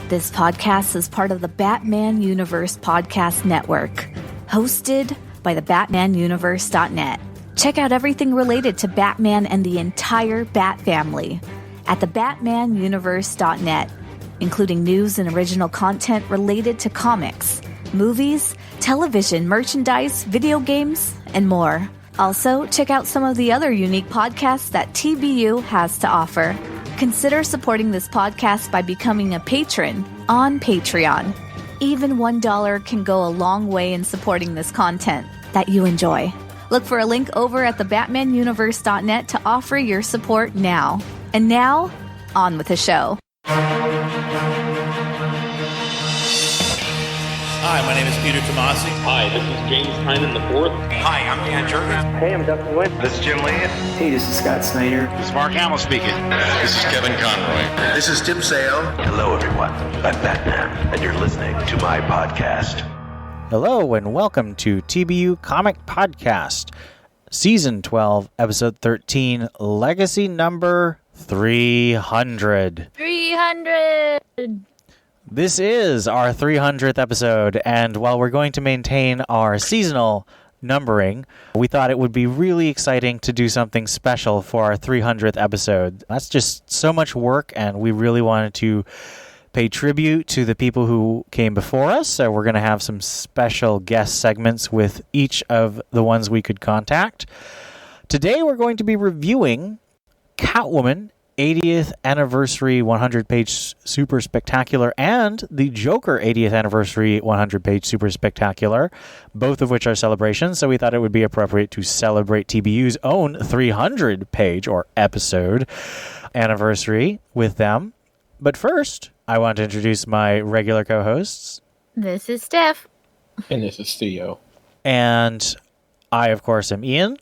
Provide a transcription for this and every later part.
This podcast is part of the Batman Universe Podcast Network, hosted by the BatmanUniverse.net. Check out everything related to Batman and the entire Bat family at the BatmanUniverse.net, including news and original content related to comics, movies, television, merchandise, video games, and more. Also, check out some of the other unique podcasts that TBU has to offer. Consider supporting this podcast by becoming a patron on Patreon. Even $1 can go a long way in supporting this content that you enjoy. Look for a link over at thebatmanuniverse.net to offer your support now. And now, on with the show. Hi, my name is Peter Tomasi. Hi, this is James Tynan IV. Hi, I'm Dan Jurgens. Hey, I'm Dustin Wynn. This is Jim Lee. Hey, this is Scott Snyder. This is Mark Hamill speaking. This is Kevin Conroy. This is Tim Sale. Hello, everyone. I'm Batman, and you're listening to my podcast. Hello, and welcome to TBU Comic Podcast, Season 12, Episode 13, Legacy Number 300. 300! This is our 300th episode, and while we're going to maintain our seasonal numbering, we thought it would be really exciting to do something special for our 300th episode. That's just so much work, and we really wanted to pay tribute to the people who came before us, so we're going to have some special guest segments with each of the ones we could contact. Today we're going to be reviewing Catwoman 80th Anniversary 100-page Super Spectacular and the Joker 80th Anniversary 100-page Super Spectacular, both of which are celebrations, so we thought it would be appropriate to celebrate TBU's own 300-page or episode anniversary with them. But first, I want to introduce my regular co-hosts. This is Steph. And this is Theo. And I, of course, am Ian.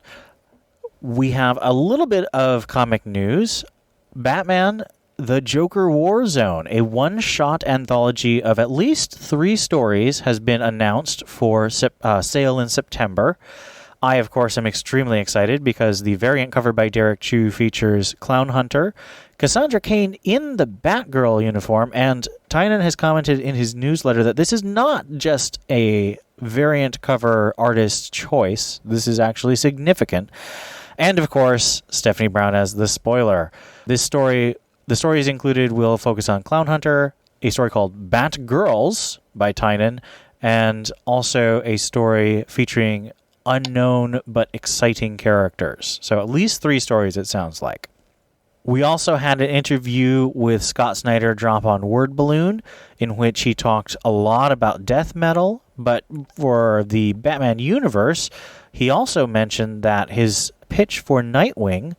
We have a little bit of comic news. Batman, The Joker Warzone, a one-shot anthology of at least 3 stories, has been announced for sale in September. I, of course, am extremely excited because the variant cover by Derek Chu features Clown Hunter, Cassandra Cain in the Batgirl uniform, and Tynan has commented in his newsletter that this is not just a variant cover artist's choice. This is actually significant. And, of course, Stephanie Brown as the spoiler. The stories included will focus on Clown Hunter, a story called Batgirls by Tynan, and also a story featuring unknown but exciting characters. So at least 3 stories, it sounds like. We also had an interview with Scott Snyder drop on Word Balloon, in which he talked a lot about death metal, but for the Batman universe, he also mentioned that his pitch for Nightwing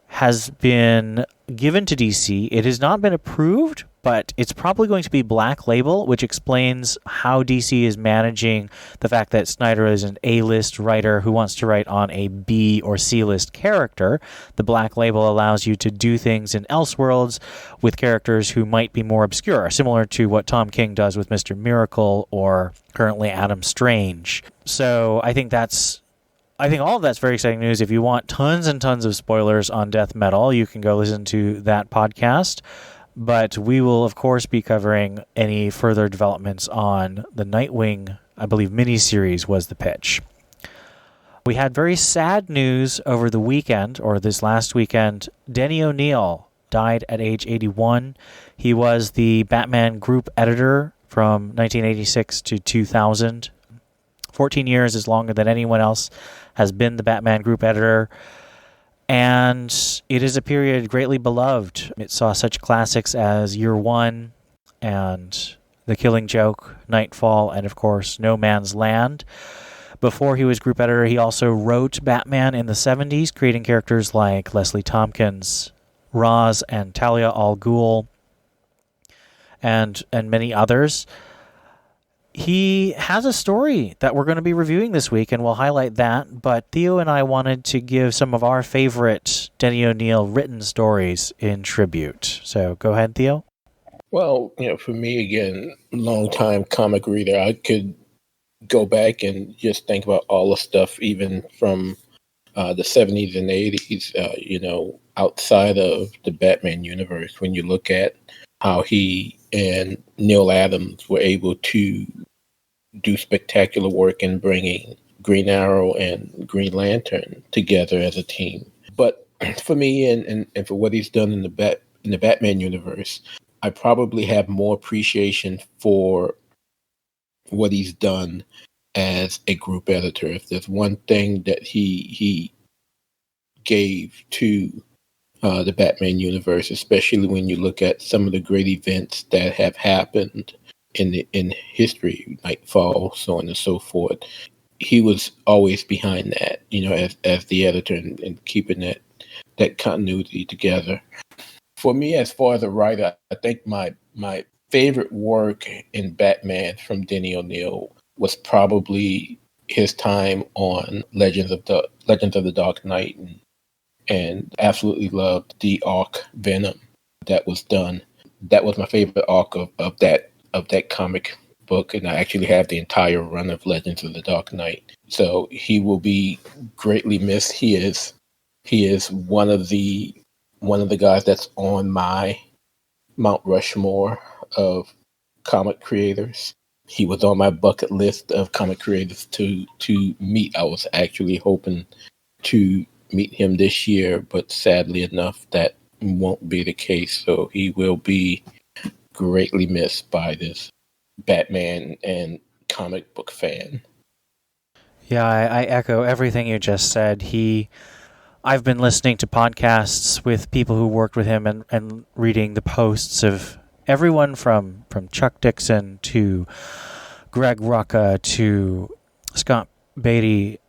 has been given to DC. It has not been approved, but it's probably going to be Black Label, which explains how DC is managing the fact that Snyder is an A-list writer who wants to write on a B or C-list character. The Black Label allows you to do things in Elseworlds with characters who might be more obscure, similar to what Tom King does with Mr. Miracle or currently Adam Strange. So I think all of that's very exciting news. If you want tons and tons of spoilers on death metal, you can go listen to that podcast. But we will, of course, be covering any further developments on the Nightwing, I believe, miniseries was the pitch. We had very sad news over the weekend, or this last weekend. Denny O'Neil died at age 81. He was the Batman group editor from 1986 to 2000. 14 years is longer than anyone else has been the Batman group editor, and it is a period greatly beloved. It saw such classics as Year One and The Killing Joke, Nightfall, and of course No Man's Land. Before he was group editor, he also wrote Batman in the 70s, creating characters like Leslie Tompkins, Ra's and Talia al Ghul, and many others. He has a story that we're going to be reviewing this week, and we'll highlight that. But Theo and I wanted to give some of our favorite Denny O'Neil written stories in tribute. So go ahead, Theo. Well, for me, again, long-time comic reader, I could go back and just think about all the stuff, even from the 70s and 80s, outside of the Batman universe. When you look at how he and Neil Adams were able to do spectacular work in bringing Green Arrow and Green Lantern together as a team. But for me, and for what he's done in the Batman universe, I probably have more appreciation for what he's done as a group editor. If there's one thing that he gave to the Batman universe, especially when you look at some of the great events that have happened in history, Nightfall, so on and so forth, he was always behind that, as the editor and keeping that continuity together. For me, as far as a writer, I think my favorite work in Batman from Denny O'Neil was probably his time on Legends of the Dark Knight, and absolutely loved the arc Venom that was done. That was my favorite arc of that comic book, and I actually have the entire run of Legends of the Dark Knight. So he will be greatly missed. He is one of the guys that's on my Mount Rushmore of comic creators. He was on my bucket list of comic creators to meet. I was actually hoping to meet him this year, but sadly enough, that won't be the case. So he will be greatly missed by this Batman and comic book fan. Yeah, I echo everything you just said. I've been listening to podcasts with people who worked with him and reading the posts of everyone from Chuck Dixon to Greg Rucka to Scott Beatty.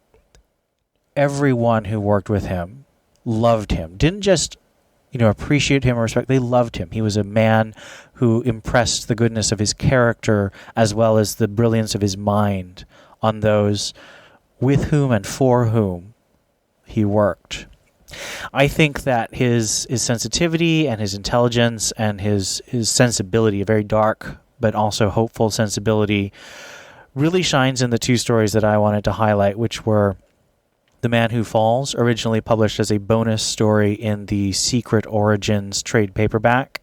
Everyone who worked with him loved him. Didn't just, appreciate him or respect. They loved him. He was a man who impressed the goodness of his character as well as the brilliance of his mind on those with whom and for whom he worked. I think that his sensitivity and his intelligence and his sensibility, a very dark but also hopeful sensibility, really shines in the two stories that I wanted to highlight, which were The Man Who Falls, originally published as a bonus story in the Secret Origins trade paperback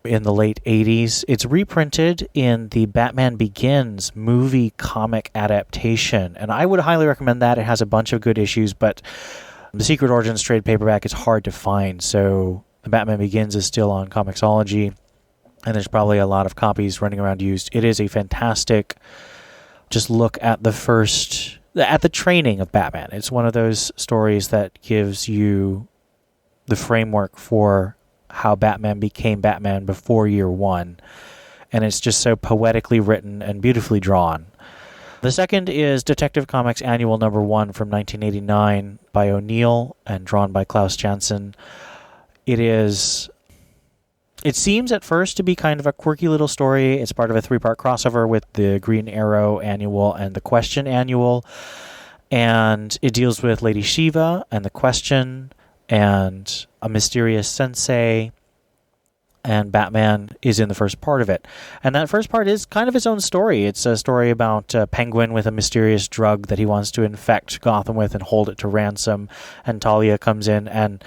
in the late 80s. It's reprinted in the Batman Begins movie comic adaptation, and I would highly recommend that. It has a bunch of good issues, but the Secret Origins trade paperback is hard to find, so the Batman Begins is still on Comixology, and there's probably a lot of copies running around used. It is a fantastic just look at the training of Batman. It's one of those stories that gives you the framework for how Batman became Batman before year one. And it's just so poetically written and beautifully drawn. The second is Detective Comics Annual Number 1 from 1989 by O'Neill and drawn by Klaus Janson. It seems at first to be kind of a quirky little story. It's part of a 3-part crossover with the Green Arrow Annual and the Question Annual. And it deals with Lady Shiva and the Question and a mysterious sensei. And Batman is in the first part of it. And that first part is kind of his own story. It's a story about Penguin with a mysterious drug that he wants to infect Gotham with and hold it to ransom. And Talia comes in, and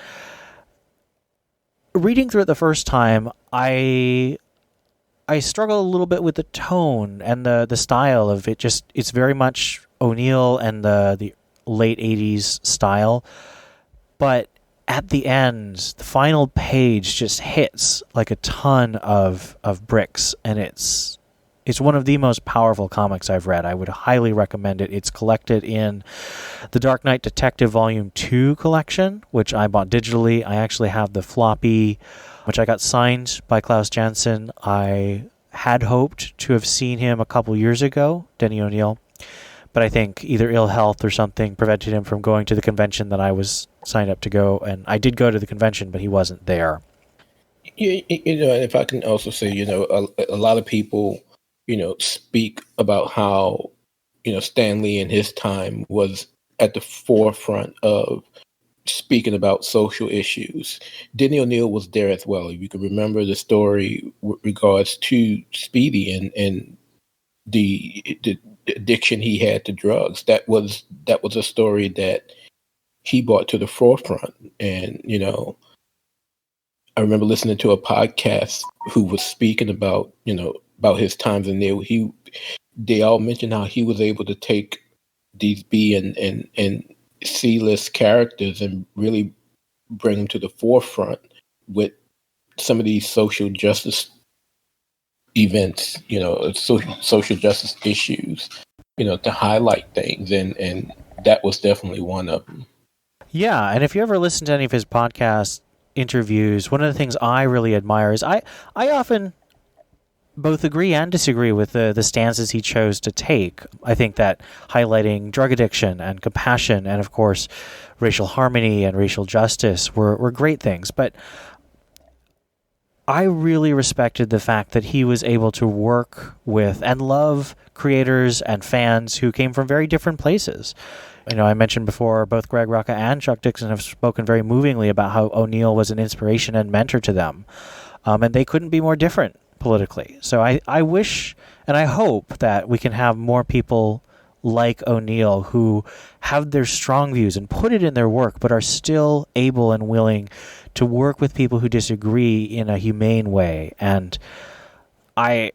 reading through it the first time, I struggle a little bit with the tone and the style of it. It's very much O'Neill and the late 80s style. But at the end, the final page just hits like a ton of bricks, and it's one of the most powerful comics I've read. I would highly recommend it. It's collected in the Dark Knight Detective Volume 2 collection, which I bought digitally. I actually have the floppy, which I got signed by Klaus Janson. I had hoped to have seen him a couple years ago, Denny O'Neil, but I think either ill health or something prevented him from going to the convention that I was signed up to go, and I did go to the convention, but he wasn't there. If I can also say, a lot of people, speak about how, Stan Lee in his time was at the forefront of speaking about social issues. Denny O'Neil was there as well. You can remember the story with regards to Speedy and the addiction he had to drugs. That was a story that he brought to the forefront. And, I remember listening to a podcast who was speaking about, about his times in there. They all mentioned how he was able to take these B and C-list characters and really bring them to the forefront with some of these social justice events, social justice issues, to highlight things. And that was definitely one of them. Yeah, and if you ever listen to any of his podcast interviews, one of the things I really admire is I often both agree and disagree with the stances he chose to take. I think that highlighting drug addiction and compassion and, of course, racial harmony and racial justice were great things. But I really respected the fact that he was able to work with and love creators and fans who came from very different places. I mentioned before, both Greg Rucka and Chuck Dixon have spoken very movingly about how O'Neill was an inspiration and mentor to them. And they couldn't be more different politically. So I wish and I hope that we can have more people like O'Neill who have their strong views and put it in their work, but are still able and willing to work with people who disagree in a humane way. And Greg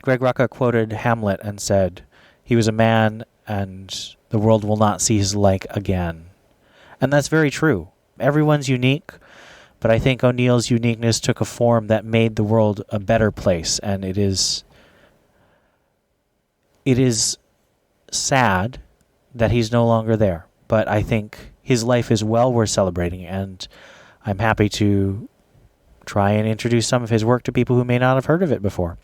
Rucka quoted Hamlet and said, "He was a man and the world will not see his like again." And that's very true. Everyone's unique, but I think O'Neill's uniqueness took a form that made the world a better place. And it is sad that he's no longer there. But I think his life is well worth celebrating, and I'm happy to try and introduce some of his work to people who may not have heard of it before.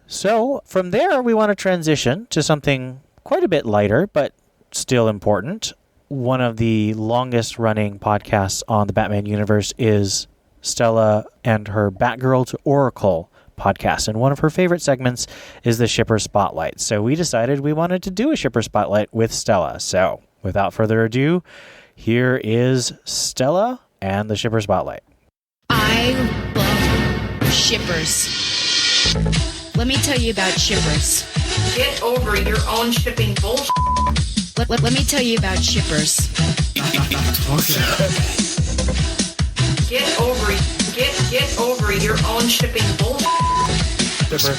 So from there, we want to transition to something quite a bit lighter, but still important. One of the longest running podcasts on the Batman universe is Stella and her Batgirl to Oracle podcast. And one of her favorite segments is the Shipper Spotlight. So we decided we wanted to do a Shipper Spotlight with Stella. So without further ado, here is Stella and the Shipper Spotlight. I love shippers. Let me tell you about shippers. Get over your own shipping bullshit. Let me tell you about shippers. Get over your own shipping bullshit. Shipper.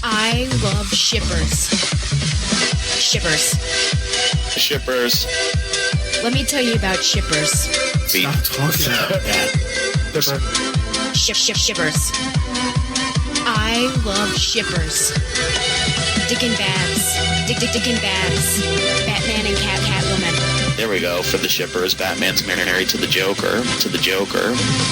I love shippers. Shippers. Shippers. Let me tell you about shippers. Shipper. Shippers. I love shippers. Dick and Babs. Dick and Babs. Batman and Catwoman. There we go for the shippers. Batman's married to the Joker.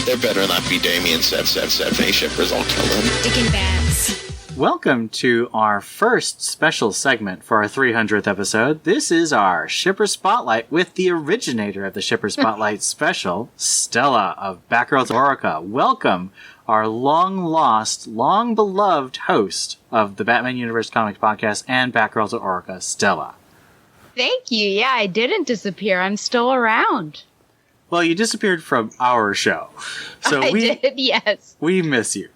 There better not be Damien said. If any shippers, I'll kill them. Dick and Babs. Welcome to our first special segment for our 300th episode. This is our Shipper Spotlight with the originator of the Shipper Spotlight special, Stella of Batgirl to Oracle. Welcome, our long-lost, long-beloved host of the Batman Universe Comics podcast and Batgirl to Oracle, Stella. Thank you. Yeah, I didn't disappear. I'm still around. Well, you disappeared from our show. So I did, yes. We miss you.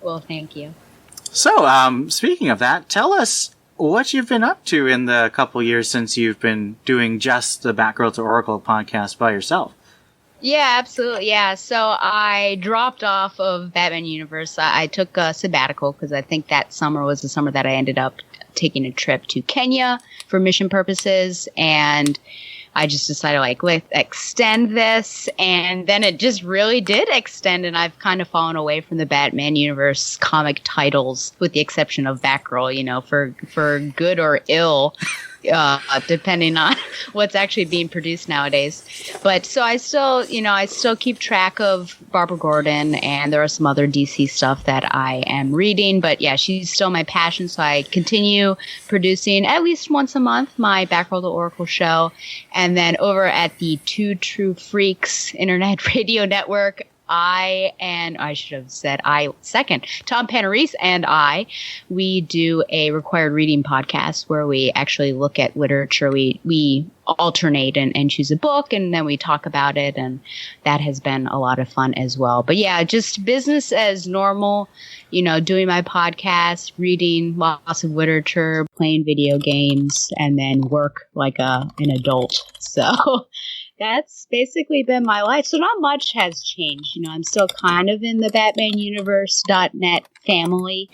Well, thank you. So, speaking of that, tell us what you've been up to in the couple years since you've been doing just the Batgirl to Oracle podcast by yourself. Yeah, absolutely. Yeah, so I dropped off of Batman Universe. I took a sabbatical because I think that summer was the summer that I ended up taking a trip to Kenya for mission purposes, and I just decided, let's extend this, and then it just really did extend, and I've kind of fallen away from the Batman Universe comic titles, with the exception of Batgirl, for good or ill, depending on what's actually being produced nowadays. But so I still keep track of Barbara Gordon, and there are some other DC stuff that I am reading. But yeah, she's still my passion, so I continue producing at least once a month my Batgirl to Oracle show. And then over at the Two True Freaks Internet Radio Network, Tom Panarese and we do a required reading podcast where we actually look at literature. We alternate and choose a book, and then we talk about it, and that has been a lot of fun as well. But yeah, just business as normal, doing my podcast, reading lots of literature, playing video games, and then work like an adult. So That's basically been my life. So not much has changed. I'm still kind of in the BatmanUniverse.net family.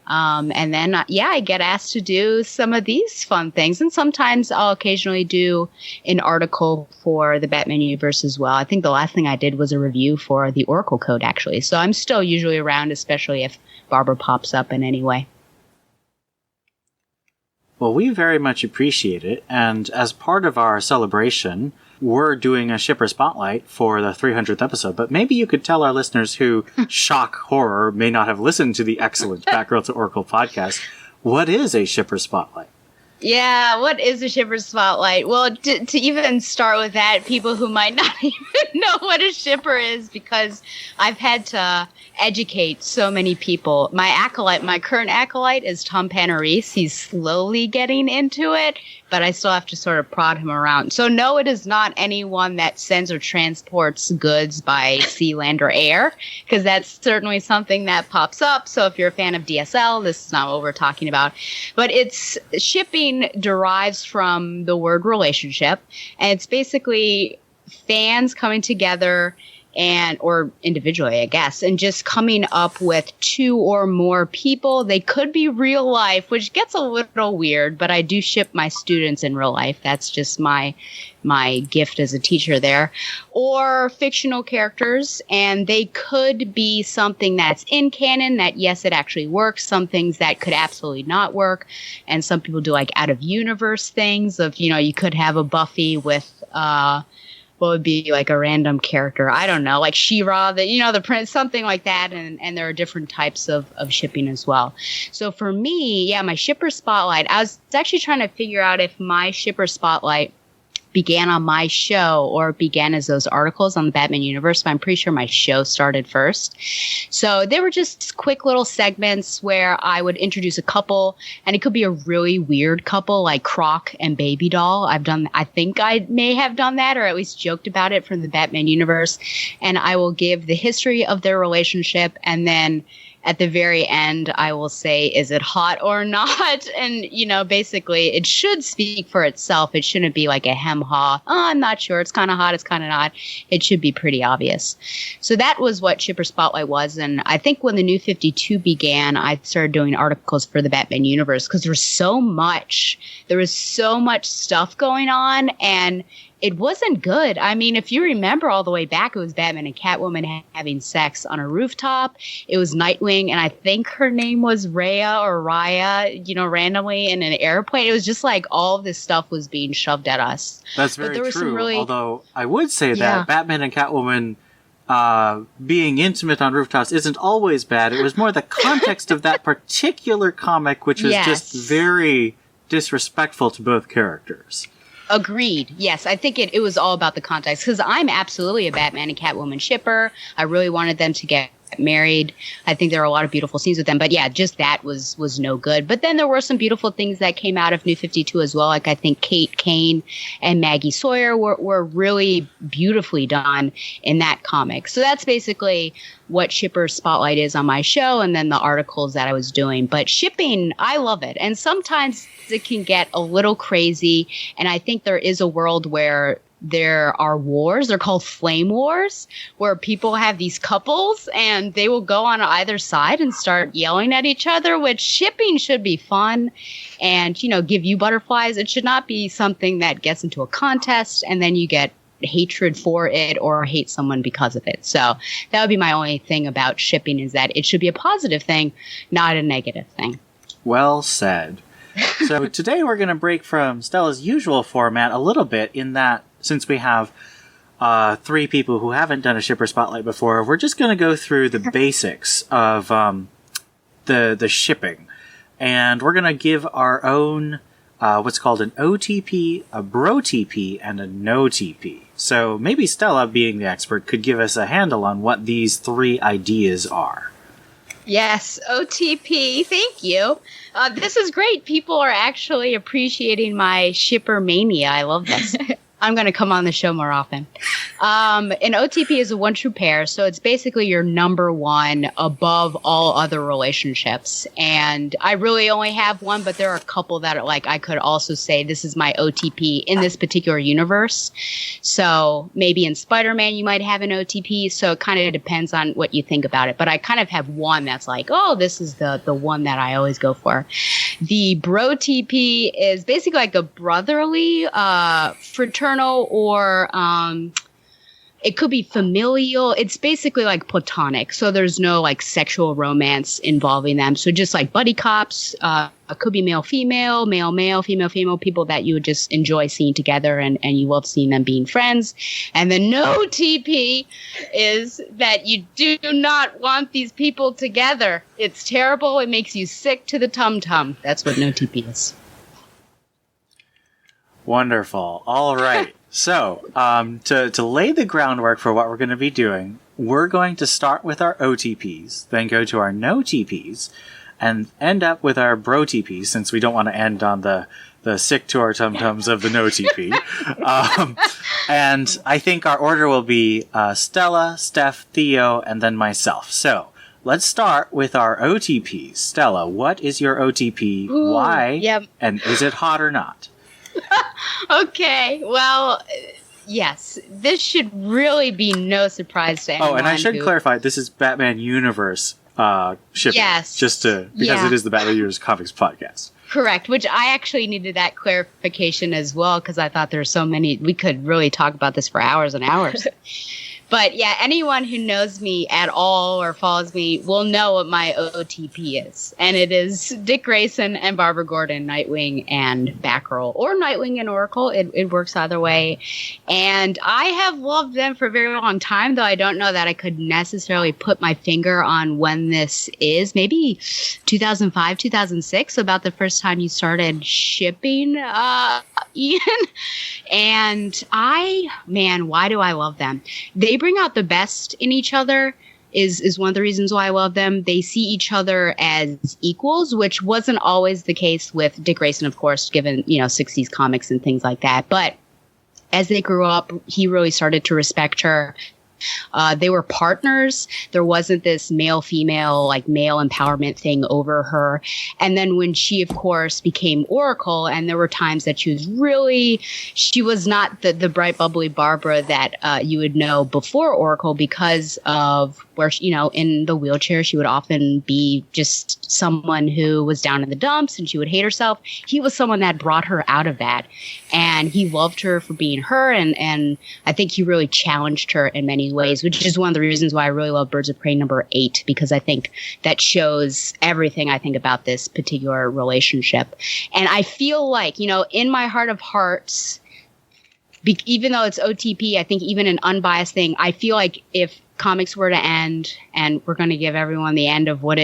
And then, I get asked to do some of these fun things. And sometimes I'll occasionally do an article for the Batman Universe as well. I think the last thing I did was a review for the Oracle Code, actually. So I'm still usually around, especially if Barbara pops up in any way. Well, we very much appreciate it. And as part of our celebration, we're doing a Shipper Spotlight for the 300th episode, but maybe you could tell our listeners who, shock horror, may not have listened to the excellent Batgirl to Oracle podcast, what is a Shipper Spotlight? Yeah, what is a Shipper Spotlight? Well, to even start with that, people who might not even know what a shipper is, because I've had to educate so many people. My current acolyte is Tom Panarese. He's slowly getting into it, but I still have to sort of prod him around. So no, it is not anyone that sends or transports goods by sea, land, or air, because that's certainly something that pops up. So if you're a fan of DSL, this is not what we're talking about. But shipping derives from the word relationship, and it's basically fans coming together or individually, I guess, and just coming up with two or more people. They could be real life, which gets a little weird, but I do ship my students in real life. That's just my gift as a teacher there. Or fictional characters, and they could be something that's in canon that, yes, it actually works. Some things that could absolutely not work. And some people do like out of universe things of, you could have a Buffy with, what would be like a random character? I don't know, like She-Ra, the prince, something like that. And there are different types of shipping as well. So for me, my shipper spotlight, I was actually trying to figure out if my shipper spotlight began on my show or began as those articles on the Batman Universe, but I'm pretty sure my show started first. So they were just quick little segments where I would introduce a couple, and it could be a really weird couple like Croc and Baby Doll. I think I may have done that, or at least joked about it from the Batman Universe, and I will give the history of their relationship, and then at the very end, I will say, is it hot or not? And, basically it should speak for itself. It shouldn't be like a hem-haw. Oh, I'm not sure. It's kind of hot. It's kind of not. It should be pretty obvious. So that was what Shipper Spotlight was. And I think when the New 52 began, I started doing articles for the Batman Universe because there was so much stuff going on, and it wasn't good. I mean, if you remember all the way back, it was Batman and Catwoman having sex on a rooftop. It was Nightwing, and I think her name was Raya or Raya, randomly in an airplane. It was just like all of this stuff was being shoved at us. That's very true. Although I would say that Batman and Catwoman being intimate on rooftops isn't always bad. It was more the context of that particular comic, which was just very disrespectful to both characters. Agreed. Yes, I think it was all about the context, because I'm absolutely a Batman and Catwoman shipper. I really wanted them to get married. I think there are a lot of beautiful scenes with them, but just that was no good. But then there were some beautiful things that came out of New 52 as well. Like I think Kate Kane and Maggie Sawyer were really beautifully done in that comic. So that's basically what Shipper Spotlight is on my show, and then the articles that I was doing. But shipping, I love it. And sometimes it can get a little crazy, and I think there is a world where there are wars. They're called flame wars, where people have these couples and they will go on either side and start yelling at each other, which shipping should be fun and, give you butterflies. It should not be something that gets into a contest and then you get hatred for it or hate someone because of it. So that would be my only thing about shipping, is that it should be a positive thing, not a negative thing. Well said. So today we're going to break from Stella's usual format a little bit, in that since we have three people who haven't done a Shipper Spotlight before, we're just going to go through the basics of the shipping. And we're going to give our own what's called an OTP, a BRO-TP, and a no-TP. So maybe Stella, being the expert, could give us a handle on what these three ideas are. Yes, OTP. Thank you. This is great. People are actually appreciating my shipper mania. I love this. I'm going to come on the show more often. An OTP is a one true pair, so it's basically your number one above all other relationships. And I really only have one, but there are a couple that are like I could also say this is my OTP in this particular universe. So maybe in Spider-Man you might have an OTP, so it kind of depends on what you think about it. But I kind of have one that's like, oh, this is the one that I always go for. The Bro TP is basically like a brotherly, fraternal, or it could be familial. It's basically like platonic. So there's no like sexual romance involving them. So just like buddy cops, it could be male, female, female, people that you would just enjoy seeing together and you love seeing them being friends. And the no TP is that you do not want these people together. It's terrible. It makes you sick to the tum-tum. That's what no TP is. Wonderful. All right. So, to lay the groundwork for what we're going to be doing, we're going to start with our OTPs, then go to our no TPs, and end up with our bro TPs, since we don't want to end on the sick to our tum-tums of the no TP. And I think our order will be Stella, Steph, Theo, and then myself. So, let's start with our OTPs. Stella, what is your OTP? Ooh, why? Yep. And is it hot or not? Okay, well, yes, this should really be no surprise to anyone. Oh, and I should clarify, this is Batman Universe shipping. Yes. Because it is the Batman Universe Comics podcast. Correct, which I actually needed that clarification as well, because I thought there were so many, we could really talk about this for hours and hours. But yeah, anyone who knows me at all or follows me will know what my OTP is. And it is Dick Grayson and Barbara Gordon, Nightwing and Batgirl, or Nightwing and Oracle. It works either way. And I have loved them for a very long time, though I don't know that I could necessarily put my finger on when this is. Maybe 2005, 2006, about the first time you started shipping, Ian. And why do I love them? They bring out the best in each other is one of the reasons why I love them. They see each other as equals, which wasn't always the case with Dick Grayson, of course, given, 60s comics and things like that. But as they grew up, he really started to respect her. They were partners. There wasn't this male-female, like male empowerment thing over her. And then when she, of course, became Oracle, and there were times that she was not the bright, bubbly Barbara that you would know before Oracle, because of where, in the wheelchair, she would often be just someone who was down in the dumps and she would hate herself. He was someone that brought her out of that. And he loved her for being her. And I think he really challenged her in many ways, which is one of the reasons why I really love Birds of Prey number 8, because I think that shows everything I think about this particular relationship. And I feel like, in my heart of hearts, even though it's OTP, I think even an unbiased thing, I feel like if comics were to end and we're going to give everyone the end of what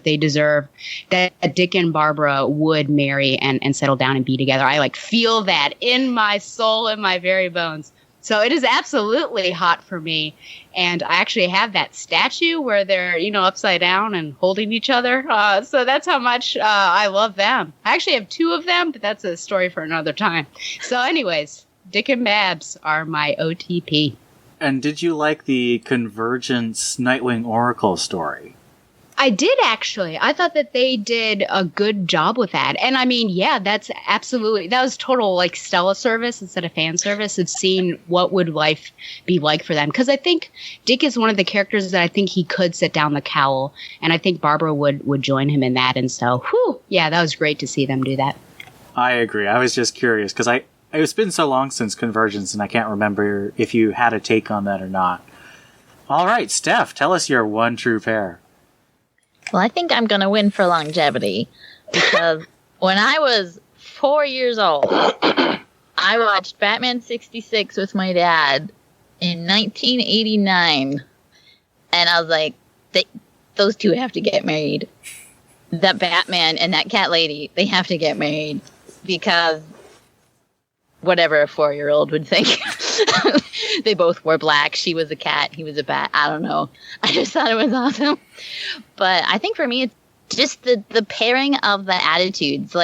they deserve, that Dick and Barbara would marry and settle down and be together. I feel that in my soul, in my very bones. So it is absolutely hot for me. And I actually have that statue where they're, upside down and holding each other. So that's how much I love them. I actually have 2 of them, but that's a story for another time. So anyways, Dick and Babs are my OTP. And did you like the Convergence Nightwing Oracle story? I did, actually. I thought that they did a good job with that. And that was total Stella service instead of fan service. It's seeing what would life be like for them. Because I think Dick is one of the characters that I think he could sit down the cowl. And I think Barbara would join him in that. And so, that was great to see them do that. I agree. I was just curious because it's been so long since Convergence, and I can't remember if you had a take on that or not. All right, Steph, tell us your one true pair. Well, I think I'm going to win for longevity, because when I was 4 years old, I watched Batman 66 with my dad in 1989, and I was like, those two have to get married. That Batman and that cat lady, they have to get married, because whatever a 4-year-old would think. They both wore black. She was a cat. He was a bat. I don't know. I just thought it was awesome. But I think for me, it's just the pairing of the attitudes.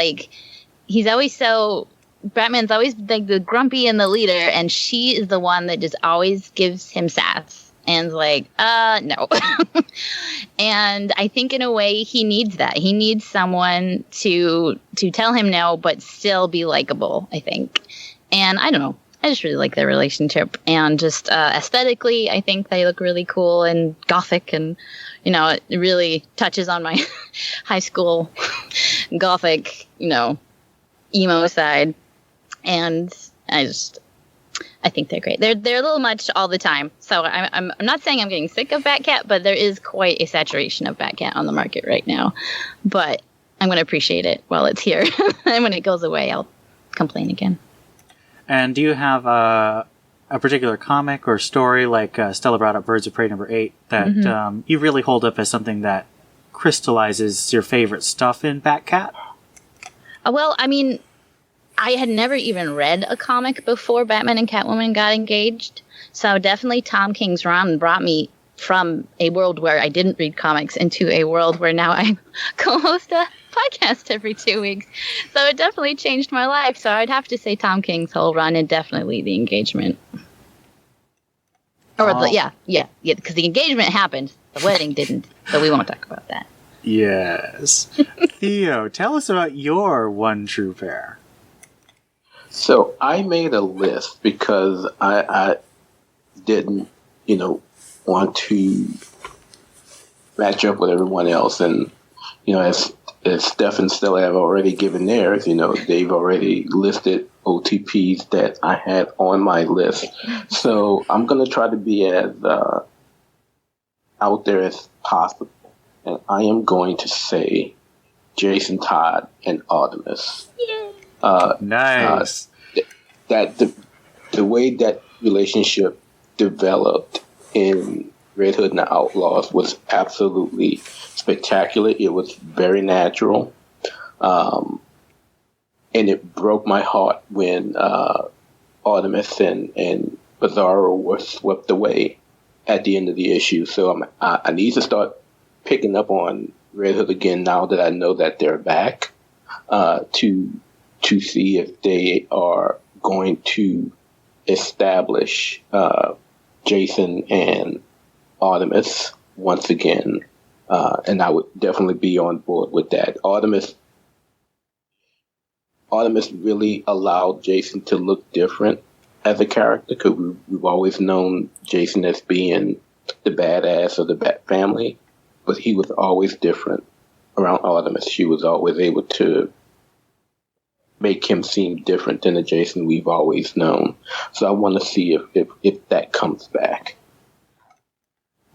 He's always so Batman's always like the grumpy and the leader, and she is the one that just always gives him sass and is like, no. And I think in a way he needs that. He needs someone to tell him no, but still be likable, I think. And I don't know. I just really like their relationship. And just aesthetically, I think they look really cool and gothic. And, you know, it really touches on my high school gothic, you know, emo side. And I think they're great. They're a little much all the time. So I'm not saying I'm getting sick of Batcat, but there is quite a saturation of Batcat on the market right now. But I'm going to appreciate it while it's here. And when it goes away, I'll complain again. And do you have a particular comic or story, like Stella brought up Birds of Prey #8, that you really hold up as something that crystallizes your favorite stuff in Batcat? Well, I mean, I had never even read a comic before Batman and Catwoman got engaged. So definitely Tom King's run brought me from a world where I didn't read comics into a world where now I co-host a podcast every 2 weeks. So it definitely changed my life. So I'd have to say Tom King's whole run and definitely the engagement. Or yeah, because the engagement happened. The wedding didn't. So we won't talk about that. Yes. Theo, tell us about your one true pair. So I made a list because I didn't, want to match up with everyone else. And, as Steph and Stella have already given theirs, they've already listed OTPs that I had on my list. So I'm going to try to be as out there as possible. And I am going to say Jason Todd and Artemis. Nice. That the way that relationship developed in Red Hood and the Outlaws was absolutely spectacular. It was very natural. And it broke my heart when Artemis and Bizarro were swept away at the end of the issue. So I need to start picking up on Red Hood again now that I know that they're back, to see if they are going to establish Jason and Artemis once again. And I would definitely be on board with that. Artemis really allowed Jason to look different as a character, because we've always known Jason as being the badass of the Bat family, but he was always different around Artemis. She was always able to make him seem different than the Jason we've always known. So I want to see if that comes back.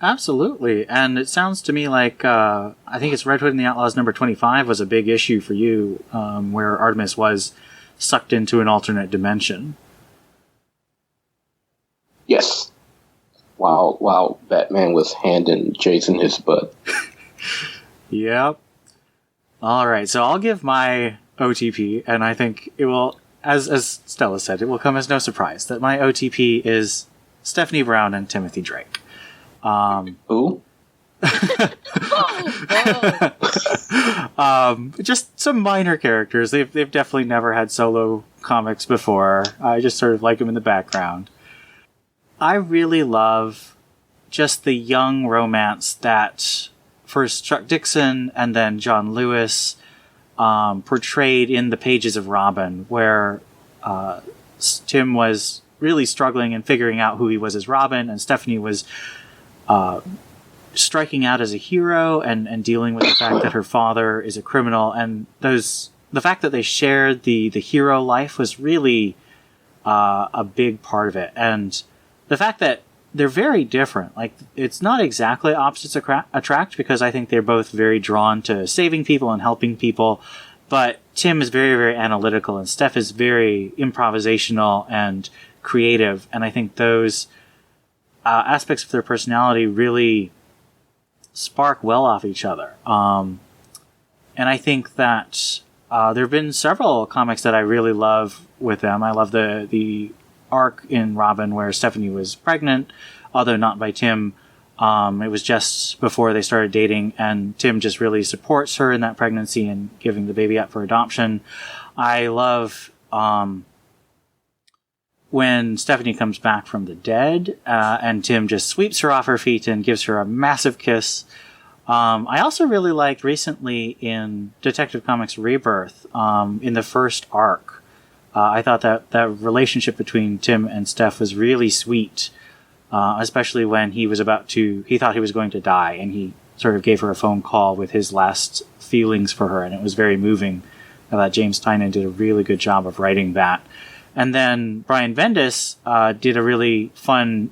Absolutely. And it sounds to me like, I think it's Red Hood and the Outlaws #25 was a big issue for you, where Artemis was sucked into an alternate dimension. Yes. While Batman was handing Jason his butt. Yep. All right. So I'll give my OTP, and I think it will, as Stella said, it will come as no surprise that my OTP is Stephanie Brown and Timothy Drake. Who? Just some minor characters. They've definitely never had solo comics before. I just sort of like them in the background. I really love just the young romance that first Chuck Dixon and then John Lewis portrayed in the pages of Robin, where Tim was really struggling and figuring out who he was as Robin, and Stephanie was striking out as a hero and dealing with the fact that her father is a criminal. And the fact that they shared the hero life was really a big part of it. And the fact that they're very different. Like, it's not exactly opposites attract, because I think they're both very drawn to saving people and helping people. But Tim is very, very analytical, and Steph is very improvisational and creative. And I think those aspects of their personality really spark well off each other. And I think that there have been several comics that I really love with them. I love the arc in Robin where Stephanie was pregnant, although not by Tim. It was just before they started dating, and Tim just really supports her in that pregnancy and giving the baby up for adoption. I love when Stephanie comes back from the dead, and Tim just sweeps her off her feet and gives her a massive kiss. I also really liked recently in Detective Comics Rebirth, in the first arc. I thought that relationship between Tim and Steph was really sweet, especially when he thought he was going to die, and he sort of gave her a phone call with his last feelings for her, and it was very moving. I thought James Tynion did a really good job of writing that. And then Brian Bendis did a really fun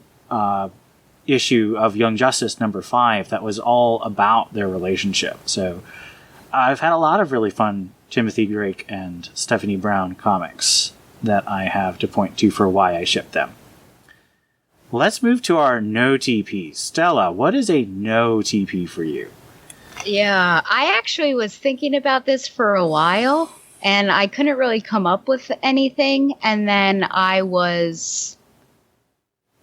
issue of Young Justice number 5 that was all about their relationship. So I've had a lot of really fun Timothy Drake and Stephanie Brown comics that I have to point to for why I ship them. Let's move to our no TP. Stella, what is a no TP for you? Yeah, I actually was thinking about this for a while, and I couldn't really come up with anything. And then I was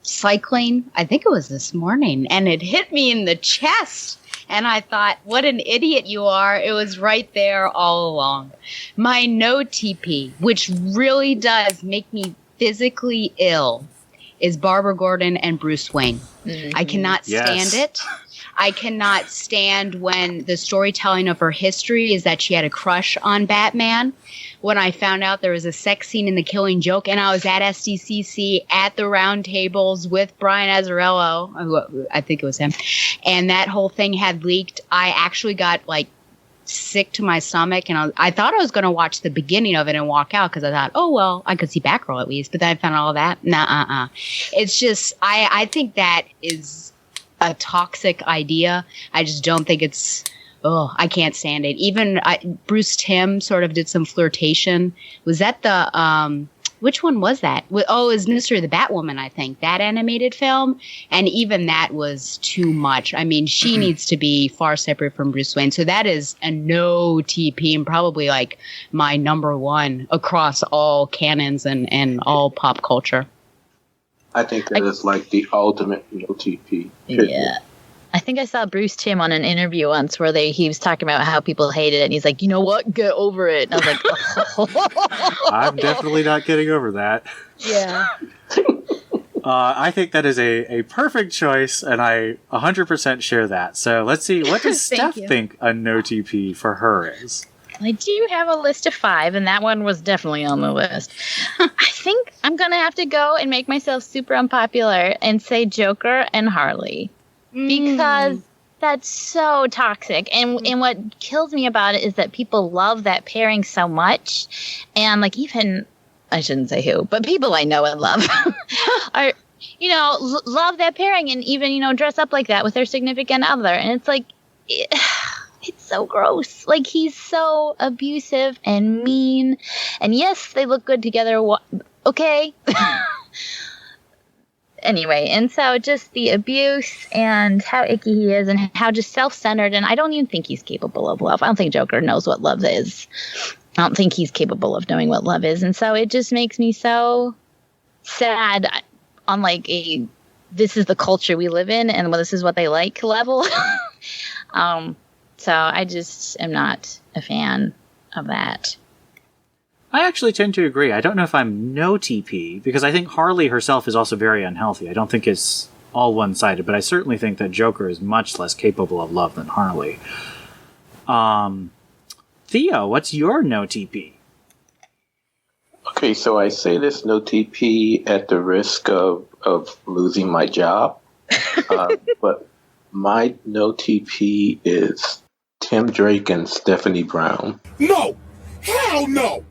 cycling, I think it was this morning, and it hit me in the chest. And I thought, what an idiot you are. It was right there all along. My no TP, which really does make me physically ill, is Barbara Gordon and Bruce Wayne. Mm-hmm. I cannot stand it. I cannot stand when the storytelling of her history is that she had a crush on Batman. When I found out there was a sex scene in The Killing Joke, and I was at SDCC at the round tables with Brian Azzarello, who I think it was him, and that whole thing had leaked, I actually got sick to my stomach, and I thought I was going to watch the beginning of it and walk out because I thought, oh, well, I could see Batgirl at least, but then I found all that. It's just, I think that is a toxic idea. I just don't think it's, I can't stand it. Even Bruce Timm sort of did some flirtation. Was that the, which one was that? It was Mystery of the Batwoman, I think, that animated film. And even that was too much. I mean, she needs to be far separate from Bruce Wayne. So that is a no TP, and probably my number one across all canons and all pop culture. I think that is the ultimate no TP. Yeah. I think I saw Bruce Timm on an interview once where he was talking about how people hated it, and he's like, you know what, get over it. And I was like, oh. I'm definitely not getting over that. Yeah. I think that is a perfect choice, and I 100% share that. So let's see, what does Steph think a no TP for her is? I do have a list of 5, and that one was definitely on the list. I think I'm going to have to go and make myself super unpopular and say Joker and Harley. Because that's so toxic. And what kills me about it is that people love that pairing so much. And even, I shouldn't say who, but people I know and love are, love that pairing and even, dress up like that with their significant other. And it's it's so gross. He's so abusive and mean. And yes, they look good together. Okay. Anyway, and so just the abuse and how icky he is and how just self-centered. And I don't even think he's capable of love. I don't think Joker knows what love is. I don't think he's capable of knowing what love is. And so it just makes me so sad on this is the culture we live in and this is what they like level. So I just am not a fan of that. I actually tend to agree. I don't know if I'm no TP, because I think Harley herself is also very unhealthy. I don't think it's all one-sided, but I certainly think that Joker is much less capable of love than Harley. Theo, what's your no TP? Okay, so I say this no TP at the risk of losing my job, but my no TP is Tim Drake and Stephanie Brown. No! Hell no!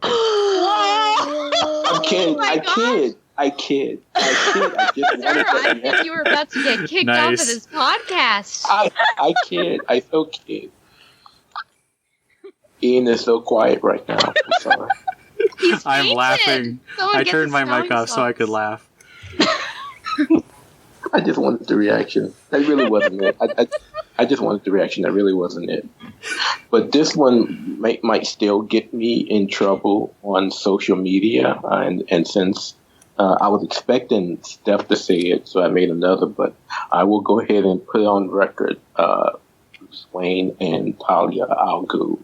I'm kidding. I kid. I just Sir, I think you were about to get kicked off of this podcast. I kid. I so kid. Ian is so quiet right now. I'm sorry. I'm laughing. I turned my mic off so I could laugh. I just wanted the reaction. That really wasn't it. I just wanted the reaction. That really wasn't it. But this one might still get me in trouble on social media. And since I was expecting Steph to say it, so I made another. But I will go ahead and put on record Bruce Wayne and Talia al Ghul.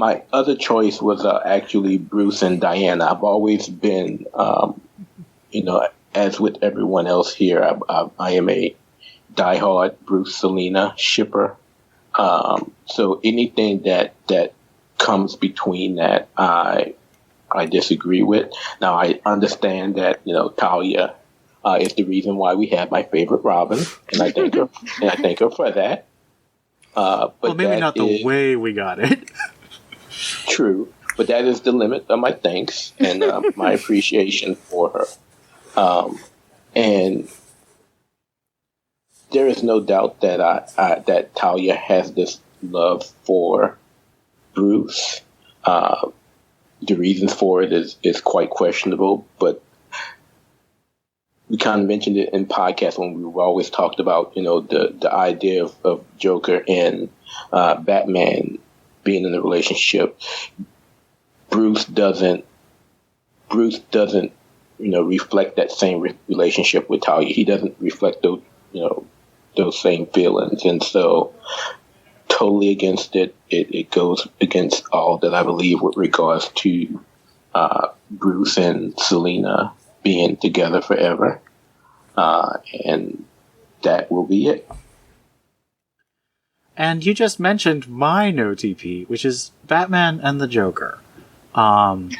my other choice was actually Bruce and Diana. I've always been, as with everyone else here, I am a diehard Bruce Selena shipper. So anything that comes between that, I disagree with. Now I understand that Talia is the reason why we have my favorite Robin, and I thank her for that. But well, maybe not the way we got it. True, but that is the limit of my thanks and my appreciation for her. And there is no doubt that that Talia has this love for Bruce. The reasons for it is quite questionable, but we kind of mentioned it in podcasts when we've always talked about the idea of Joker and Batman being in a relationship. Bruce doesn't reflect that same relationship with Talia. He doesn't reflect those same feelings, and so totally against it. It goes against all that I believe with regards to Bruce and Selena being together forever, and that will be it. And you just mentioned my no TP, which is Batman and the Joker. And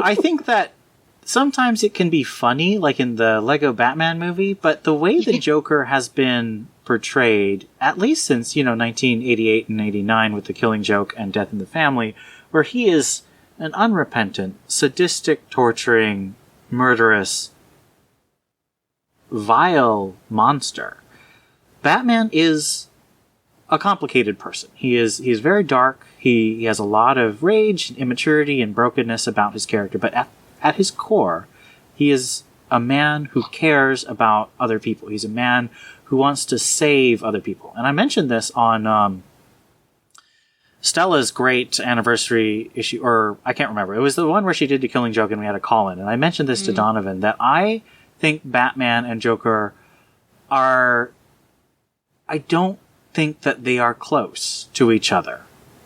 I think that sometimes it can be funny, like in the Lego Batman movie, but the way the Joker has been portrayed, at least since, 1988 and 89 with The Killing Joke and Death in the Family, where he is an unrepentant, sadistic, torturing, murderous, vile monster. Batman is a complicated person. He is very dark. He has a lot of rage and immaturity and brokenness about his character, but at his core, he is a man who cares about other people. He's a man who wants to save other people. And I mentioned this on Stella's great anniversary issue, or I can't remember. It was the one where she did The Killing Joke and we had a call-in. And I mentioned this to Donovan, that I think Batman and Joker are... I don't think that they are close to each other.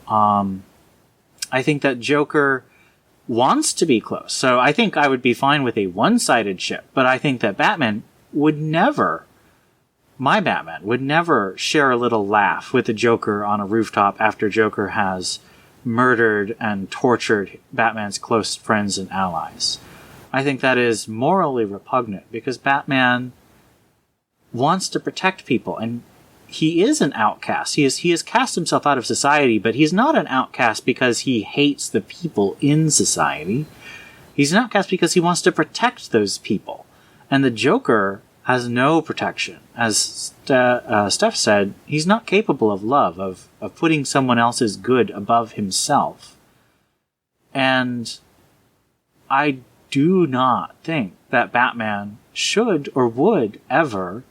I think that Joker wants to be close. So I think I would be fine with a one-sided ship, but I think that my Batman would never share a little laugh with the Joker on a rooftop after Joker has murdered and tortured Batman's close friends and allies. I think that is morally repugnant because Batman wants to protect people, and he is an outcast. He has cast himself out of society, but he's not an outcast because he hates the people in society. He's an outcast because he wants to protect those people. And the Joker has no protection. As Steph said, he's not capable of love, of putting someone else's good above himself. And I do not think that Batman should or would ever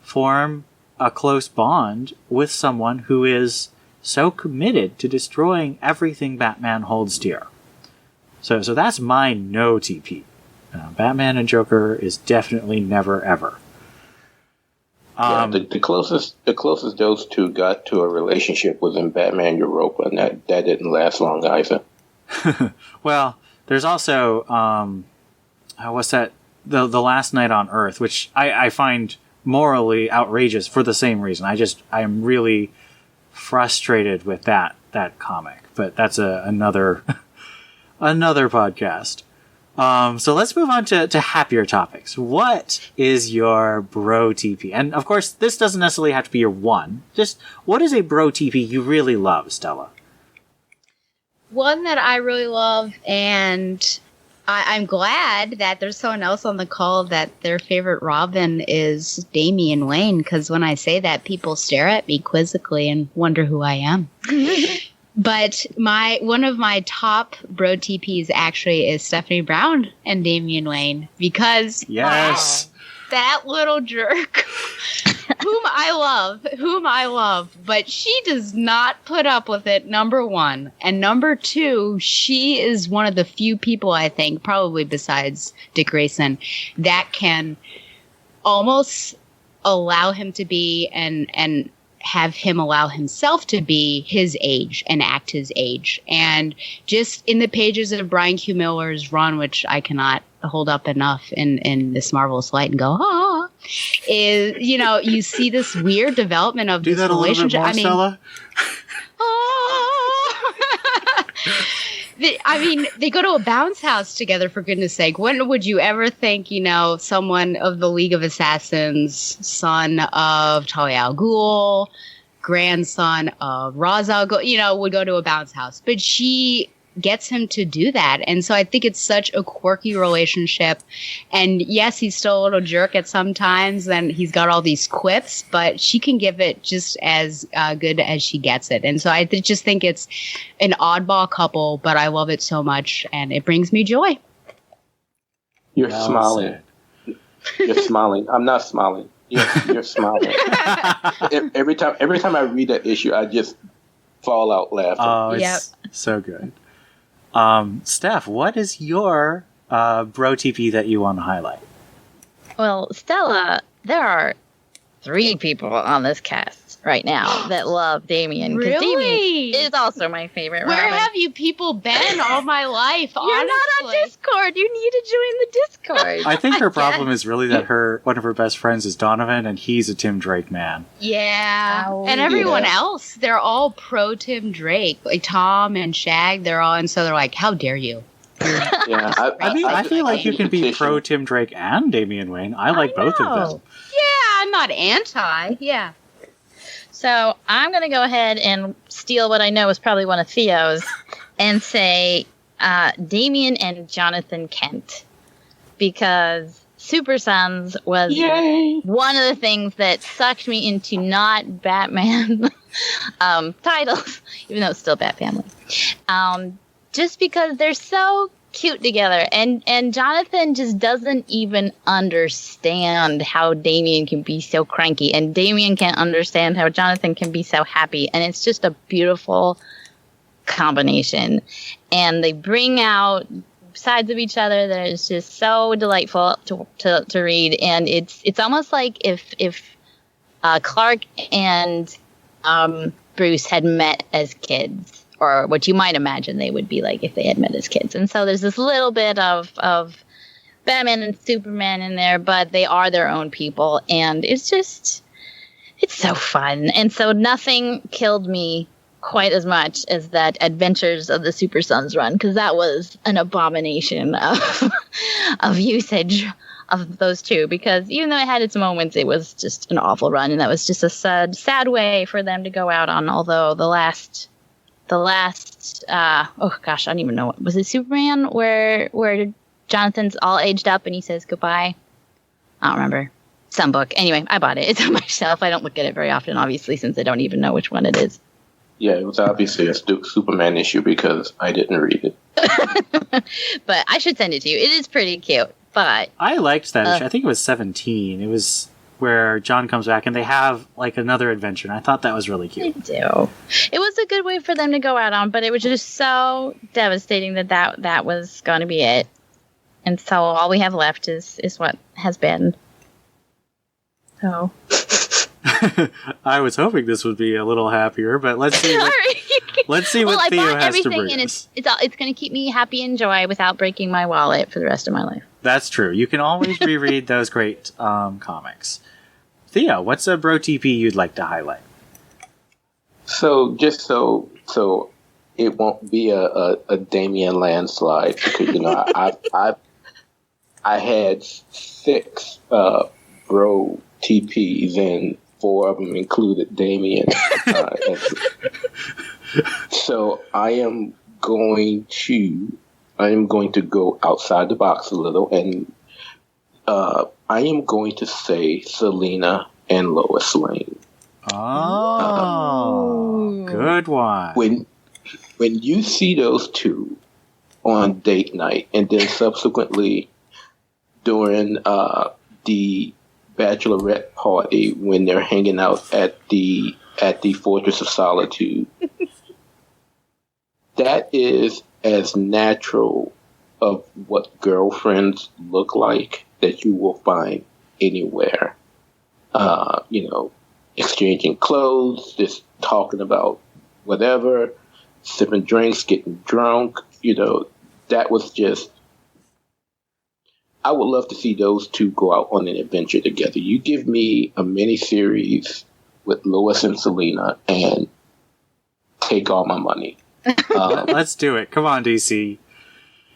form a close bond with someone who is so committed to destroying everything Batman holds dear. So that's my no TP. Batman and Joker is definitely never ever. The closest those two got to a relationship was in Batman Europa, and that didn't last long either. Well, there's also what's that? The Last Night on Earth, which I find morally outrageous for the same reason. I am really frustrated with that comic, but that's another podcast. So let's move on to happier topics. What is your bro TP? And of course, this doesn't necessarily have to be your one. Just what is a bro TP you really love, Stella? One that I really love, and I'm glad that there's someone else on the call that their favorite Robin is Damian Wayne, because when I say that, people stare at me quizzically and wonder who I am. But one of my top bro TPs actually is Stephanie Brown and Damian Wayne, because yes, that little jerk whom I love, but she does not put up with it, number one. And number two, she is one of the few people, I think, probably besides Dick Grayson, that can almost allow him to be and have him allow himself to be his age and act his age. And just in the pages of Brian Q. Miller's run, which I cannot hold up enough in this marvelous light and go, is, you know, you see this weird development of Do this that a relationship. little bit more, Stella? They go to a bounce house together, for goodness sake. When would you ever think, you know, someone of the League of Assassins, son of Talia al Ghul, grandson of Ra's al Ghul, you know, would go to a bounce house? But she gets him to do that. And so I think it's such a quirky relationship. And yes, he's still a little jerk at some times, and he's got all these quips, but she can give it just as good as she gets it. And so I just think it's an oddball couple, but I love it so much, and it brings me joy. You're smiling. You're smiling. I'm not smiling. You're smiling. Every time I read that issue, I just fall out laughing. Oh, it's so good. Steph, what is your bro TP that you want to highlight? Well, Stella, there are 3 people on this cast right now that love Damien. Really? Damien is also my favorite. Where Robin. have you people been all my life? You're not on Discord. You need to join the Discord. I think her problem is really that one of her best friends is Donovan, and he's a Tim Drake man. Yeah. And everyone else, they're all pro Tim Drake. Like Tom and Shag, they're all, and so they're like, how dare you? Yeah, I feel like you can be pro Tim Drake and Damian Wayne. I like both of them. Yeah, I'm not anti. Yeah. So I'm going to go ahead and steal what I know is probably one of Theo's and say Damien and Jonathan Kent. Because Super Sons was one of the things that sucked me into not Batman titles, even though it's still Bat Family. Just because they're so cute together, and Jonathan just doesn't even understand how Damien can be so cranky, and Damien can't understand how Jonathan can be so happy, and it's just a beautiful combination. And they bring out sides of each other that is just so delightful to read, and it's almost like if Clark and Bruce had met as kids, or what you might imagine they would be like if they had met as kids. And so there's this little bit of Batman and Superman in there, but they are their own people, and it's so fun. And so nothing killed me quite as much as that Adventures of the Super Sons run, because that was an abomination of usage of those two, because even though it had its moments, it was just an awful run, and that was just a sad way for them to go out on. Although the last oh gosh, I don't even know, was it Superman where Jonathan's all aged up and he says goodbye? I don't remember. Some book. Anyway, I bought it. It's on my shelf. I don't look at it very often, obviously, since I don't even know which one it is. Yeah, it was obviously a Superman issue because I didn't read it. But I should send it to you. It is pretty cute. But I liked that issue. I think it was 17. It was where John comes back and they have like another adventure, and I thought that was really cute. They do. It was a good way for them to go out on, but it was just so devastating that was going to be it. And so all we have left is what has been. So I was hoping this would be a little happier, but let's see. Let's see what Theo has to bring us. It's going to keep me happy and joy without breaking my wallet for the rest of my life. That's true. You can always reread those great comics. Theo, what's a bro TP you'd like to highlight? So just so it won't be a Damien landslide, because I had 6 bro TPs, and 4 of them included Damien. So I am going to go outside the box a little, and I am going to say Selena and Lois Lane. Oh, good one. When you see those two on date night, and then subsequently during the bachelorette party when they're hanging out at the Fortress of Solitude, that is as natural of what girlfriends look like that you will find anywhere. exchanging clothes, just talking about whatever, sipping drinks, getting drunk. That was just. I would love to see those two go out on an adventure together. You give me a miniseries with Lois and Selena, and take all my money. Let's do it. Come on, DC.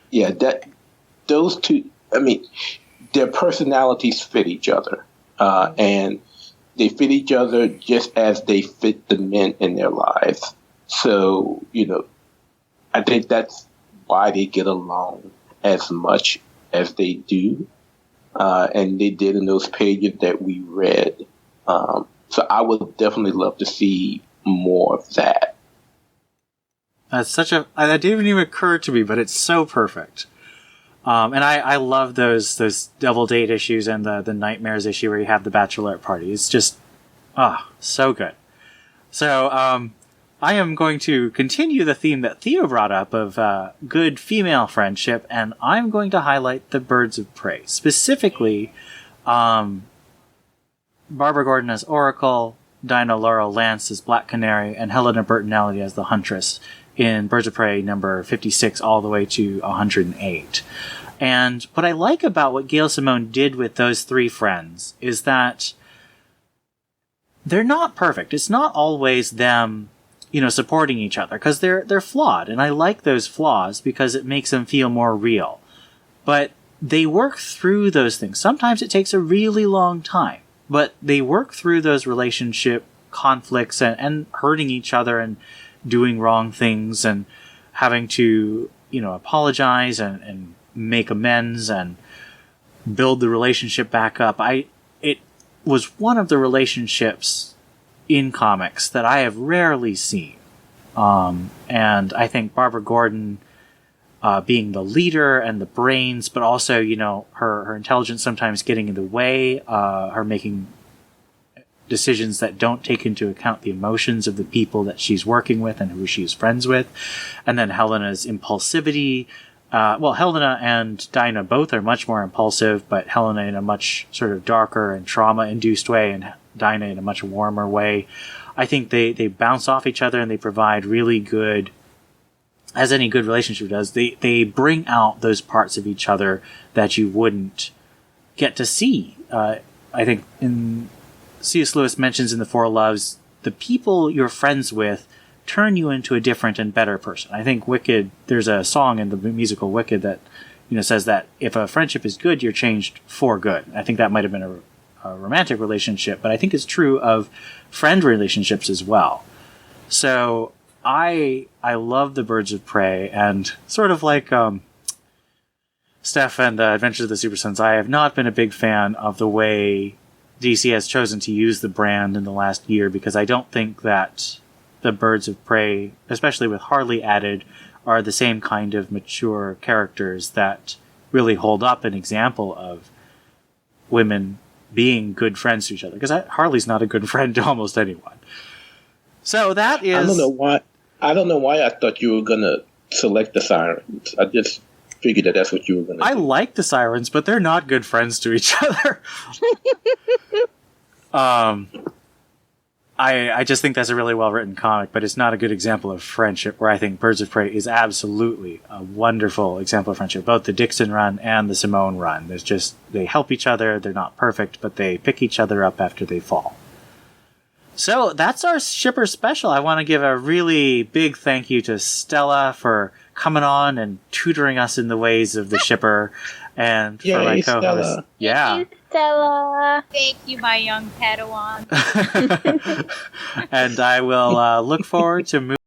Yeah, those two. I mean, their personalities fit each other, and they fit each other just as they fit the men in their lives. So, I think that's why they get along as much as they do, and they did in those pages that we read. So I would definitely love to see more of that. That's that didn't even occur to me, but it's so perfect. And I love those double date issues and the nightmares issue where you have the bachelorette party. It's just, so good. So, I am going to continue the theme that Theo brought up of good female friendship, and I'm going to highlight the Birds of Prey. Specifically, Barbara Gordon as Oracle, Dinah Laurel Lance as Black Canary, and Helena Bertinelli as the Huntress in Birds of Prey number 56 all the way to 108. And what I like about what Gail Simone did with those three friends is that they're not perfect. It's not always them, supporting each other, because they're flawed. And I like those flaws because it makes them feel more real. But they work through those things. Sometimes it takes a really long time, but they work through those relationship conflicts and hurting each other and doing wrong things and having to, apologize and make amends and build the relationship back up. It was one of the relationships in comics that I have rarely seen. And I think Barbara Gordon, being the leader and the brains, but also, her intelligence sometimes getting in the way, her making decisions that don't take into account the emotions of the people that she's working with and who she's friends with. And then Helena's impulsivity. Helena and Dinah both are much more impulsive, but Helena in a much sort of darker and trauma-induced way, and Dinah in a much warmer way. I think they bounce off each other and they provide really good, as any good relationship does, they bring out those parts of each other that you wouldn't get to see. I think C.S. Lewis mentions in The Four Loves, the people you're friends with turn you into a different and better person. I think Wicked, there's a song in the musical Wicked that says that if a friendship is good, you're changed for good. I think that might have been a romantic relationship, but I think it's true of friend relationships as well. So I love the Birds of Prey, and sort of like Steph and Adventures of the Super Sons, I have not been a big fan of the way DC has chosen to use the brand in the last year, because I don't think that the Birds of Prey, especially with Harley added, are the same kind of mature characters that really hold up an example of women being good friends to each other. Because Harley's not a good friend to almost anyone. So that is... I don't know why I thought you were going to select the Sirens. I just figured that's what you were going to do. I like the Sirens, but they're not good friends to each other. I just think that's a really well-written comic, but it's not a good example of friendship, where I think Birds of Prey is absolutely a wonderful example of friendship. Both the Dixon run and the Simone run. They help each other, they're not perfect, but they pick each other up after they fall. So that's our Shipper Special. I want to give a really big thank you to Stella for coming on and tutoring us in the ways of the Shipper, and for my co-host. Stella. Yeah. Thank you, Stella. Thank you, my young Padawan. And I will look forward to moving.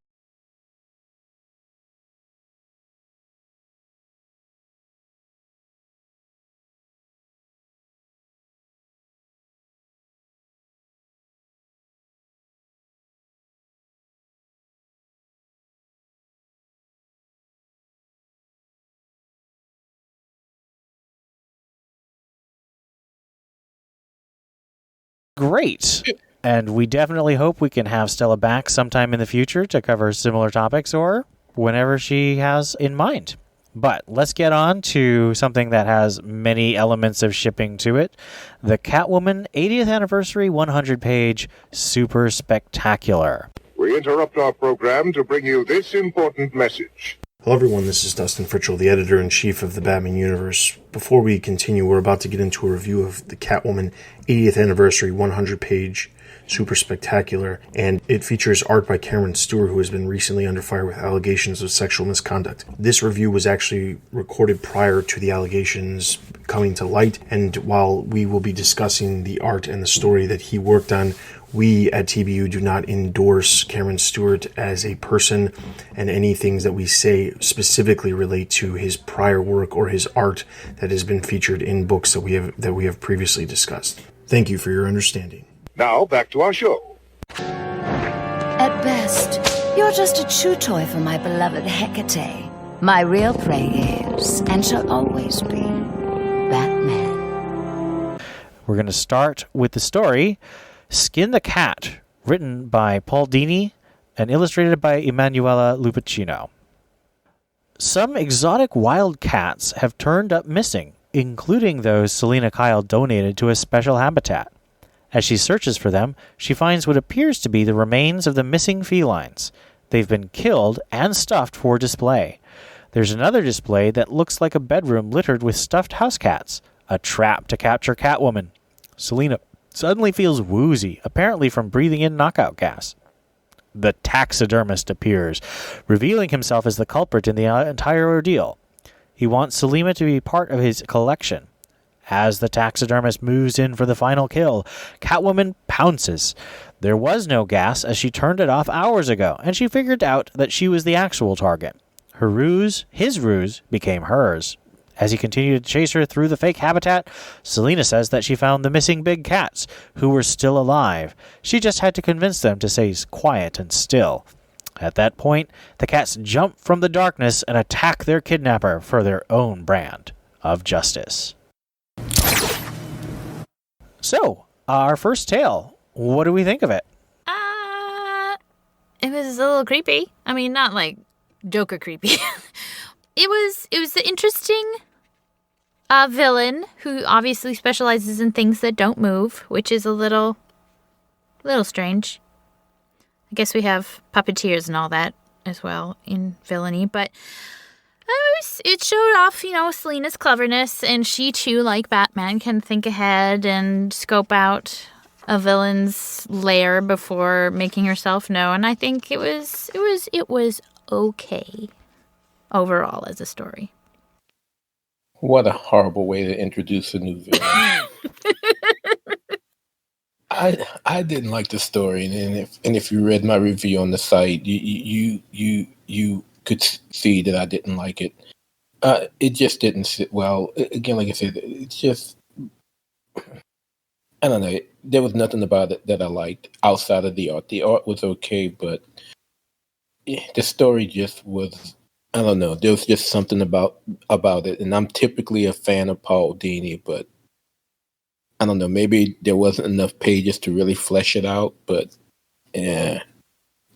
Great. And we definitely hope we can have Stella back sometime in the future to cover similar topics, or whenever she has in mind. But let's get on to something that has many elements of shipping to it. The Catwoman 80th Anniversary 100-page Super Spectacular. We interrupt our program to bring you this important message. Hello everyone, this is Dustin Fritchell, the editor-in-chief of the Batman Universe. Before we continue, we're about to get into a review of the Catwoman 80th Anniversary 100-page Super Spectacular, and it features art by Cameron Stewart, who has been recently under fire with allegations of sexual misconduct. This review was actually recorded prior to the allegations coming to light, and while we will be discussing the art and the story that he worked on, we at TBU do not endorse Cameron Stewart as a person, and any things that we say specifically relate to his prior work or his art that has been featured in books that we have previously discussed. Thank you for your understanding. Now, back to our show. At best, you're just a chew toy for my beloved Hecate. My real prey is, and shall always be, Batman. We're going to start with the story, Skin the Cat, written by Paul Dini and illustrated by Emanuela Lupacchino. Some exotic wild cats have turned up missing, including those Selina Kyle donated to a special habitat. As she searches for them, she finds what appears to be the remains of the missing felines. They've been killed and stuffed for display. There's another display that looks like a bedroom littered with stuffed house cats, a trap to capture Catwoman. Selina suddenly feels woozy, apparently from breathing in knockout gas. The taxidermist appears, revealing himself as the culprit in the entire ordeal. He wants Selina to be part of his collection. As the taxidermist moves in for the final kill, Catwoman pounces. There was no gas as she turned it off hours ago, and she figured out that she was the actual target. His ruse, became hers. As he continued to chase her through the fake habitat, Selina says that she found the missing big cats, who were still alive. She just had to convince them to stay quiet and still. At that point, the cats jump from the darkness and attack their kidnapper for their own brand of justice. So, our first tale. What do we think of it? It was a little creepy. I mean, not like Joker creepy. It was an interesting villain who obviously specializes in things that don't move, which is a little strange. I guess we have puppeteers and all that as well in villainy, but it showed off, Selina's cleverness, and she too, like Batman, can think ahead and scope out a villain's lair before making herself known. I think it was okay overall as a story. What a horrible way to introduce a new villain. I didn't like the story, and if you read my review on the site, you could see that I didn't like it. It just didn't sit well. Again, like I said, it's just, I don't know. There was nothing about it that I liked outside of the art. The art was okay, but the story just was, I don't know. There was just something about it. And I'm typically a fan of Paul Dini, but I don't know. Maybe there wasn't enough pages to really flesh it out, but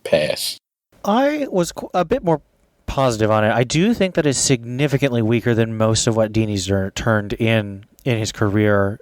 pass. I was a bit more positive on it. I do think that it's significantly weaker than most of what Dini's turned in his career.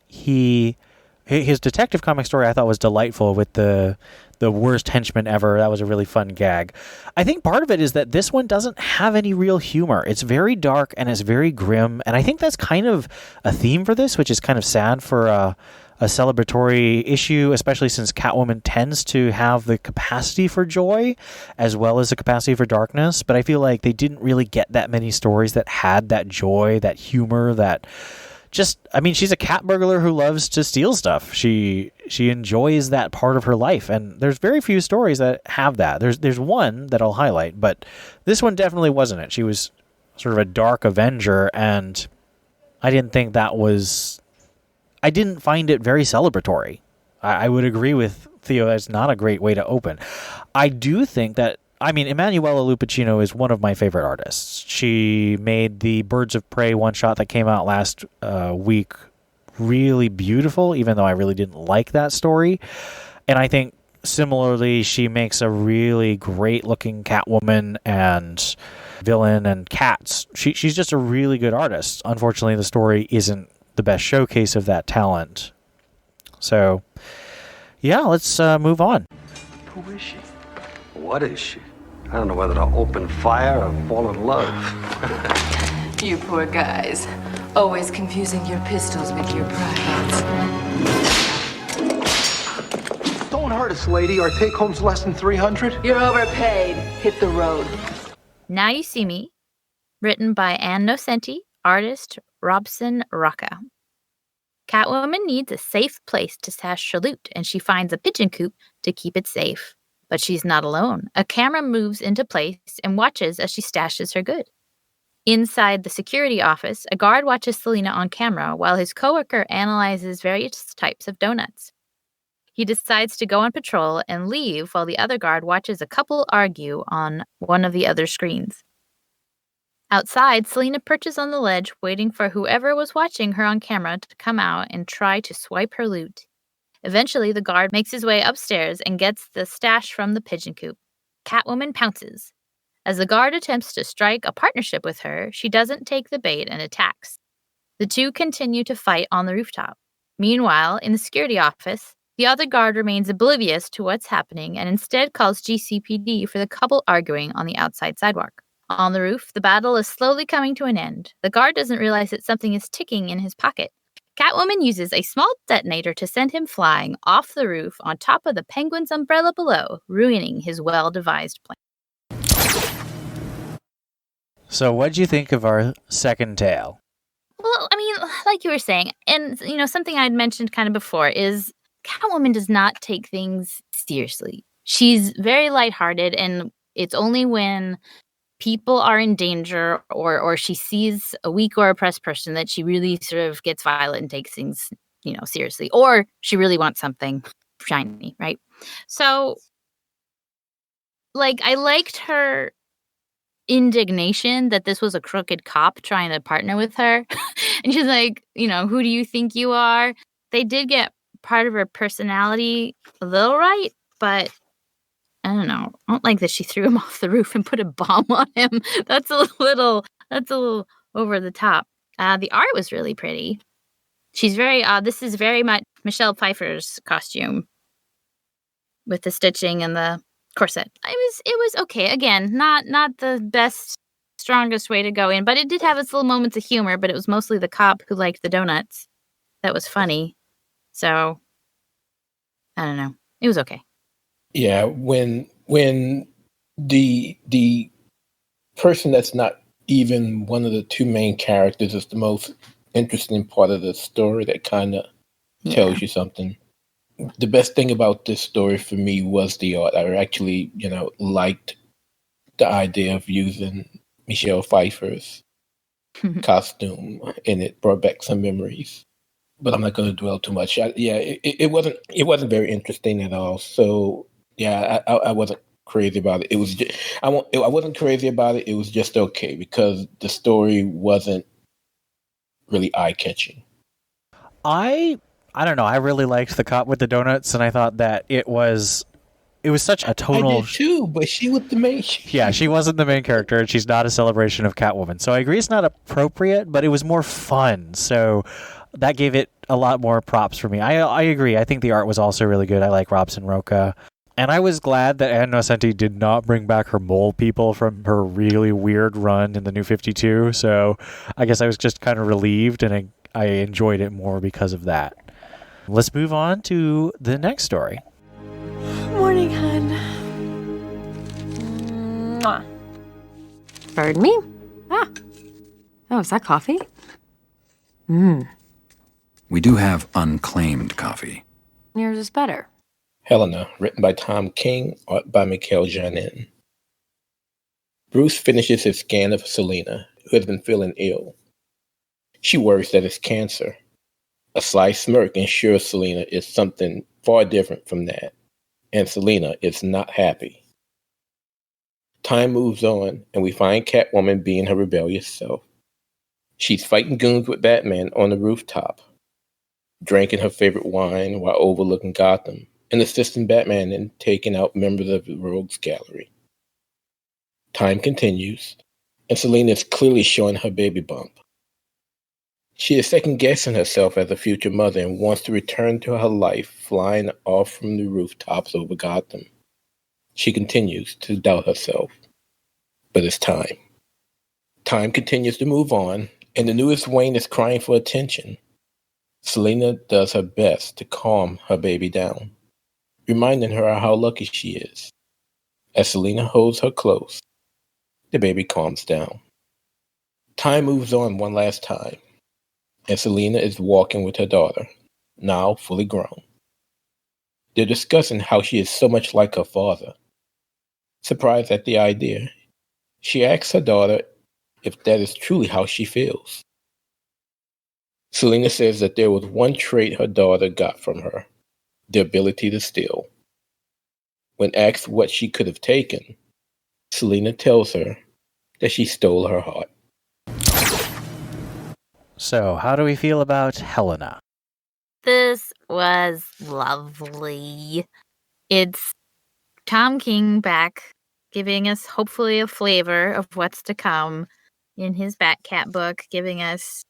His detective comic story I thought was delightful with the worst henchman ever. That was a really fun gag. I think part of it is that this one doesn't have any real humor. It's very dark and it's very grim, and I think that's kind of a theme for this, which is kind of sad for a celebratory issue, especially since Catwoman tends to have the capacity for joy as well as the capacity for darkness. But I feel like they didn't really get that many stories that had that joy, that humor, that just, I mean, she's a cat burglar who loves to steal stuff. She enjoys that part of her life, and there's very few stories that have that. There's one that I'll highlight, but this one definitely wasn't it. She was sort of a dark avenger, and I didn't think I didn't find it very celebratory. I would agree with Theo, that's not a great way to open. I do think that, Emanuela Lupacchino is one of my favorite artists. She made the Birds of Prey one-shot that came out last week really beautiful, even though I really didn't like that story. And I think similarly, she makes a really great-looking Catwoman and villain and cats. She's just a really good artist. Unfortunately, the story isn't the best showcase of that talent. So, yeah, let's move on. Who is she? What is she? I don't know whether to open fire or fall in love. You poor guys. Always confusing your pistols with your prides. Don't hurt us, lady. Our take home's less than 300. You're overpaid. Hit the road. Now You See Me, written by Ann Nocenti, artist Robson Rocca. Catwoman needs a safe place to stash her loot, and she finds a pigeon coop to keep it safe. But she's not alone. A camera moves into place and watches as she stashes her good. Inside the security office, a guard watches Selena on camera while his coworker analyzes various types of donuts. He decides to go on patrol and leave while the other guard watches a couple argue on one of the other screens. Outside, Selena perches on the ledge, waiting for whoever was watching her on camera to come out and try to swipe her loot. Eventually, the guard makes his way upstairs and gets the stash from the pigeon coop. Catwoman pounces. As the guard attempts to strike a partnership with her, she doesn't take the bait and attacks. The two continue to fight on the rooftop. Meanwhile, in the security office, the other guard remains oblivious to what's happening and instead calls GCPD for the couple arguing on the outside sidewalk. On the roof, the battle is slowly coming to an end. The guard doesn't realize that something is ticking in his pocket. Catwoman uses a small detonator to send him flying off the roof on top of the penguin's umbrella below, ruining his well-devised plan. So what'd you think of our second tale? Well, I mean, like you were saying, and, something I'd mentioned kind of before is Catwoman does not take things seriously. She's very lighthearted, and it's only when people are in danger or she sees a weak or oppressed person that she really sort of gets violent and takes things, seriously. Or she really wants something shiny, right? So, I liked her indignation that this was a crooked cop trying to partner with her. And she's like, who do you think you are? They did get part of her personality a little right, but I don't know. I don't like that she threw him off the roof and put a bomb on him. That's a little over the top. The art was really pretty. She's very this is very much Michelle Pfeiffer's costume with the stitching and the corset. It was okay. Again, not the best, strongest way to go in, but it did have its little moments of humor, but it was mostly the cop who liked the donuts that was funny. So I don't know. It was okay. Yeah, when the person that's not even one of the two main characters is the most interesting part of the story that kind of tells you something. The best thing about this story for me was the art. I actually, liked the idea of using Michelle Pfeiffer's costume, and it brought back some memories. But I'm not going to dwell too much. It wasn't very interesting at all. So yeah, I wasn't crazy about it. It was just, I wasn't crazy about it. It was just okay because the story wasn't really eye catching. I don't know. I really liked the cop with the donuts, and I thought that it was such a tonal. I did too, but she was the main. Yeah, she wasn't the main character, and she's not a celebration of Catwoman. So I agree it's not appropriate, but it was more fun. So that gave it a lot more props for me. I agree. I think the art was also really good. I like Robson Rocca. And I was glad that Ann Nocenti did not bring back her mole people from her really weird run in the New 52. So I guess I was just kind of relieved, and I enjoyed it more because of that. Let's move on to the next story. Morning, hun. Mwah. Pardon me? Ah. Oh, is that coffee? We do have unclaimed coffee. Yours is better. Helena, written by Tom King, art by Mikhail Janin. Bruce finishes his scan of Selena, who has been feeling ill. She worries that it's cancer. A sly smirk ensures Selena is something far different from that, and Selena is not happy. Time moves on, and we find Catwoman being her rebellious self. She's fighting goons with Batman on the rooftop, drinking her favorite wine while overlooking Gotham, and assisting Batman in taking out members of the Rogues Gallery. Time continues, and Selina is clearly showing her baby bump. She is second-guessing herself as a future mother and wants to return to her life flying off from the rooftops over Gotham. She continues to doubt herself, but it's time. Time continues to move on, and the newest Wayne is crying for attention. Selina does her best to calm her baby down, reminding her how lucky she is. As Selina holds her close, the baby calms down. Time moves on one last time, and Selina is walking with her daughter, now fully grown. They're discussing how she is so much like her father. Surprised at the idea, she asks her daughter if that is truly how she feels. Selina says that there was one trait her daughter got from her, the ability to steal. When asked what she could have taken, Selina tells her that she stole her heart. So, how do we feel about Helena? This was lovely. It's Tom King back, giving us hopefully a flavor of what's to come in his Batcat book, giving us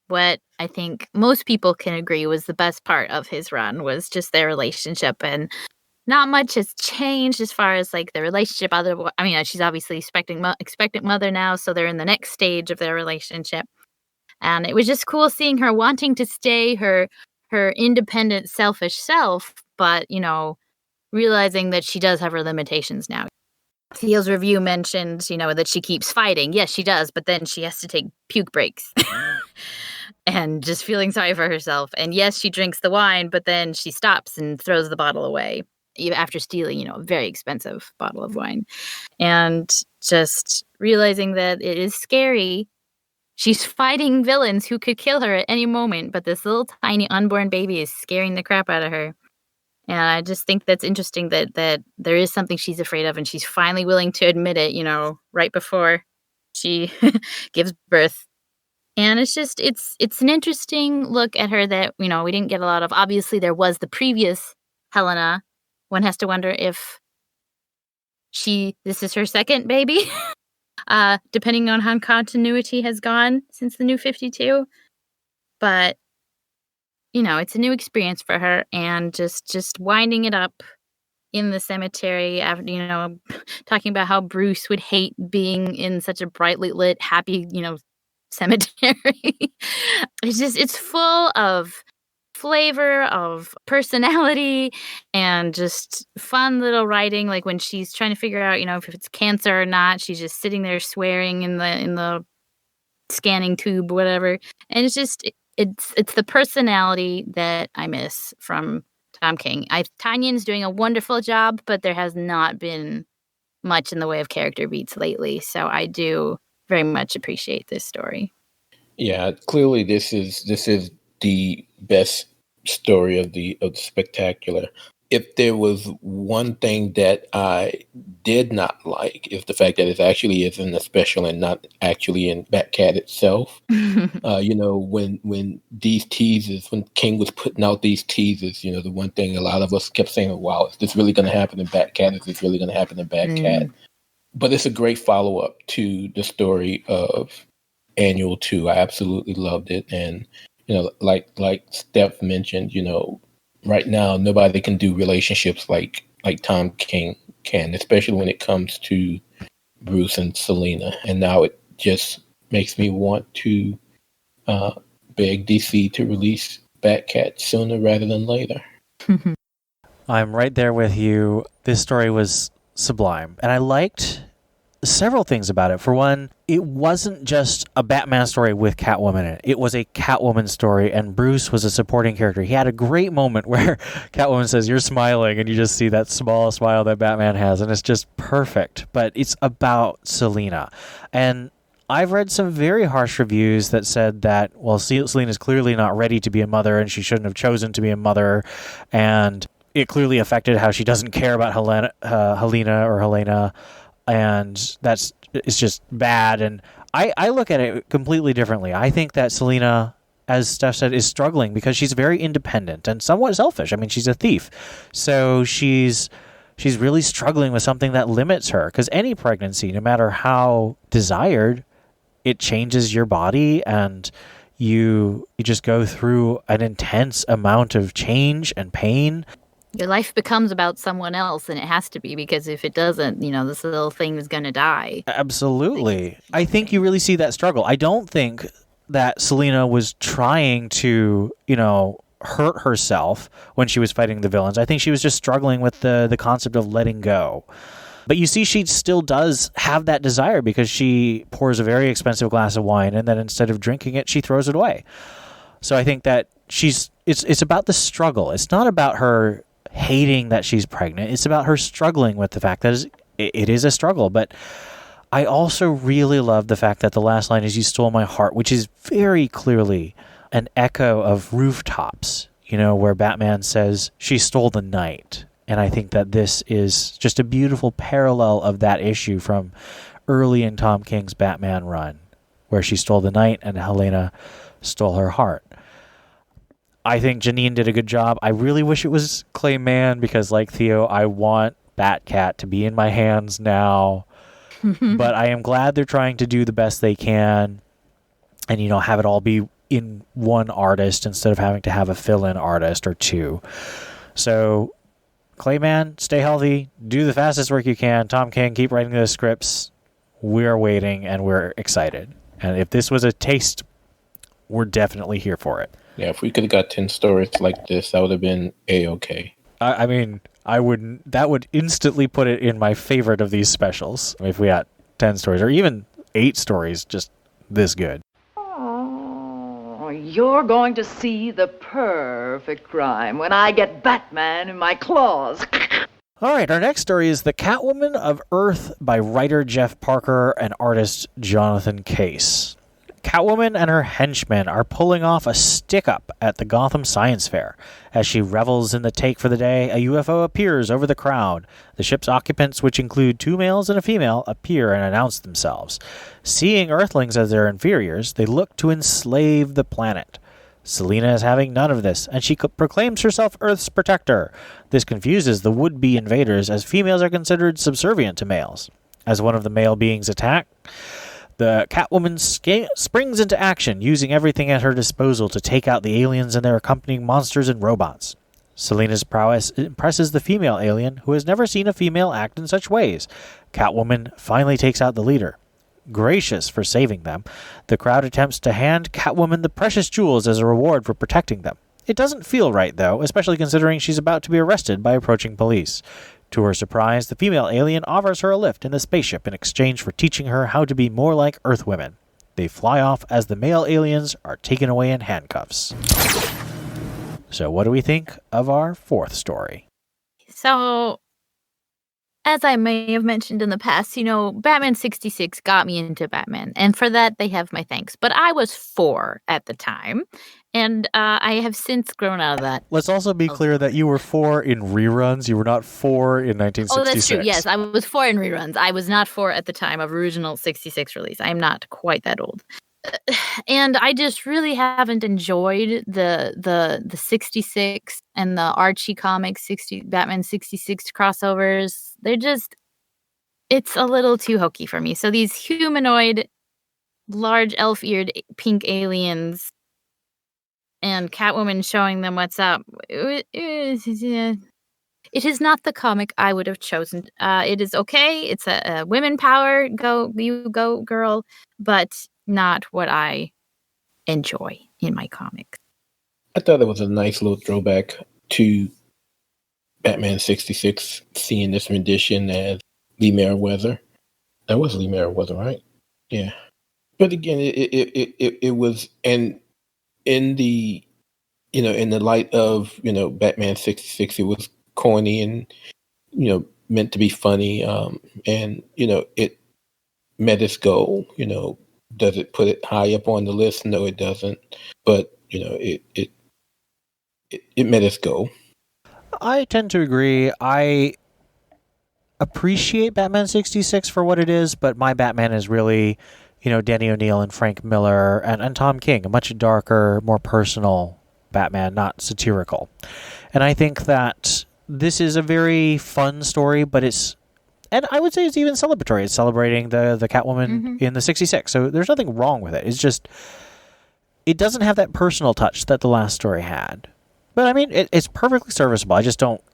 what I think most people can agree was the best part of his run, was just their relationship. And not much has changed as far as like the relationship. She's obviously expectant mother now, so they're in the next stage of their relationship. And it was just cool seeing her wanting to stay her independent, selfish self, but, realizing that she does have her limitations now. Theo's review mentioned, that she keeps fighting. Yes, she does, but then she has to take puke breaks. And just feeling sorry for herself. And yes, she drinks the wine, but then she stops and throws the bottle away after stealing, a very expensive bottle of wine. And just realizing that it is scary. She's fighting villains who could kill her at any moment, but this little tiny unborn baby is scaring the crap out of her. And I just think that's interesting that there is something she's afraid of, and she's finally willing to admit it, right before she gives birth. And it's just, it's an interesting look at her that, we didn't get a lot of. Obviously, there was the previous Helena. One has to wonder if this is her second baby. Depending on how continuity has gone since the New 52. But, it's a new experience for her, and just winding it up in the cemetery, after, talking about how Bruce would hate being in such a brightly lit, happy, cemetery. It's full of flavor, of personality, and just fun little writing. Like when she's trying to figure out, if it's cancer or not, she's just sitting there swearing in the scanning tube, whatever. And it's just it's the personality that I miss from Tom King. Tanyan's doing a wonderful job, but there has not been much in the way of character beats lately. So I do very much appreciate this story. Yeah, clearly this is the best story of the spectacular. If there was one thing that I did not like, is the fact that it actually is in the special and not actually in Batcat itself. When these teasers, when King was putting out these teasers, the one thing a lot of us kept saying, wow, is this really going to happen in Batcat? Is this really going to happen in Batcat? But it's a great follow-up to the story of Annual 2. I absolutely loved it. And, like Steph mentioned, right now, nobody can do relationships like Tom King can, especially when it comes to Bruce and Selina. And now it just makes me want to beg DC to release Batcat sooner rather than later. I'm right there with you. This story was sublime, and I liked several things about it. For one, it wasn't just a Batman story with Catwoman in it. It was a Catwoman story, and Bruce was a supporting character. He had a great moment where Catwoman says, "You're smiling," and you just see that small smile that Batman has, and it's just perfect. But it's about Selina. And I've read some very harsh reviews that said that, well, Selina's clearly not ready to be a mother, and she shouldn't have chosen to be a mother, and it clearly affected how she doesn't care about Helena, and it's just bad. And I look at it completely differently. I think that Selina as Steph said, is struggling because she's very independent and somewhat selfish. I mean, she's a thief. So she's really struggling with something that limits her, because any pregnancy, no matter how desired, it changes your body, and you just go through an intense amount of change and pain. Your life becomes about someone else, and it has to be, because if it doesn't, this little thing is going to die. Absolutely. I think you really see that struggle. I don't think that Selena was trying to, hurt herself when she was fighting the villains. I think she was just struggling with the concept of letting go. But you see, she still does have that desire, because she pours a very expensive glass of wine, and then instead of drinking it, she throws it away. So I think that it's about the struggle. It's not about her hating that she's pregnant. It's about her struggling with the fact that it is a struggle. But I also really love the fact that the last line is, "You stole my heart," which is very clearly an echo of Rooftops, where Batman says she stole the night. And I think that this is just a beautiful parallel of that issue from early in Tom King's Batman run, where she stole the night and Helena stole her heart. I think Janine did a good job. I really wish it was Clayman, because like Theo, I want Batcat to be in my hands now. But I am glad they're trying to do the best they can and, have it all be in one artist instead of having to have a fill-in artist or two. So, Clayman, stay healthy. Do the fastest work you can. Tom King, keep writing those scripts. We're waiting and we're excited. And if this was a taste, we're definitely here for it. Yeah, if we could have got 10 stories like this, that would have been A-okay. I mean, that would instantly put it in my favorite of these specials. If we got 10 stories or even 8 stories just this good. Oh, you're going to see the perfect crime when I get Batman in my claws. All right, our next story is The Catwoman of Earth by writer Jeff Parker and artist Jonathan Case. Catwoman and her henchmen are pulling off a stick-up at the Gotham Science Fair. As she revels in the take for the day, a UFO appears over the crowd. The ship's occupants, which include 2 males and a female, appear and announce themselves. Seeing Earthlings as their inferiors, they look to enslave the planet. Selena is having none of this, and she proclaims herself Earth's protector. This confuses the would-be invaders, as females are considered subservient to males. As one of the male beings attack, the Catwoman springs into action, using everything at her disposal to take out the aliens and their accompanying monsters and robots. Selena's prowess impresses the female alien, who has never seen a female act in such ways. Catwoman finally takes out the leader. Gracious for saving them, the crowd attempts to hand Catwoman the precious jewels as a reward for protecting them. It doesn't feel right, though, especially considering she's about to be arrested by approaching police. To her surprise, the female alien offers her a lift in the spaceship in exchange for teaching her how to be more like Earthwomen. They fly off as the male aliens are taken away in handcuffs. So what do we think of our 4th story? So, as I may have mentioned in the past, Batman 66 got me into Batman, and for that they have my thanks. But I was 4 at the time, and I have since grown out of that. Let's also be clear that you were 4 in reruns. You were not 4 in 1966. Oh, that's true. Yes, I was 4 in reruns. I was not 4 at the time of original 66 release. I'm not quite that old. And I just really haven't enjoyed the 66 and the Archie Comics Batman 66 crossovers. It's a little too hokey for me. So these humanoid, large elf-eared pink aliens and Catwoman showing them what's up. It is not the comic I would have chosen. It is okay. It's a women power. Go girl. But not what I enjoy in my comics. I thought it was a nice little throwback to Batman 66, seeing this rendition as Lee Merriweather. That was Lee Merriweather, right? Yeah. But again, it was, and in the, in the light of, Batman 66, it was corny and, meant to be funny. And, it met its goal, Does it put it high up on the list? No, it doesn't. But, it met its goal. I tend to agree. I appreciate Batman 66 for what it is, but my Batman is really, Danny O'Neill and Frank Miller and Tom King, a much darker, more personal Batman, not satirical. And I think that this is a very fun story, but and I would say it's even celebratory. It's celebrating the Catwoman in the 66. So there's nothing wrong with it. It's just, it doesn't have that personal touch that the last story had. But I mean, it's perfectly serviceable.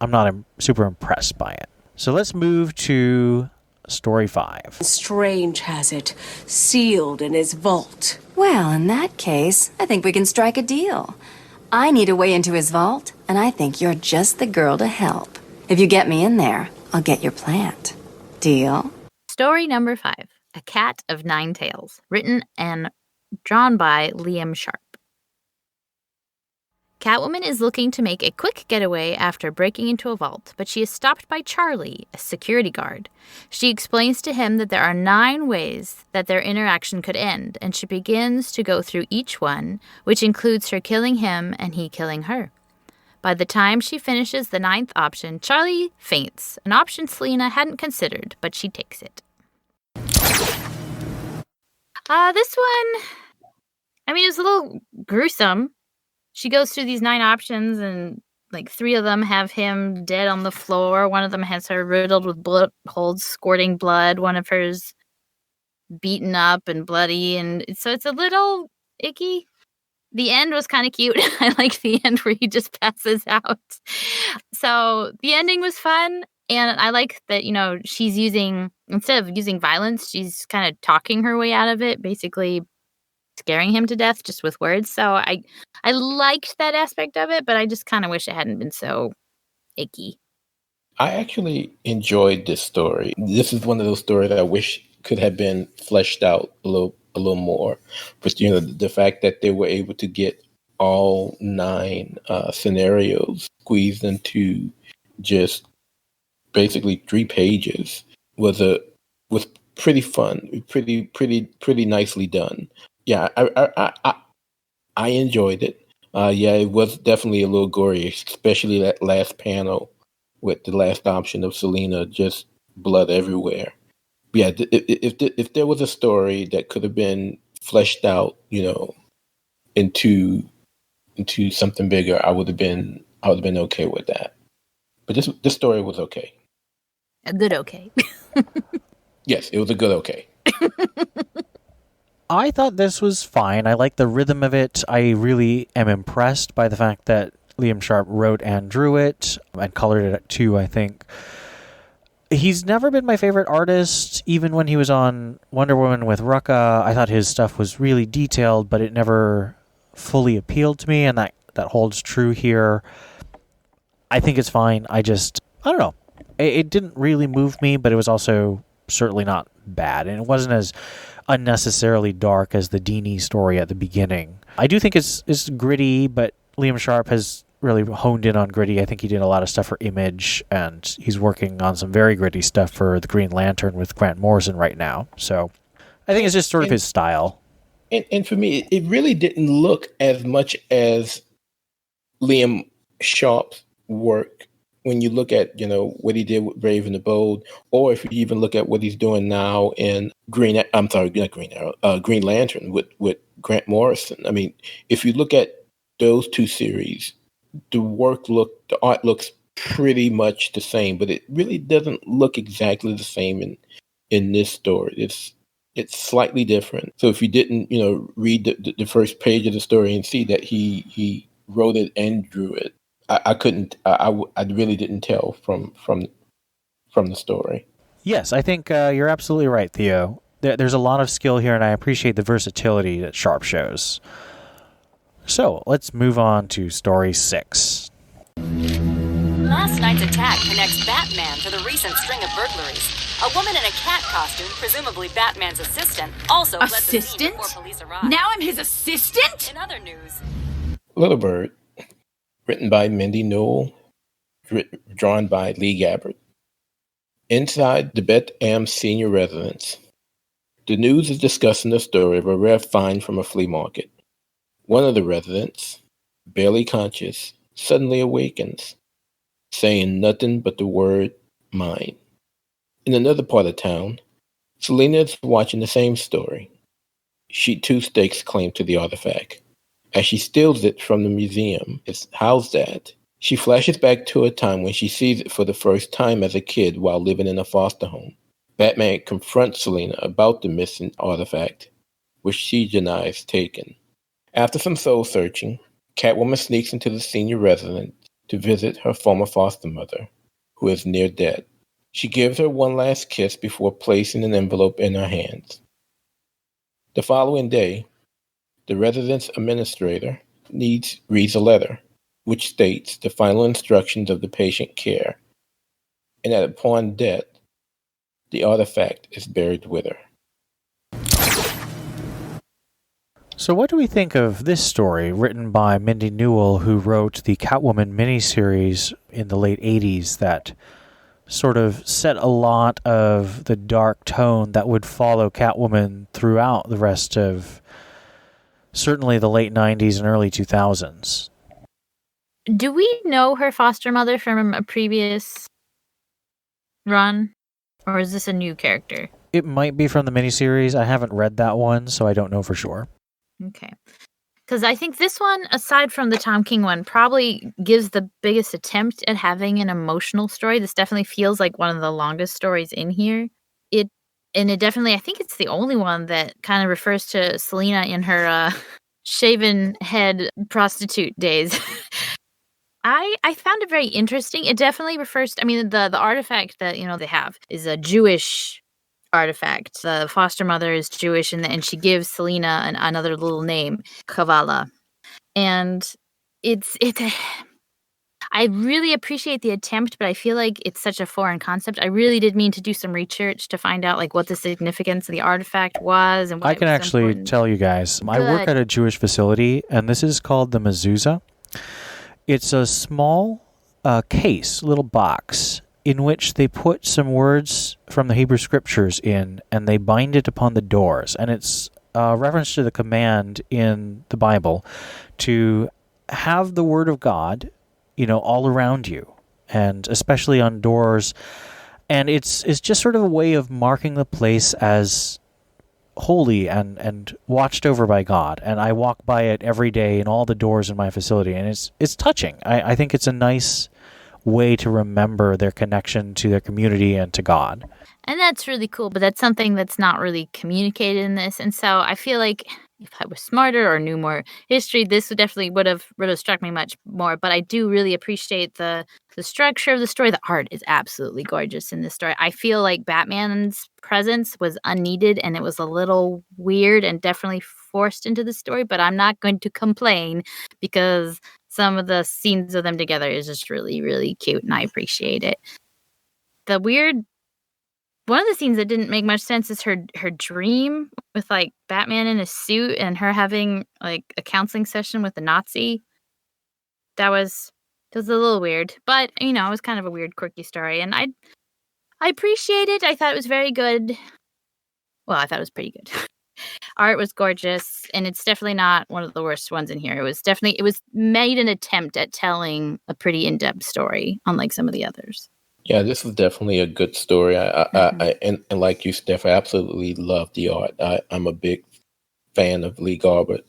I'm not super impressed by it. So let's move to story 5. Strange has it, sealed in his vault. Well, in that case, I think we can strike a deal. I need a way into his vault, and I think you're just the girl to help. If you get me in there, I'll get your plant. Deal? Story number 5, A Cat of Nine Tails, written and drawn by Liam Sharp. Catwoman is looking to make a quick getaway after breaking into a vault, but she is stopped by Charlie, a security guard. She explains to him that there are 9 ways that their interaction could end, and she begins to go through each one, which includes her killing him and he killing her. By the time she finishes the 9th option, Charlie faints, an option Selina hadn't considered, but she takes it. This one, I mean, it was a little gruesome. She goes through these 9 options, and 3 of them have him dead on the floor. One of them has her riddled with bullet holes, squirting blood. One of hers beaten up and bloody, and so it's a little icky. The end was kind of cute. I like the end where he just passes out. So the ending was fun, and I like that, she's instead of using violence, she's kind of talking her way out of it, basically scaring him to death just with words. So I liked that aspect of it, but I just kind of wish it hadn't been so icky. I actually enjoyed this story. This is one of those stories that I wish could have been fleshed out a little more. But the fact that they were able to get all 9 scenarios squeezed into just basically 3 pages was pretty fun, pretty nicely done. Yeah, I enjoyed it. Yeah, it was definitely a little gory, especially that last panel with the last option of Selina, just blood everywhere. Yeah, if there was a story that could have been fleshed out, into something bigger, I would have been okay with that. But this story was okay. A good okay. Yes, it was a good okay. I thought this was fine. I like the rhythm of it. I really am impressed by the fact that Liam Sharp wrote and drew it and colored it too, I think. He's never been my favorite artist. Even when he was on Wonder Woman with Rucka, I thought his stuff was really detailed, but it never fully appealed to me, and that holds true here. I think it's fine. I don't know. It didn't really move me, but it was also certainly not bad, and it wasn't as unnecessarily dark as the Dini story at the beginning. I do think it's gritty, but Liam Sharp has really honed in on gritty. I think he did a lot of stuff for Image, and he's working on some very gritty stuff for the Green Lantern with Grant Morrison right now. So I think it's just sort of his style. And for me, it really didn't look as much as Liam Sharp's work when you look at, what he did with Brave and the Bold, or if you even look at what he's doing now in Green Lantern with Grant Morrison. I mean, if you look at those 2 series, the art looks pretty much the same, but it really doesn't look exactly the same in this story. It's slightly different. So if you didn't, read the first page of the story and see that he wrote it and drew it, I couldn't. I really didn't tell from the story. Yes, I think you're absolutely right, Theo. There's a lot of skill here, and I appreciate the versatility that Sharp shows. So let's move on to story 6. Last night's attack connects Batman to the recent string of burglaries. A woman in a cat costume, presumably Batman's assistant, also fled the scene before police arrived. Now I'm his assistant? In other news, Little Bird, written by Mindy Newell, drawn by Lee Gabbard. Inside the Beth Am senior residence, the news is discussing the story of a rare find from a flea market. One of the residents, barely conscious, suddenly awakens, saying nothing but the word mine. In another part of town, Selina is watching the same story. she too stakes claim to the artifact. As she steals it from the museum it's housed at, she flashes back to a time when she sees it for the first time as a kid while living in a foster home. Batman confronts Selina about the missing artifact, which she denies taken. After some soul searching, Catwoman sneaks into the senior residence to visit her former foster mother, who is near death. She gives her one last kiss before placing an envelope in her hands. The following day, the residence administrator reads a letter, which states the final instructions of the patient care, and that upon death, the artifact is buried with her. So what do we think of this story written by Mindy Newell, who wrote the Catwoman miniseries in the late 80s that sort of set a lot of the dark tone that would follow Catwoman throughout the rest of certainly the late 90s and early 2000s? Do we know her foster mother from a previous run? Or is this a new character? It might be from the miniseries. I haven't read that one, so I don't know for sure. Okay. Because I think this one, aside from the Tom King one, probably gives the biggest attempt at having an emotional story. This definitely feels like one of the longest stories in here. It definitely, I think it's the only one that kind of refers to Selina in her shaven head prostitute days. I found it very interesting. It definitely refers to, I mean, the artifact that, they have is a Jewish artifact. The foster mother is Jewish, and she gives Selina another little name, Kavala. And I really appreciate the attempt, but I feel like it's such a foreign concept. I really did mean to do some research to find out what the significance of the artifact was. And why I can actually tell you guys. I work at a Jewish facility, and this is called the mezuzah. It's a small case, little box, in which they put some words from the Hebrew scriptures in, and they bind it upon the doors. And it's a reference to the command in the Bible to have the word of God, all around you, and especially on doors. And it's just sort of a way of marking the place as holy and watched over by God. And I walk by it every day in all the doors in my facility, and it's touching. I think it's a nice way to remember their connection to their community and to God. And that's really cool, but that's something that's not really communicated in this. And so I feel like if I was smarter or knew more history, this would have struck me much more. But I do really appreciate the structure of the story. The art is absolutely gorgeous in this story. I feel like Batman's presence was unneeded, and it was a little weird and definitely forced into the story. But I'm not going to complain, because some of the scenes of them together is just really, really cute, and I appreciate it. One of the scenes that didn't make much sense is her dream with Batman in a suit and her having a counseling session with a Nazi. That was a little weird, but it was kind of a weird, quirky story, and I appreciate it. I thought it was very good. Well, I thought it was pretty good. Art was gorgeous, and it's definitely not one of the worst ones in here. It was made an attempt at telling a pretty in-depth story, unlike some of the others. Yeah, this is definitely a good story. And like you, Steph, I absolutely love the art. I'm a big fan of Lee Garbett.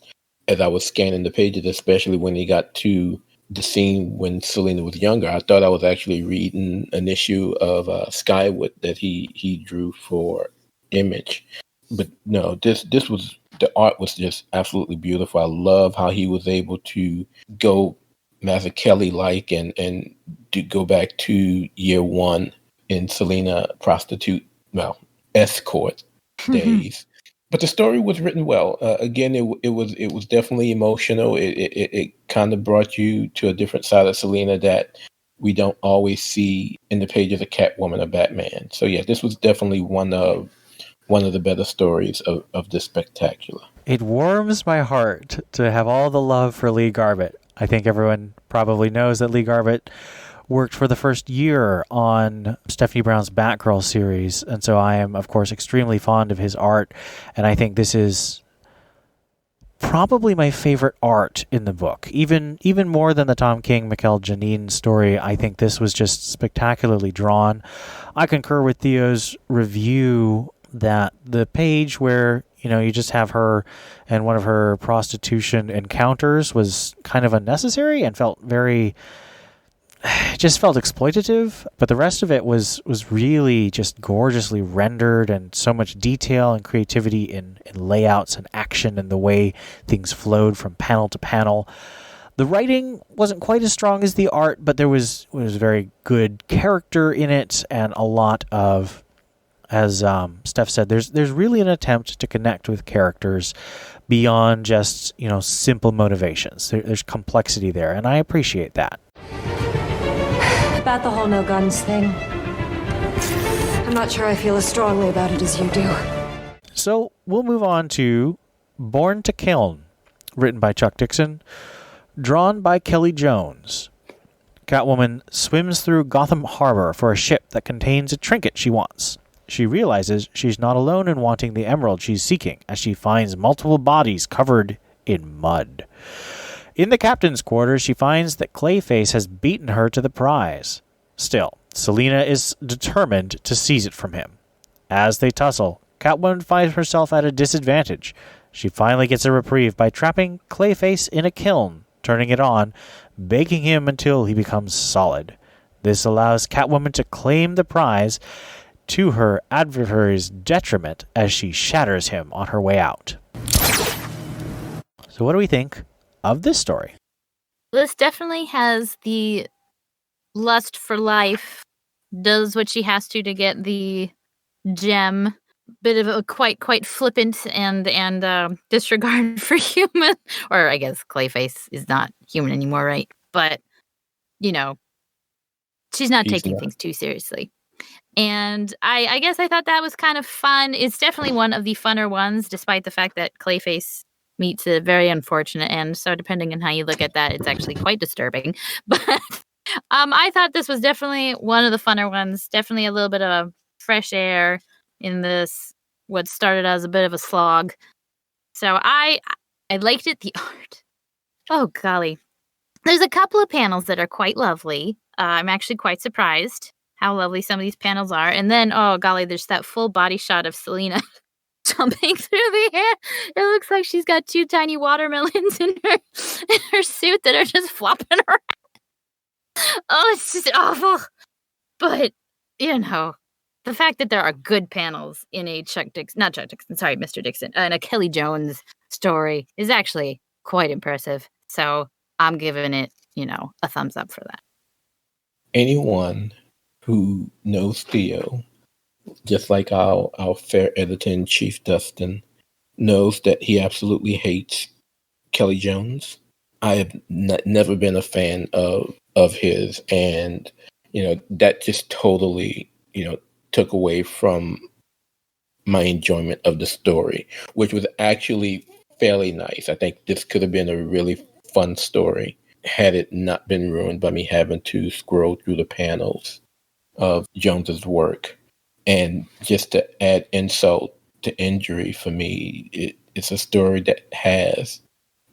As I was scanning the pages, especially when he got to the scene when Selina was younger, I thought I was actually reading an issue of Skywood that he drew for Image. But no, the art was just absolutely beautiful. I love how he was able to go Mazzucchelli-like and to go back to year one in Selina escort days. But the story was written well. Again, it was definitely emotional. It kind of brought you to a different side of Selina that we don't always see in the pages of Catwoman or Batman. So yeah, this was definitely one of the better stories of this spectacular. It warms my heart to have all the love for Lee Garbett. I think everyone probably knows that Lee Garbett worked for the first year on Stephanie Brown's Batgirl series, and so I am, of course, extremely fond of his art, and I think this is probably my favorite art in the book. Even more than the Tom King, Mikel Janin story, I think this was just spectacularly drawn. I concur with Theo's review that the page where, You just have her, and one of her prostitution encounters was kind of unnecessary and felt just felt exploitative. But the rest of it was really just gorgeously rendered, and so much detail and creativity in layouts and action and the way things flowed from panel to panel. The writing wasn't quite as strong as the art, but there was very good character in it, and a lot of, as Steph said, there's really an attempt to connect with characters beyond just simple motivations. There's complexity there, and I appreciate that. About the whole no guns thing, I'm not sure I feel as strongly about it as you do. So we'll move on to Born to Kill, written by Chuck Dixon, drawn by Kelly Jones. Catwoman swims through Gotham Harbor for a ship that contains a trinket she wants. She realizes she's not alone in wanting the emerald she's seeking, as she finds multiple bodies covered in mud. In the captain's quarters, she finds that Clayface has beaten her to the prize. Still, Selina is determined to seize it from him. As they tussle, Catwoman finds herself at a disadvantage. She finally gets a reprieve by trapping Clayface in a kiln, turning it on, baking him until he becomes solid. This allows Catwoman to claim the prize, to her adversary's detriment, as she shatters him on her way out. So what do we think of this story? This definitely has the lust for life, does what she has to get the gem. Bit of a quite flippant and disregard for human, or I guess Clayface is not human anymore, right? But she's not taking things too seriously. And I guess I thought that was kind of fun. It's definitely one of the funner ones, despite the fact that Clayface meets a very unfortunate end. So depending on how you look at that, it's actually quite disturbing. But I thought this was definitely one of the funner ones. Definitely a little bit of fresh air in this, what started as a bit of a slog. So I liked it. The art. Oh, golly. There's a couple of panels that are quite lovely. I'm actually quite surprised how lovely some of these panels are. And then, oh, golly, there's that full body shot of Selina jumping through the air. It looks like she's got two tiny watermelons in her suit that are just flopping around. Oh, it's just awful. But, the fact that there are good panels in a Mr. Dixon, in a Kelly Jones story is actually quite impressive. So I'm giving it, a thumbs up for that. Anyone who knows Theo, just like our fair editor-in-chief, Dustin, knows that he absolutely hates Kelly Jones. I have never been a fan of his, and, that just totally, took away from my enjoyment of the story, which was actually fairly nice. I think this could have been a really fun story had it not been ruined by me having to scroll through the panels of Jones's work. And just to add insult to injury for me, it's a story that has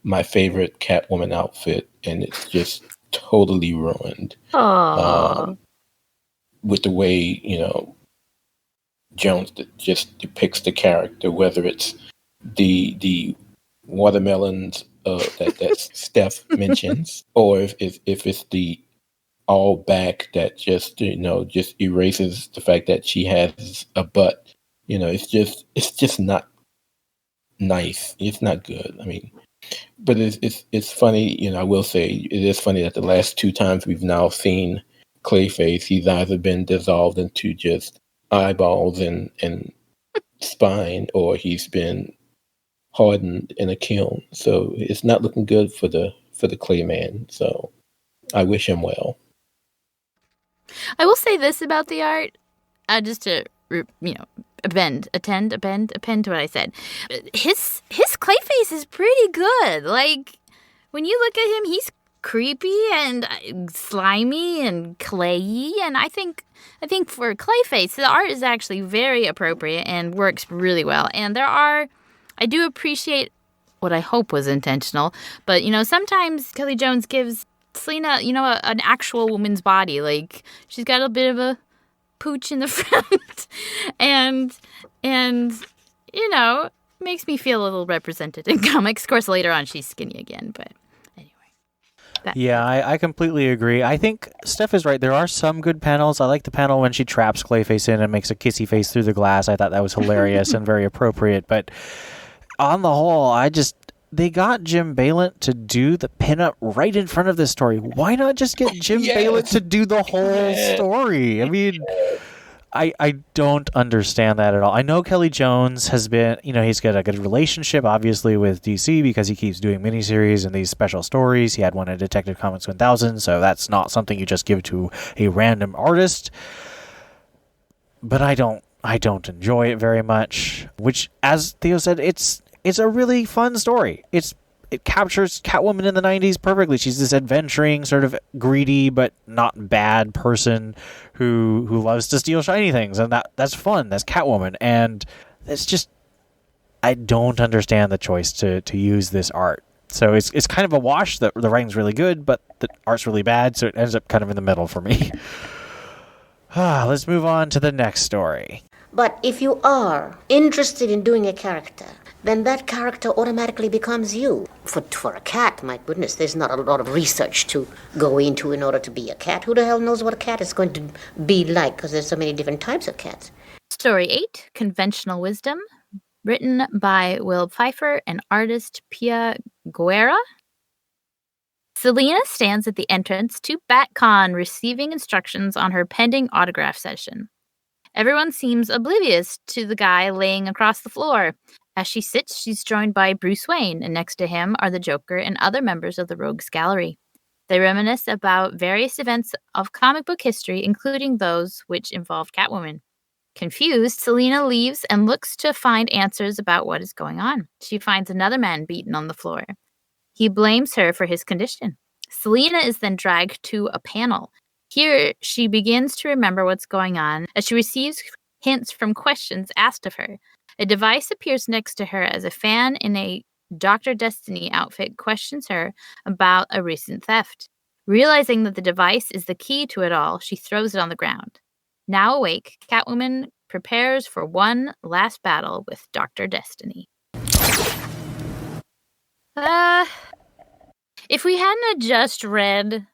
my favorite Catwoman outfit, and it's just totally ruined. With the way, Jones just depicts the character, whether it's the watermelons that Steph mentions, or if it's the all back that just erases the fact that she has a butt. It's just not nice. It's not good. I mean, but it's funny. I will say it is funny that the last two times we've now seen Clayface, he's either been dissolved into just eyeballs and spine, or he's been hardened in a kiln. So it's not looking good for the Clayman. So I wish him well. I will say this about the art, just to append to what I said. His Clayface is pretty good. Like, when you look at him, he's creepy and slimy and clayey, and I think for Clayface, the art is actually very appropriate and works really well. And I do appreciate what I hope was intentional, but sometimes Kelly Jones gives Selina, an actual woman's body. Like, she's got a bit of a pooch in the front, and makes me feel a little represented in comics. Of course, later on she's skinny again, but yeah, I completely agree. I think Steph is right. There are some good panels. I like the panel when she traps Clayface in and makes a kissy face through the glass. I thought that was hilarious and very appropriate. But on the whole, they got Jim Balent to do the pinup right in front of this story. Why not just get Jim Balent to do the whole story? I mean, I don't understand that at all. I know Kelly Jones has been, he's got a good relationship, obviously, with DC because he keeps doing miniseries and these special stories. He had one in Detective Comics 1000, so that's not something you just give to a random artist. But I don't enjoy it very much, which, as Theo said, it's a really fun story. It captures Catwoman in the 90s perfectly. She's this adventuring, sort of greedy but not bad person who loves to steal shiny things, and that's fun. That's Catwoman, and it's just, I don't understand the choice to use this art. So it's kind of a wash. The writing's really good, but the art's really bad, so it ends up kind of in the middle for me. Let's move on to the next story. But if you are interested in doing a character, then that character automatically becomes you. For a cat, my goodness, there's not a lot of research to go into in order to be a cat. Who the hell knows what a cat is going to be like? Because there's so many different types of cats. Story 8, Conventional Wisdom, written by Will Pfeiffer and artist Pia Guerra. Selena stands at the entrance to BatCon, receiving instructions on her pending autograph session. Everyone seems oblivious to the guy laying across the floor. As she sits, she's joined by Bruce Wayne, and next to him are the Joker and other members of the Rogues Gallery. They reminisce about various events of comic book history, including those which involved Catwoman. Confused, Selena leaves and looks to find answers about what is going on. She finds another man beaten on the floor. He blames her for his condition. Selena is then dragged to a panel. Here, she begins to remember what's going on as she receives hints from questions asked of her. A device appears next to her as a fan in a Dr. Destiny outfit questions her about a recent theft. Realizing that the device is the key to it all, she throws it on the ground. Now awake, Catwoman prepares for one last battle with Dr. Destiny. If we hadn't just read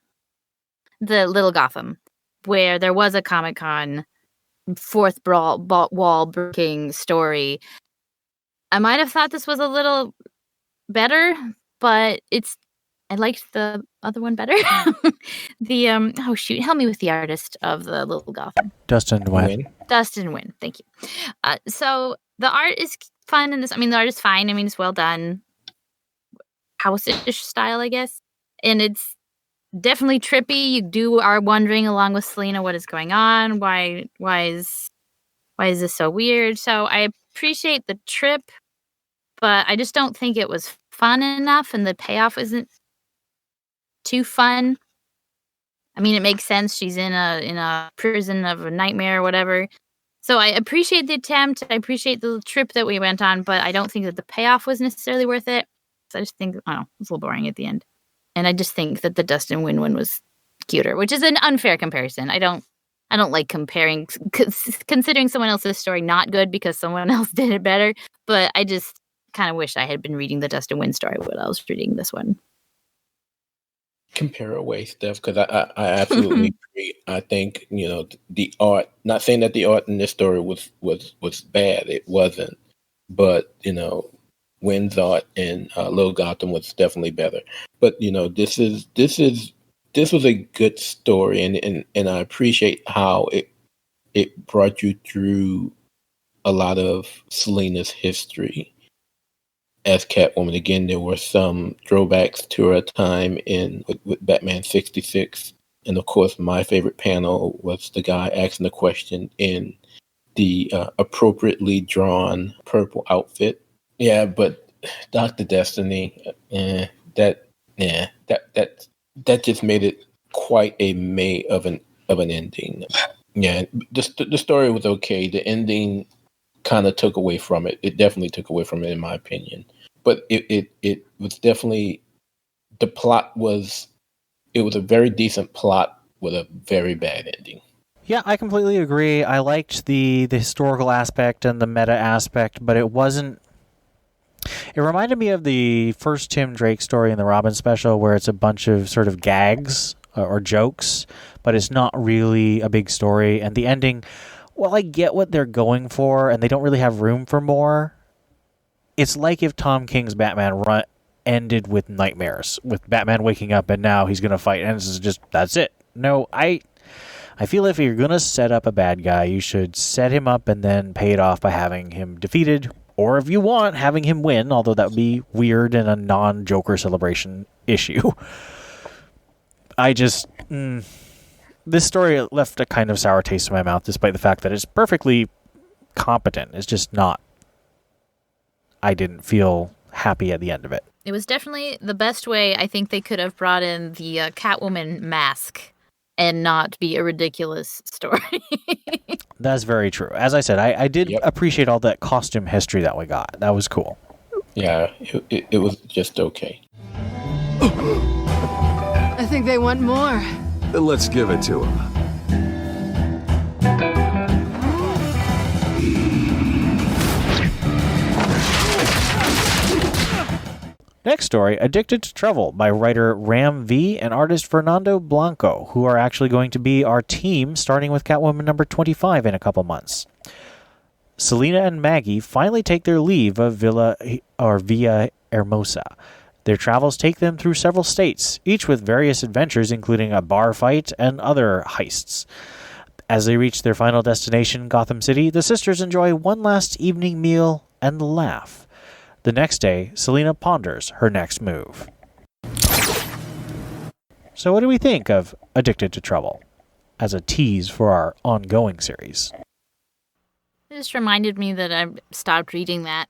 the Little Gotham, where there was a Comic-Con fourth wall breaking story, I might have thought this was a little better, but I liked the other one better. Help me with the artist of the Little Gotham. Dustin Nguyen. Dustin Nguyen, thank you. So the art is fun in this. I mean, the art is fine. I mean, it's well done. House-ish style, I guess. And it's definitely trippy. You are wondering along with Selena what is going on. Why is this so weird? So I appreciate the trip, but I just don't think it was fun enough, and the payoff isn't too fun. I mean, it makes sense. She's in a prison of a nightmare or whatever. So I appreciate the attempt. I appreciate the trip that we went on, but I don't think that the payoff was necessarily worth it. So I just think, I don't know, it was a little boring at the end. And I just think that the Dustin Nguyen one was cuter, which is an unfair comparison. I don't like comparing, considering someone else's story not good because someone else did it better. But I just kind of wish I had been reading the Dustin Nguyen story when I was reading this one. Compare away stuff, because I absolutely agree. I think, the art, not saying that the art in this story was bad, it wasn't, but Wynn's art in Little Gotham was definitely better. But this was a good story, and I appreciate how it brought you through a lot of Selena's history as Catwoman. Again, there were some throwbacks to her time with Batman 66. And of course, my favorite panel was the guy asking the question in the appropriately drawn purple outfit. Yeah, but Dr. Destiny, that just made it quite a May of an ending. Yeah, the story was okay. The ending kind of took away from it. It definitely took away from it, in my opinion. But it was definitely, the plot was, it was a very decent plot with a very bad ending. Yeah, I completely agree. I liked the historical aspect and the meta aspect, but it wasn't It reminded me of the first Tim Drake story in the Robin special, where it's a bunch of sort of gags or jokes, but it's not really a big story. And the ending, well, I get what they're going for, and they don't really have room for more. It's like if Tom King's Batman ended with nightmares, with Batman waking up and now he's going to fight, and it's just, that's it. No, I feel if you're going to set up a bad guy, you should set him up and then pay it off by having him defeated, or if you want, having him win, although that would be weird in a non-Joker celebration issue. This story left a kind of sour taste in my mouth, despite the fact that it's perfectly competent. It's just not. I didn't feel happy at the end of it. It was definitely the best way I think they could have brought in the Catwoman mask and not be a ridiculous story. That's very true. As I said, I did appreciate all that costume history that we got. That was cool. Yeah, it was just okay. I think they want more. Then let's give it to him. Next story, Addicted to Trouble by writer Ram V and artist Fernando Blanco, who are actually going to be our team starting with Catwoman number 25 in a couple months. Selena and Maggie finally take their leave of Villa Hermosa. Their travels take them through several states, each with various adventures including a bar fight and other heists. As they reach their final destination, Gotham City, the sisters enjoy one last evening meal and laugh. The next day, Selena ponders her next move. So what do we think of Addicted to Trouble as a tease for our ongoing series? It just reminded me that I stopped reading that.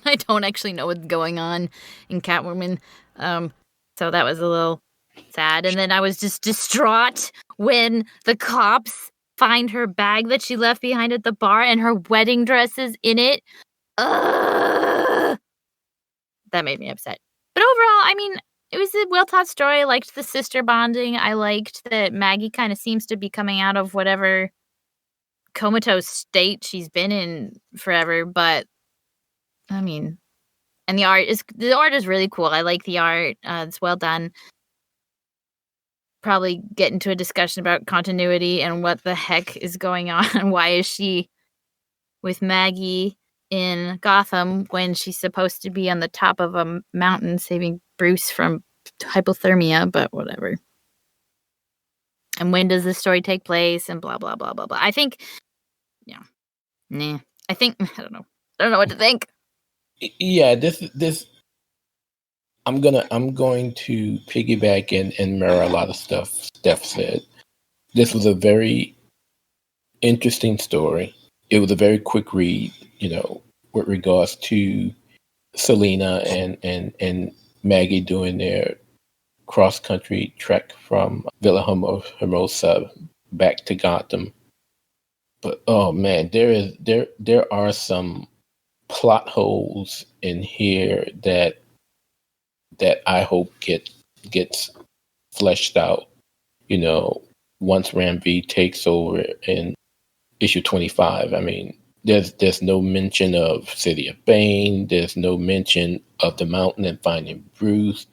I don't actually know what's going on in Catwoman. So that was a little sad. And then I was just distraught when the cops find her bag that she left behind at the bar and her wedding dress is in it. That made me upset. But overall, I mean, it was a well-taught story. I liked the sister bonding. I liked that Maggie kind of seems to be coming out of whatever comatose state she's been in forever. But, I mean, and the art is really cool. I like the art. It's well done. Probably get into a discussion about continuity and what the heck is going on and why is she with Maggie in Gotham when she's supposed to be on the top of a mountain saving Bruce from hypothermia, but whatever. And when does this story take place and blah, blah, blah, blah, blah. I think, I don't know. I don't know what to think. Yeah, this I'm going to piggyback and mirror a lot of stuff Steph said. This was a very interesting story. It was a very quick read, with regards to Selena and Maggie doing their cross-country trek from Villa Hermosa back to Gotham. But oh man, there are some plot holes in here that I hope gets fleshed out. Once Ram V takes over in issue 25. I mean, there's no mention of City of Bane. There's no mention of the mountain and finding Bruce.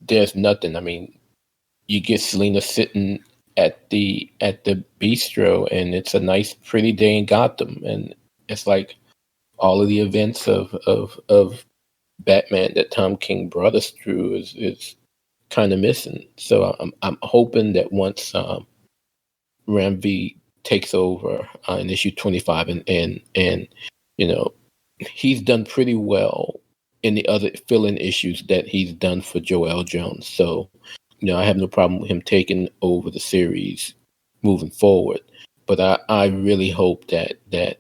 There's nothing. I mean, you get Selena sitting at the bistro, and it's a nice, pretty day in Gotham, and it's like all of the events of Batman that Tom King brought us through is kind of missing. So I'm hoping that once Ram V takes over in issue 25 and he's done pretty well in the other fill-in issues that he's done for Joel Jones. So, I have no problem with him taking over the series moving forward. But I really hope that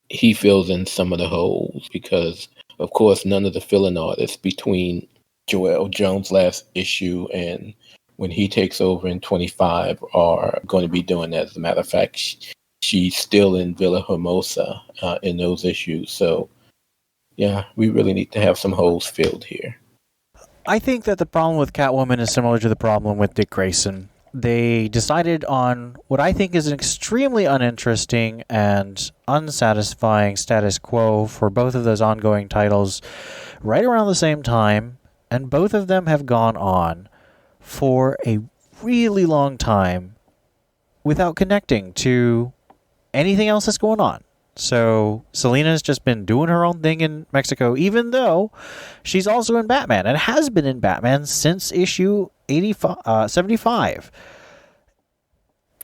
he fills in some of the holes because, of course, none of the fill-in artists between Joel Jones' last issue and when he takes over in 25 are going to be doing that. As a matter of fact, she's still in Villa Hermosa in those issues. So, yeah, we really need to have some holes filled here. I think that the problem with Catwoman is similar to the problem with Dick Grayson. they decided on what I think is an extremely uninteresting and unsatisfying status quo for both of those ongoing titles right around the same time, and both of them have gone on for a really long time without connecting to anything else that's going on. So Selena's just been doing her own thing in Mexico, even though she's also in Batman and has been in Batman since issue 75.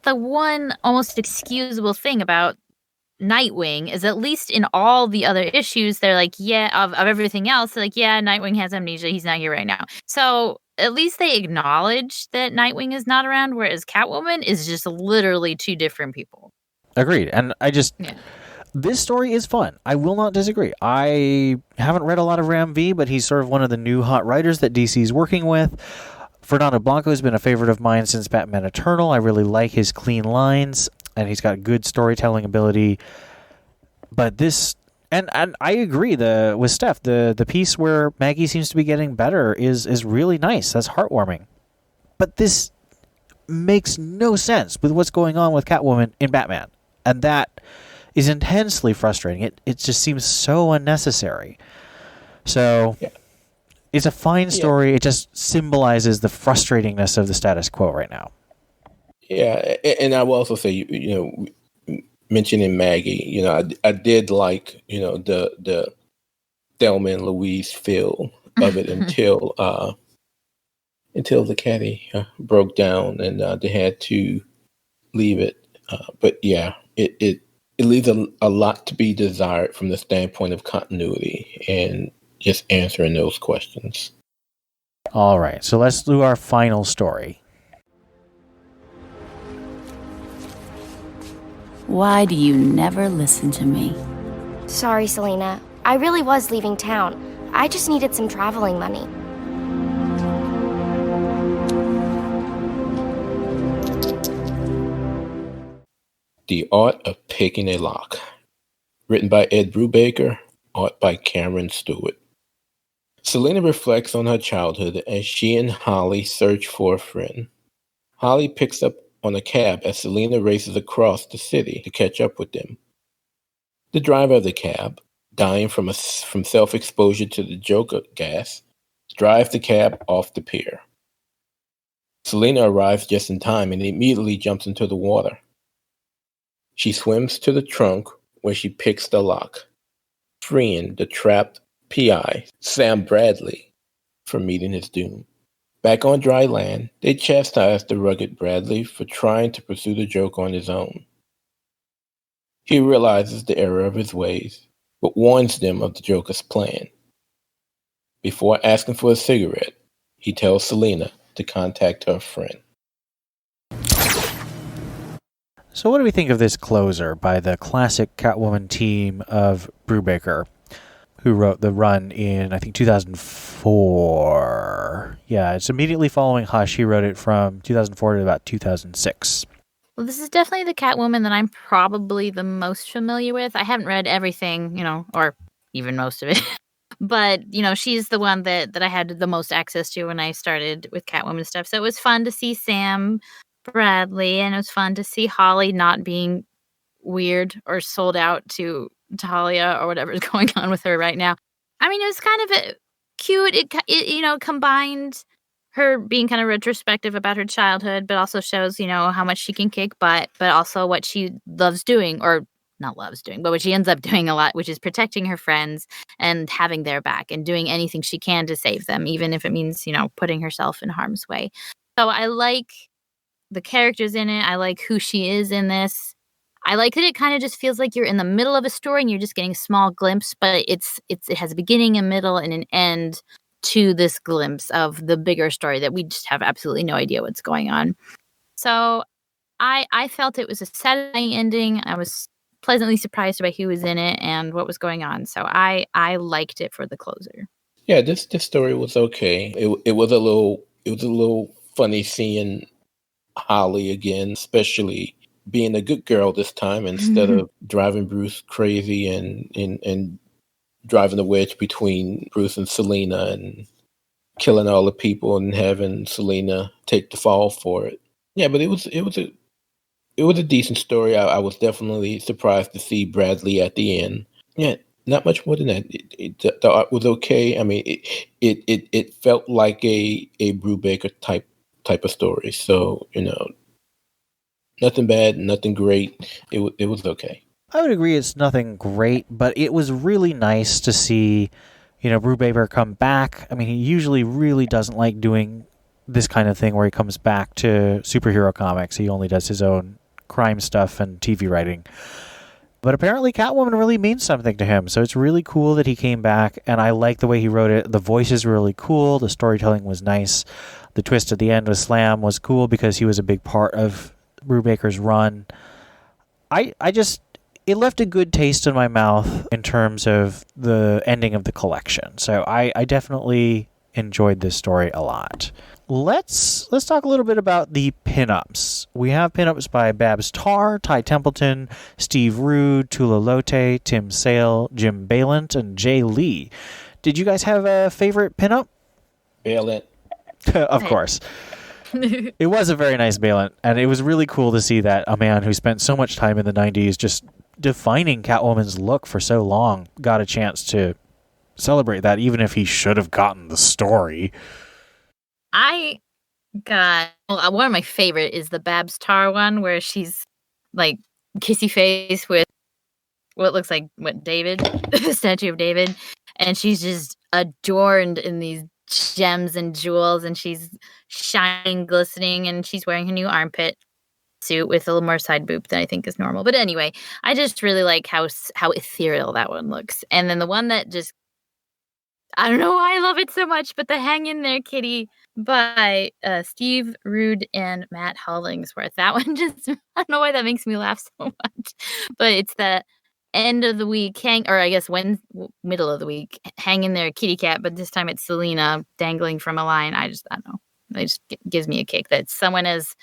The one almost excusable thing about Nightwing is, at least in all the other issues, they're like, yeah, of everything else, they're like, yeah, Nightwing has amnesia, he's not here right now. So at least they acknowledge that Nightwing is not around, whereas Catwoman is just literally two different people. Agreed. And this story is fun. I will not disagree. I haven't read a lot of Ram V, but he's sort of one of the new hot writers that DC is working with. Fernando Blanco has been a favorite of mine since Batman Eternal. I really like his clean lines, and he's got good storytelling ability. But this, and I agree with Steph, the piece where Maggie seems to be getting better is really nice. That's heartwarming. But this makes no sense with what's going on with Catwoman in Batman. And that is intensely frustrating. It just seems so unnecessary. So it's a fine story. It just symbolizes the frustratingness of the status quo right now. Yeah, and I will also say, mentioning Maggie, I did like, the Thelma and Louise feel of it until the caddy broke down and they had to leave it. But yeah, it leaves a lot to be desired from the standpoint of continuity and just answering those questions. All right, so let's do our final story. Why do you never listen to me? Sorry, Selena. I really was leaving town. I just needed some traveling money. The Art of Picking a Lock. Written by Ed Brubaker, art by Cameron Stewart. Selena reflects on her childhood as she and Holly search for a friend. Holly picks up on a cab as Selena races across the city to catch up with them. The driver of the cab, dying from self-exposure to the Joker gas, drives the cab off the pier. Selena arrives just in time and immediately jumps into the water. She swims to the trunk where she picks the lock, freeing the trapped PI, Sam Bradley, from meeting his doom. Back on dry land, they chastise the rugged Bradley for trying to pursue the Joker on his own. He realizes the error of his ways, but warns them of the Joker's plan. Before asking for a cigarette, he tells Selena to contact her friend. So what do we think of this closer by the classic Catwoman team of Brubaker, who wrote the run in, I think, 2004? Yeah, it's immediately following Hush. He wrote it from 2004 to about 2006. Well, this is definitely the Catwoman that I'm probably the most familiar with. I haven't read everything, or even most of it. But, she's the one that I had the most access to when I started with Catwoman stuff. So it was fun to see Sam Bradley, and it was fun to see Holly not being weird or sold out to Talia or whatever's going on with her right now. I mean, it was kind of cute. It combined her being kind of retrospective about her childhood, but also shows, how much she can kick butt, but also what she loves doing, or not loves doing, but what she ends up doing a lot, which is protecting her friends and having their back and doing anything she can to save them, even if it means, putting herself in harm's way. So I like the characters in it. I like who she is in this. I like that it kind of just feels like you're in the middle of a story and you're just getting a small glimpse, but it has a beginning, a middle, and an end to this glimpse of the bigger story that we just have absolutely no idea what's going on. So I felt it was a satisfying ending. I was pleasantly surprised by who was in it and what was going on. So I liked it for the closer. Yeah, this story was okay. It was a little funny seeing Holly again, especially being a good girl this time instead of driving Bruce crazy and driving the wedge between Bruce and Selena and killing all the people and having Selena take the fall for it. Yeah, but it was a decent story. I was definitely surprised to see Bradley at the end. Yeah, not much more than that. The art was okay. I mean, it felt like a Brubaker type of story. So nothing bad, nothing great. It was okay. I would agree it's nothing great, but it was really nice to see, Brubaker come back. I mean, he usually really doesn't like doing this kind of thing where he comes back to superhero comics. He only does his own crime stuff and TV writing. But apparently Catwoman really means something to him, so it's really cool that he came back, and I like the way he wrote it. The voices were really cool, the storytelling was nice, the twist at the end with Slam was cool because he was a big part of Brubaker's run. It left a good taste in my mouth in terms of the ending of the collection, so I definitely enjoyed this story a lot. Let's talk a little bit about the pinups. We have pinups by Babs Tarr, Ty Templeton, Steve Rude, Tula Lote, Tim Sale, Jim Balint, and Jay Lee. Did you guys have a favorite pinup? Balint. Of course. It was a very nice Balint, and it was really cool to see that a man who spent so much time in the 90s just defining Catwoman's look for so long got a chance to celebrate that, even if he should have gotten the story. I got one of my favorite is the Babs Tarr one where she's like kissy face with what looks like David, the statue of David, and she's just adorned in these gems and jewels, and she's shining, glistening, and she's wearing her new armpit suit with a little more side boob than I think is normal. But anyway, I just really like how ethereal that one looks. And then the one that just, I don't know why I love it so much, but the Hang In There Kitty by Steve Rude and Matt Hollingsworth. That one just, I don't know why that makes me laugh so much. But it's the end of the week, middle of the week, Hang In There Kitty Cat, but this time it's Selena dangling from a line. I don't know. It just gives me a kick that someone as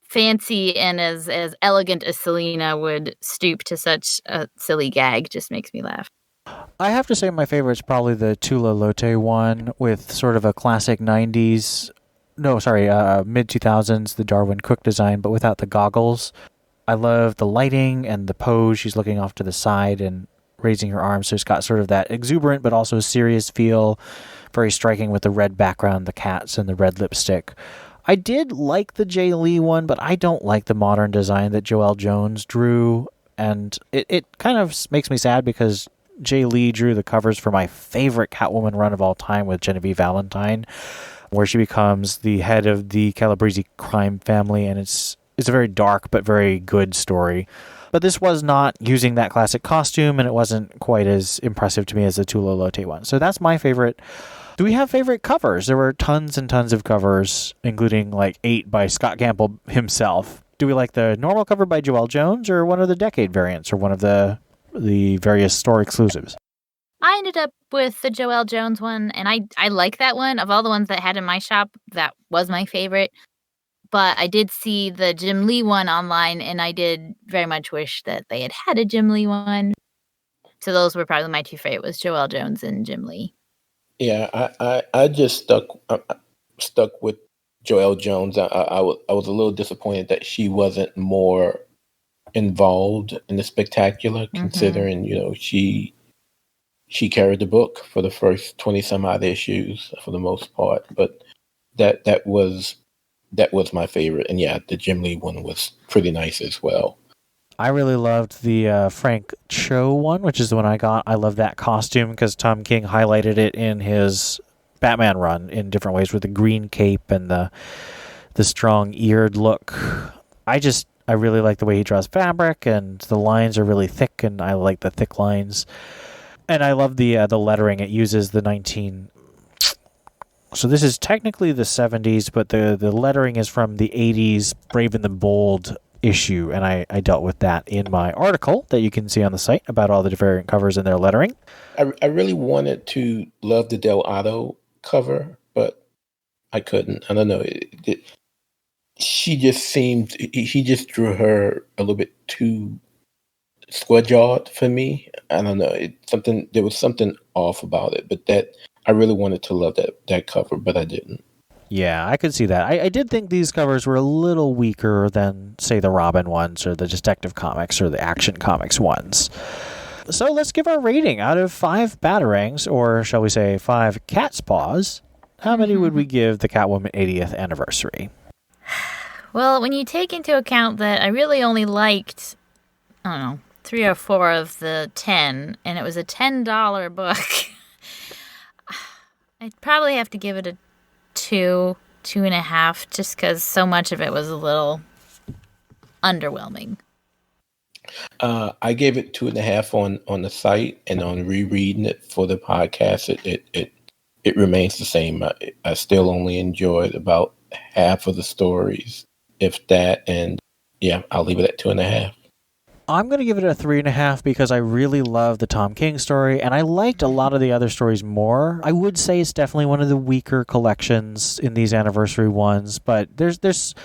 fancy and as elegant as Selena would stoop to such a silly gag. Just makes me laugh. I have to say my favorite is probably the Tula Lote one with sort of a classic 90s, mid-2000s, the Darwin Cook design, but without the goggles. I love the lighting and the pose. She's looking off to the side and raising her arms, so it's got sort of that exuberant but also serious feel, very striking with the red background, the cats, and the red lipstick. I did like the Jay Lee one, but I don't like the modern design that Joelle Jones drew, and it kind of makes me sad because Jay Lee drew the covers for my favorite Catwoman run of all time with Genevieve Valentine, where she becomes the head of the Calabrese crime family, and it's a very dark but very good story. But this was not using that classic costume, and it wasn't quite as impressive to me as the Tula Lote one. So that's my favorite. Do we have favorite covers? There were tons and tons of covers, including like 8 by Scott Campbell himself. Do we like the normal cover by Joelle Jones, or one of the Decade variants, or one of the various store exclusives? I ended up with the Joelle Jones one, and I like that one. Of all the ones that I had in my shop, that was my favorite. But I did see the Jim Lee one online, and I did very much wish that they had a Jim Lee one. So those were probably my two favorite, was Joelle Jones and Jim Lee. Yeah, I just stuck with Joelle Jones. I was a little disappointed that she wasn't more involved in the spectacular, considering she carried the book for the first 20 some odd issues for the most part. But that was my favorite, and yeah, the Jim Lee one was pretty nice as well. I really loved the Frank Cho one, which is the one I got. I love that costume because Tom King highlighted it in his Batman run in different ways with the green cape and the strong eared look. I really like the way he draws fabric, and the lines are really thick, and I like the thick lines. And I love the lettering. It uses the 19... So this is technically the 70s, but the lettering is from the 80s Brave and the Bold issue, and I dealt with that in my article that you can see on the site about all the different covers and their lettering. I really wanted to love the Del Otto cover, but I couldn't. I don't know. He just drew her a little bit too square-jawed for me. I don't know. There was something off about it, but that I really wanted to love that cover, but I didn't. Yeah, I could see that. I did think these covers were a little weaker than, say, the Robin ones or the Detective Comics or the Action Comics ones. So let's give our rating out of 5 batarangs, or shall we say 5 cat's paws. How many would we give the Catwoman 80th anniversary? Well, when you take into account that I really only liked, I don't know, 3 or 4 of the 10, and it was a $10 book, I'd probably have to give it a 2.5, just because so much of it was a little underwhelming. I gave it 2.5 on the site, and on rereading it for the podcast, it remains the same. I still only enjoyed about half of the stories, if that, and yeah, I'll leave it at 2.5. I'm going to give it a 3.5 because I really love the Tom King story, and I liked a lot of the other stories more. I would say it's definitely one of the weaker collections in these anniversary ones, but there's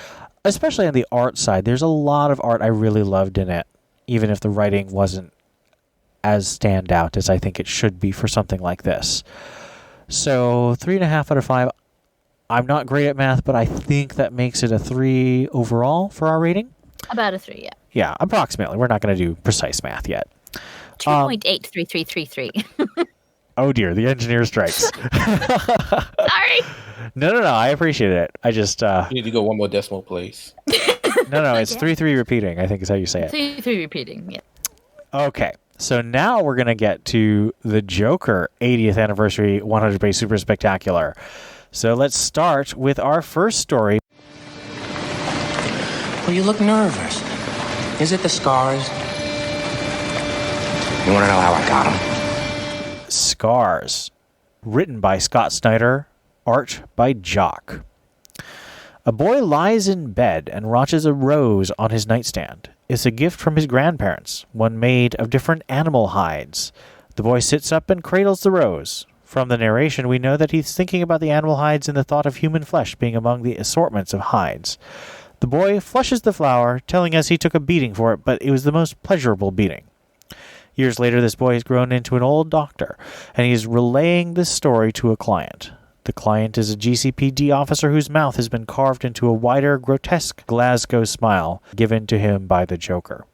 especially on the art side, there's a lot of art I really loved in it, even if the writing wasn't as standout as I think it should be for something like this. So 3.5 out of 5. I'm not great at math, but I think that makes it a 3 overall for our rating. About a 3, yeah. Yeah, approximately. We're not going to do precise math yet. 2.83333. Oh dear, the engineer strikes. Sorry. No, I appreciate it. I just... You need to go one more decimal place. No, it's 3 repeating, I think is how you say it. 3 repeating, yeah. Okay, so now we're going to get to the Joker 80th Anniversary 100-page Super Spectacular. So let's start with our first story. Well, you look nervous. Is it the scars? You want to know how I got them? Scars. Written by Scott Snyder. Art by Jock. A boy lies in bed and watches a rose on his nightstand. It's a gift from his grandparents, one made of different animal hides. The boy sits up and cradles the rose. From the narration, we know that he's thinking about the animal hides and the thought of human flesh being among the assortments of hides. The boy flushes the flower, telling us he took a beating for it, but it was the most pleasurable beating. Years later, this boy has grown into an old doctor, and he is relaying this story to a client. The client is a GCPD officer whose mouth has been carved into a wider, grotesque Glasgow smile given to him by the Joker.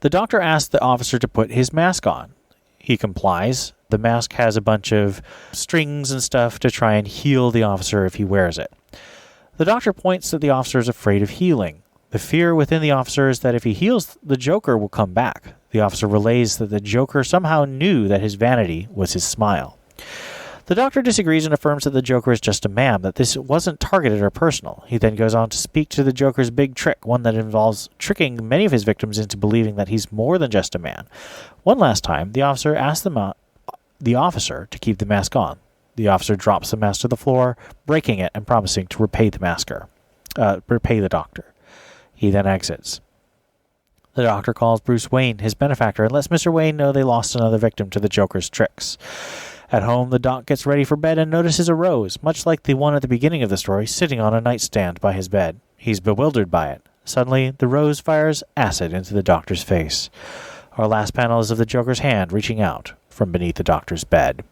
The doctor asks the officer to put his mask on. He complies. The mask has a bunch of strings and stuff to try and heal the officer if he wears it. The doctor points that the officer is afraid of healing. The fear within the officer is that if he heals, the Joker will come back. The officer relays that the Joker somehow knew that his vanity was his smile. The doctor disagrees and affirms that the Joker is just a man, that this wasn't targeted or personal. He then goes on to speak to the Joker's big trick, one that involves tricking many of his victims into believing that he's more than just a man. One last time, the officer asks the officer to keep the mask on. The officer drops the mask to the floor, breaking it and promising to repay the doctor. He then exits. The doctor calls Bruce Wayne, his benefactor, and lets Mr. Wayne know they lost another victim to the Joker's tricks. At home, the doc gets ready for bed and notices a rose, much like the one at the beginning of the story, sitting on a nightstand by his bed. He's bewildered by it. Suddenly, the rose fires acid into the doctor's face. Our last panel is of the Joker's hand reaching out from beneath the doctor's bed.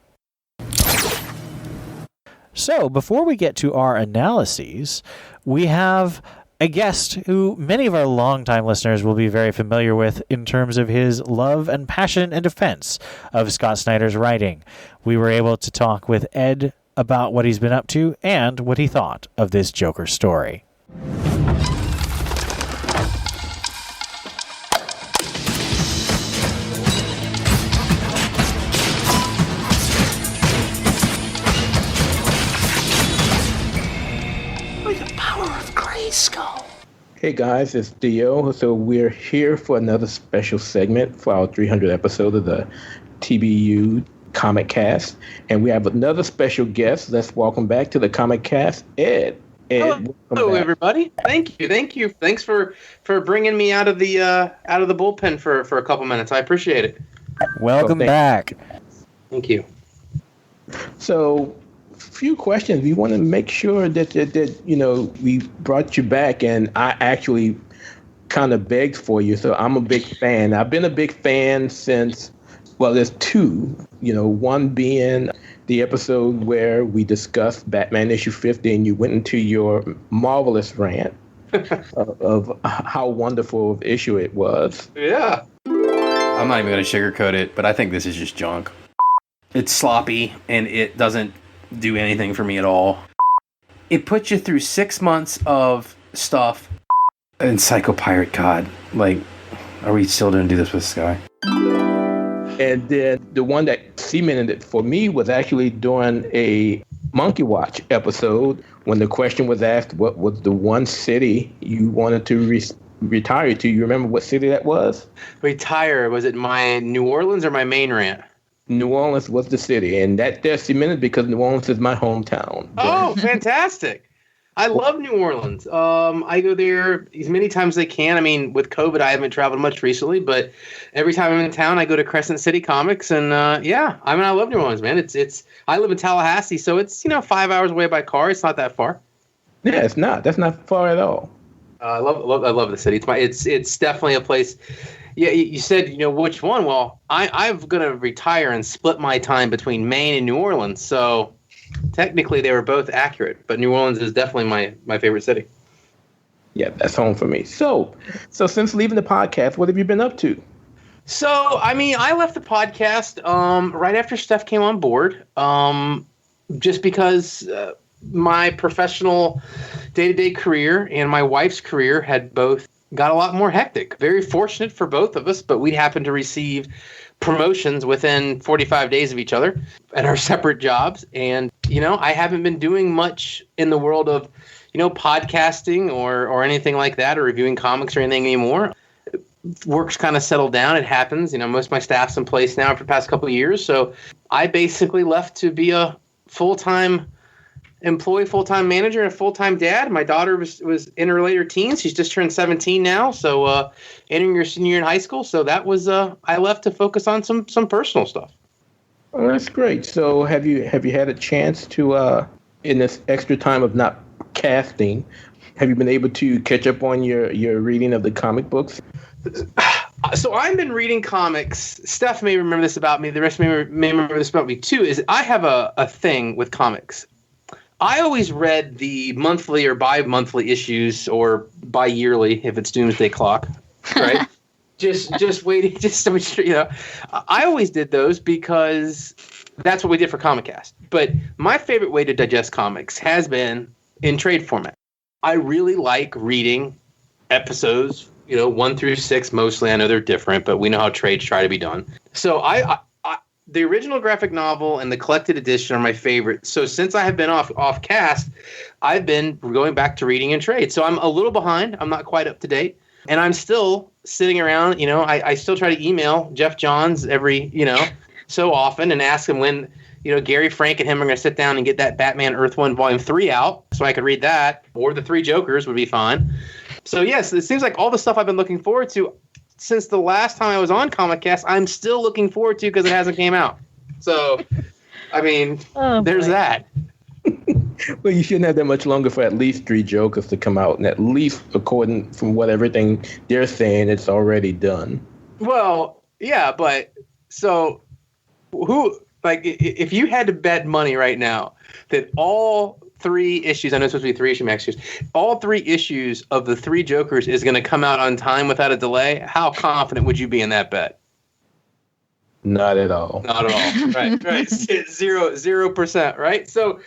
So, before we get to our analyses, we have a guest who many of our longtime listeners will be very familiar with in terms of his love and passion and defense of Scott Snyder's writing. We were able to talk with Ed about what he's been up to and what he thought of this Joker story. Hey guys, it's Dio. So we're here for another special segment for our 300th episode of the TBU Comic Cast. And we have another special guest. Let's welcome back to the Comic Cast, Ed. Hello everybody. Thank you. Thanks for bringing me out of the bullpen for a couple minutes. I appreciate it. Welcome back. Thank you. So, few questions. We want to make sure that we brought you back, and I actually kind of begged for you. So I'm a big fan. I've been a big fan since, well, there's two. One being the episode where we discussed Batman issue 50 and you went into your marvelous rant of how wonderful of issue it was. Yeah. I'm not even going to sugarcoat it, but I think this is just junk. It's sloppy, and it doesn't do anything for me at all. It puts you through 6 months of stuff. And Psychopirate, God, like, are we still going to do this with Sky? And then the one that cemented it for me was actually during a Monkey Watch episode when the question was asked, what was the one city you wanted to retire to? You remember what city that was? Retire. Was it my New Orleans or my main rant? New Orleans was the city, and that there cemented because New Orleans is my hometown. Oh, fantastic. I love New Orleans. I go there as many times as I can. I mean, with COVID, I haven't traveled much recently, but every time I'm in town, I go to Crescent City Comics, and I love New Orleans, man. It's I live in Tallahassee, so it's 5 hours away by car. It's not that far. Yeah, it's not. That's not far at all. I love the city. It's definitely a place. Yeah, you said which one? Well, I'm gonna retire and split my time between Maine and New Orleans, so. Technically, they were both accurate, but New Orleans is definitely my favorite city. Yeah, that's home for me. So since leaving the podcast, what have you been up to? So, I mean, I left the podcast right after Steph came on board, just because my professional day-to-day career and my wife's career had both got a lot more hectic. Very fortunate for both of us, but we happened to receive promotions within 45 days of each other at our separate jobs. And, I haven't been doing much in the world of, podcasting or anything like that, or reviewing comics or anything anymore. Work's kind of settled down. It happens. Most of my staff's in place now for the past couple of years. So I basically left to be a full-time employee, full-time manager, and a full-time dad. My daughter was in her later teens. She's just turned 17 now, so entering her senior year in high school. So that was I left to focus on some personal stuff. Oh, that's great. So have you had a chance to in this extra time of not casting, have you been able to catch up on your reading of the comic books? So I've been reading comics. Steph may remember this about me. The rest may remember this about me too. Is I have a thing with comics. I always read the monthly or bi-monthly issues, or bi-yearly if it's Doomsday Clock, right? just waiting, just to make sure, I always did those because that's what we did for Comic Cast. But my favorite way to digest comics has been in trade format. I really like reading episodes, 1 through 6 mostly. I know they're different, but we know how trades try to be done. So the original graphic novel and the collected edition are my favorite. So since I have been off cast, I've been going back to reading in trade. So I'm a little behind. I'm not quite up to date. And I'm still sitting around, I still try to email Jeff Johns every, so often and ask him when, Gary Frank and him are going to sit down and get that Batman Earth 1 Volume 3 out so I could read that, or the Three Jokers would be fine. So yes, it seems like all the stuff I've been looking forward to since the last time I was on Comic Cast, I'm still looking forward to because it hasn't came out. So, I mean, there's that. Well, you shouldn't have that much longer for at least Three Jokers to come out, and at least according from what everything they're saying, it's already done. Well, yeah, but so if you had to bet money right now that all 3 issues, I know it's supposed to be 3 issue max issues, all 3 issues of the Three Jokers is going to come out on time without a delay, how confident would you be in that bet? Not at all. Not at all. Right. 0%, right? So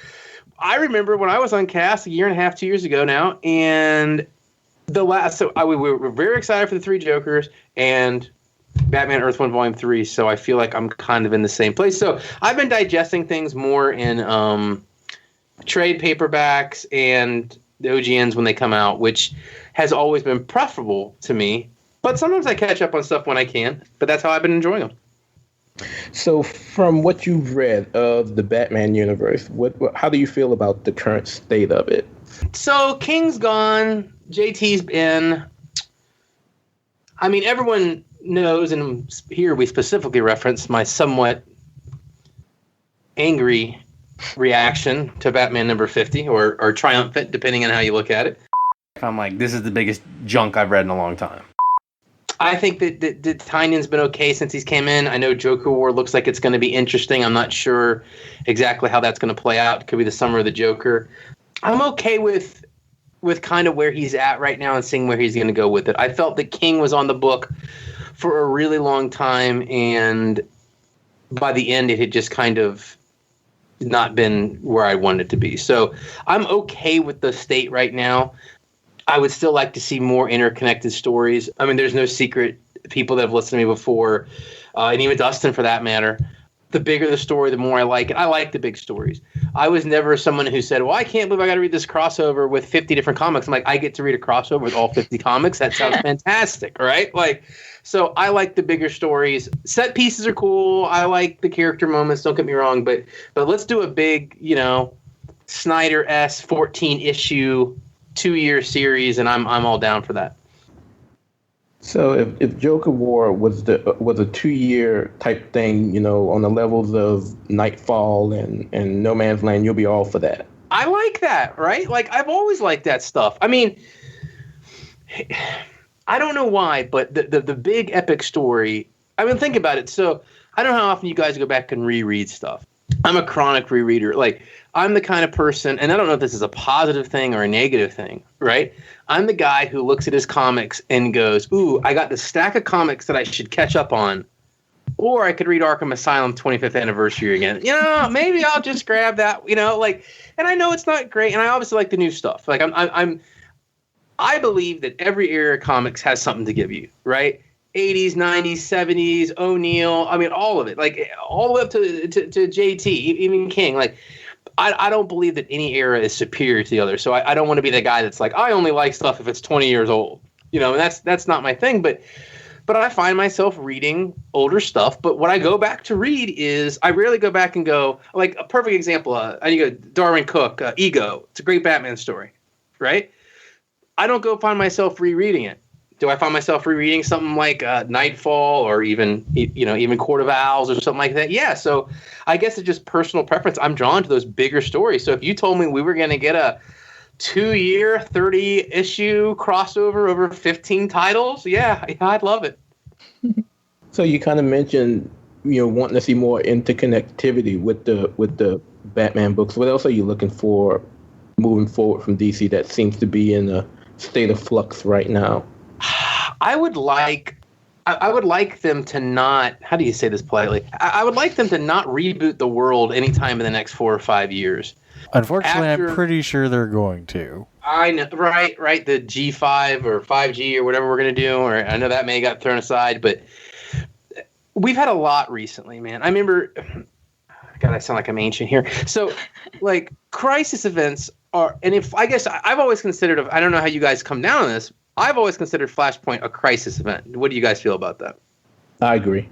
I remember when I was on cast a year and a half, 2 years ago now, and we were very excited for the Three Jokers and Batman Earth 1 Volume 3, so I feel like I'm kind of in the same place. So I've been digesting things more in trade paperbacks and the OGNs when they come out, which has always been preferable to me. But sometimes I catch up on stuff when I can, but that's how I've been enjoying them. So from what you've read of the Batman universe, how do you feel about the current state of it? So King's gone, JT's in. I mean, everyone knows, and here we specifically reference my somewhat angry reaction to Batman number 50, or triumphant, depending on how you look at it. I'm like, this is the biggest junk I've read in a long time. I think that Tynion's been okay since he's came in. I know Joker War looks like it's going to be interesting. I'm not sure exactly how that's going to play out. It could be the summer of the Joker. I'm okay with kind of where he's at right now and seeing where he's going to go with it. I felt that King was on the book for a really long time, and by the end, it had just kind of not been where I wanted it to be. So I'm okay with the state right now. I would still like to see more interconnected stories. I mean, there's no secret. People that have listened to me before, and even Dustin for that matter, the bigger the story, the more I like it. I like the big stories. I was never someone who said, well, I can't believe I got to read this crossover with 50 different comics. I'm like, I get to read a crossover with all 50 comics. That sounds fantastic, right? Like, so I like the bigger stories. Set pieces are cool. I like the character moments. Don't get me wrong, but let's do a big, Snyder S 14 issue 2-year series, and I'm all down for that. So if Joker War was a 2-year type thing, on the levels of Nightfall and No Man's Land, you'll be all for that. I like that, right? Like, I've always liked that stuff. I mean, I don't know why, but the big epic story, I mean, think about it. So I don't know how often you guys go back and reread stuff. I'm a chronic rereader. Like, I'm the kind of person, and I don't know if this is a positive thing or a negative thing, right? I'm the guy who looks at his comics and goes, ooh, I got this stack of comics that I should catch up on. Or I could read Arkham Asylum 25th anniversary again. Maybe I'll just grab that, and I know it's not great, and I obviously like the new stuff. Like, I believe that every era of comics has something to give you, right? 80s, 90s, 70s, O'Neill, I mean, all of it, like all the way up to JT, even King. Like, I don't believe that any era is superior to the other. So I don't want to be the guy that's like, I only like stuff if it's 20 years old, and that's not my thing. But I find myself reading older stuff. But what I go back to read is I rarely go back and go, like a perfect example. I go Darwin Cook, Ego. It's a great Batman story, right? I don't go find myself rereading it. Do I find myself rereading something like Nightfall or even Court of Owls or something like that? Yeah. So I guess it's just personal preference. I'm drawn to those bigger stories. So if you told me we were going to get a 2-year, 30-issue crossover over 15 titles, yeah, I'd love it. So you kind of mentioned, wanting to see more interconnectivity with the Batman books. What else are you looking for moving forward from DC that seems to be in a state of flux right now? I would like them to not, how do you say this politely? I would like them to not reboot the world anytime in the next 4 or 5 years. Unfortunately, I'm pretty sure they're going to. I know, right. The G5 or 5G or whatever we're going to do, or I know that may have got thrown aside, but we've had a lot recently, man. I remember, God, I sound like I'm ancient here. So, like, crisis events are, and I've always considered, I don't know how you guys come down on this, I've always considered Flashpoint a crisis event. What do you guys feel about that? I agree.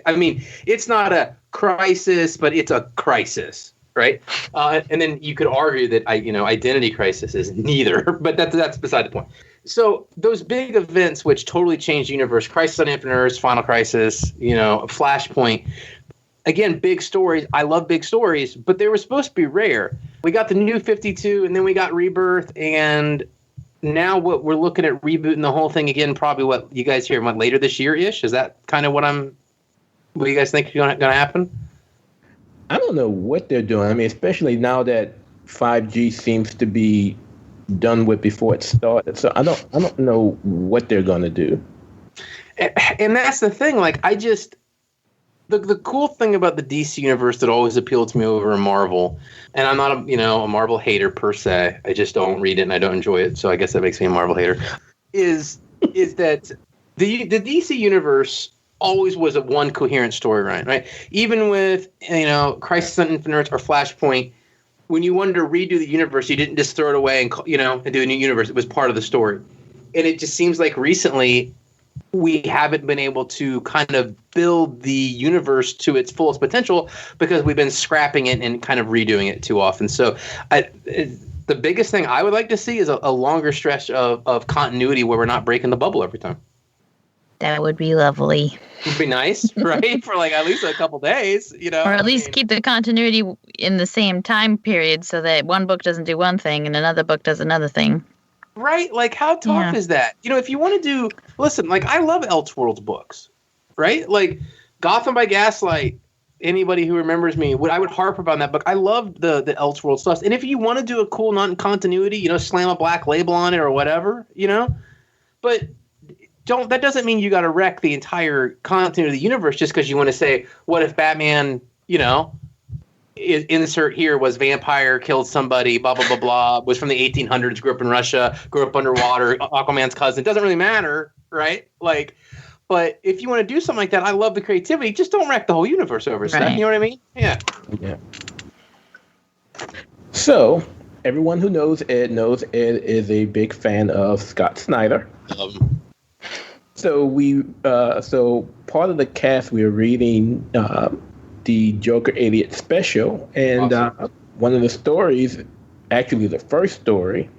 I mean, it's not a crisis, but it's a crisis, right? And then you could argue that Identity Crisis is neither, but that's beside the point. So those big events which totally changed the universe, Crisis on Infinite Earths, Final Crisis, Flashpoint. Again, big stories. I love big stories, but they were supposed to be rare. We got the New 52, and then we got Rebirth, and now what we're looking at rebooting the whole thing again, probably what you guys hear later this year-ish? Is that kind of what you guys think is going to happen? I don't know what they're doing. I mean, especially now that 5G seems to be done with before it started. So I don't know what they're going to do. And that's the thing. Like, the cool thing about the DC universe that always appealed to me over Marvel, and I'm not a Marvel hater per se. I just don't read it and I don't enjoy it. So I guess that makes me a Marvel hater. Is that the DC universe always was a one coherent storyline, right? Even with Crisis on Infinite Earths or Flashpoint, when you wanted to redo the universe, you didn't just throw it away and do a new universe. It was part of the story, and it just seems like recently we haven't been able to kind of build the universe to its fullest potential because we've been scrapping it and kind of redoing it too often. So the biggest thing I would like to see is a longer stretch of continuity where we're not breaking the bubble every time. That would be lovely. It'd be nice, right? For like at least a couple days, Or at least keep the continuity in the same time period so that one book doesn't do one thing and another book does another thing. Right? Like, how tough is that? You know, if you want to do, listen, like, I love Elseworlds books, right? Like, Gotham by Gaslight, anybody who remembers me, I would harp about that book. I loved the Elseworlds stuff. And if you want to do a cool non-continuity, you know, slam a black label on it or whatever, you know, but that doesn't mean you got to wreck the entire continuity of the universe just because you want to say, what if Batman, you know, insert here was vampire, killed somebody, blah, blah, blah, blah, was from the 1800s, grew up in Russia, grew up underwater, Aquaman's cousin. It doesn't really matter, right? Like, but if you want to do something like that, I love the creativity. Just don't wreck the whole universe over stuff. You know what I mean? Yeah. Yeah. So, everyone who knows Ed is a big fan of Scott Snyder. So so part of the cast, we were reading the Joker 88 special, and one of the stories, actually the first story,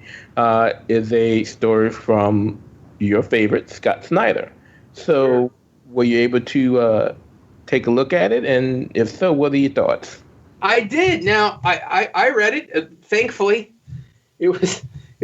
is a story from your favorite Scott Snyder. So were you able to take a look at it? And if so, what are your thoughts? I did. Now, I read it. Thankfully, it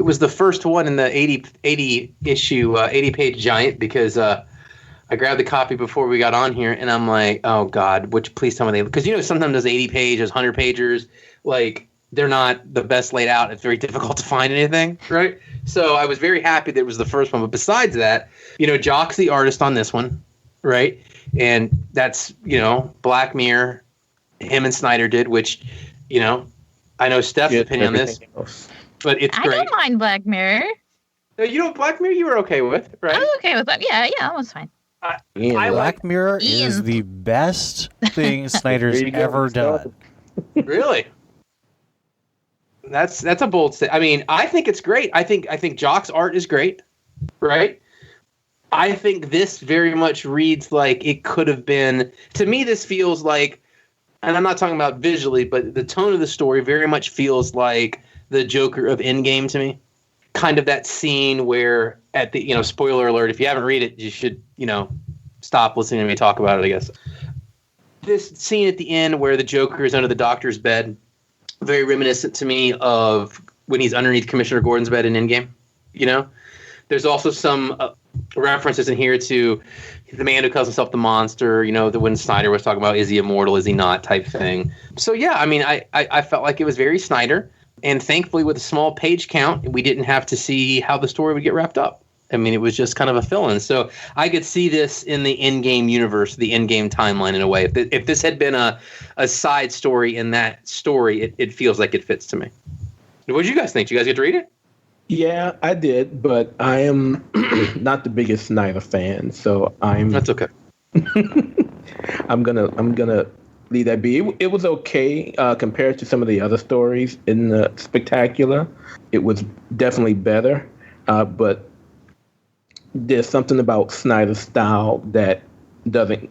was the first one in the 80 issue, 80 page giant, because I grabbed the copy before we got on here, and I'm like, oh God, please tell me because you know sometimes those 80 pages, 100 pagers, like they're not the best laid out. It's very difficult to find anything, right? So I was very happy that it was the first one. But besides that, you know, Jock's the artist on this one, right? And that's, you know, Black Mirror, him and Snyder did, which, you know, I know Steph's opinion on this, but it's great. I don't mind Black Mirror. No, you know, Black Mirror you were okay with, right? I was okay with that. Yeah, that was fine. Black Mirror is the best thing Snyder's ever done. Really? That's a bold statement. I mean, I think it's great. I think Jock's art is great, right? I think this very much reads like it could have been. To me, this feels like, and I'm not talking about visually, but the tone of the story very much feels like the Joker of Endgame to me. Kind of that scene where at the, you know, spoiler alert, if you haven't read it, you should, you know, stop listening to me talk about it, I guess. This scene at the end where the Joker is under the doctor's bed, very reminiscent to me of when he's underneath Commissioner Gordon's bed in Endgame, you know? There's also some references in here to the man who calls himself the monster, you know, the when Snyder was talking about, is he immortal, is he not, type thing. So, yeah, I mean, I felt like it was very Snyder. And thankfully, with a small page count, we didn't have to see how the story would get wrapped up. I mean, it was just kind of a fill-in. So I could see this in the Endgame universe, the Endgame timeline in a way. If this had been a side story in that story, it feels like it fits to me. What did you guys think? Did you guys get to read it? Yeah, I did, but I am not the biggest Snyder fan, so That's okay. I'm gonna leave that be. It was okay compared to some of the other stories in the Spectacular. It was definitely better, but there's something about Snyder's style that doesn't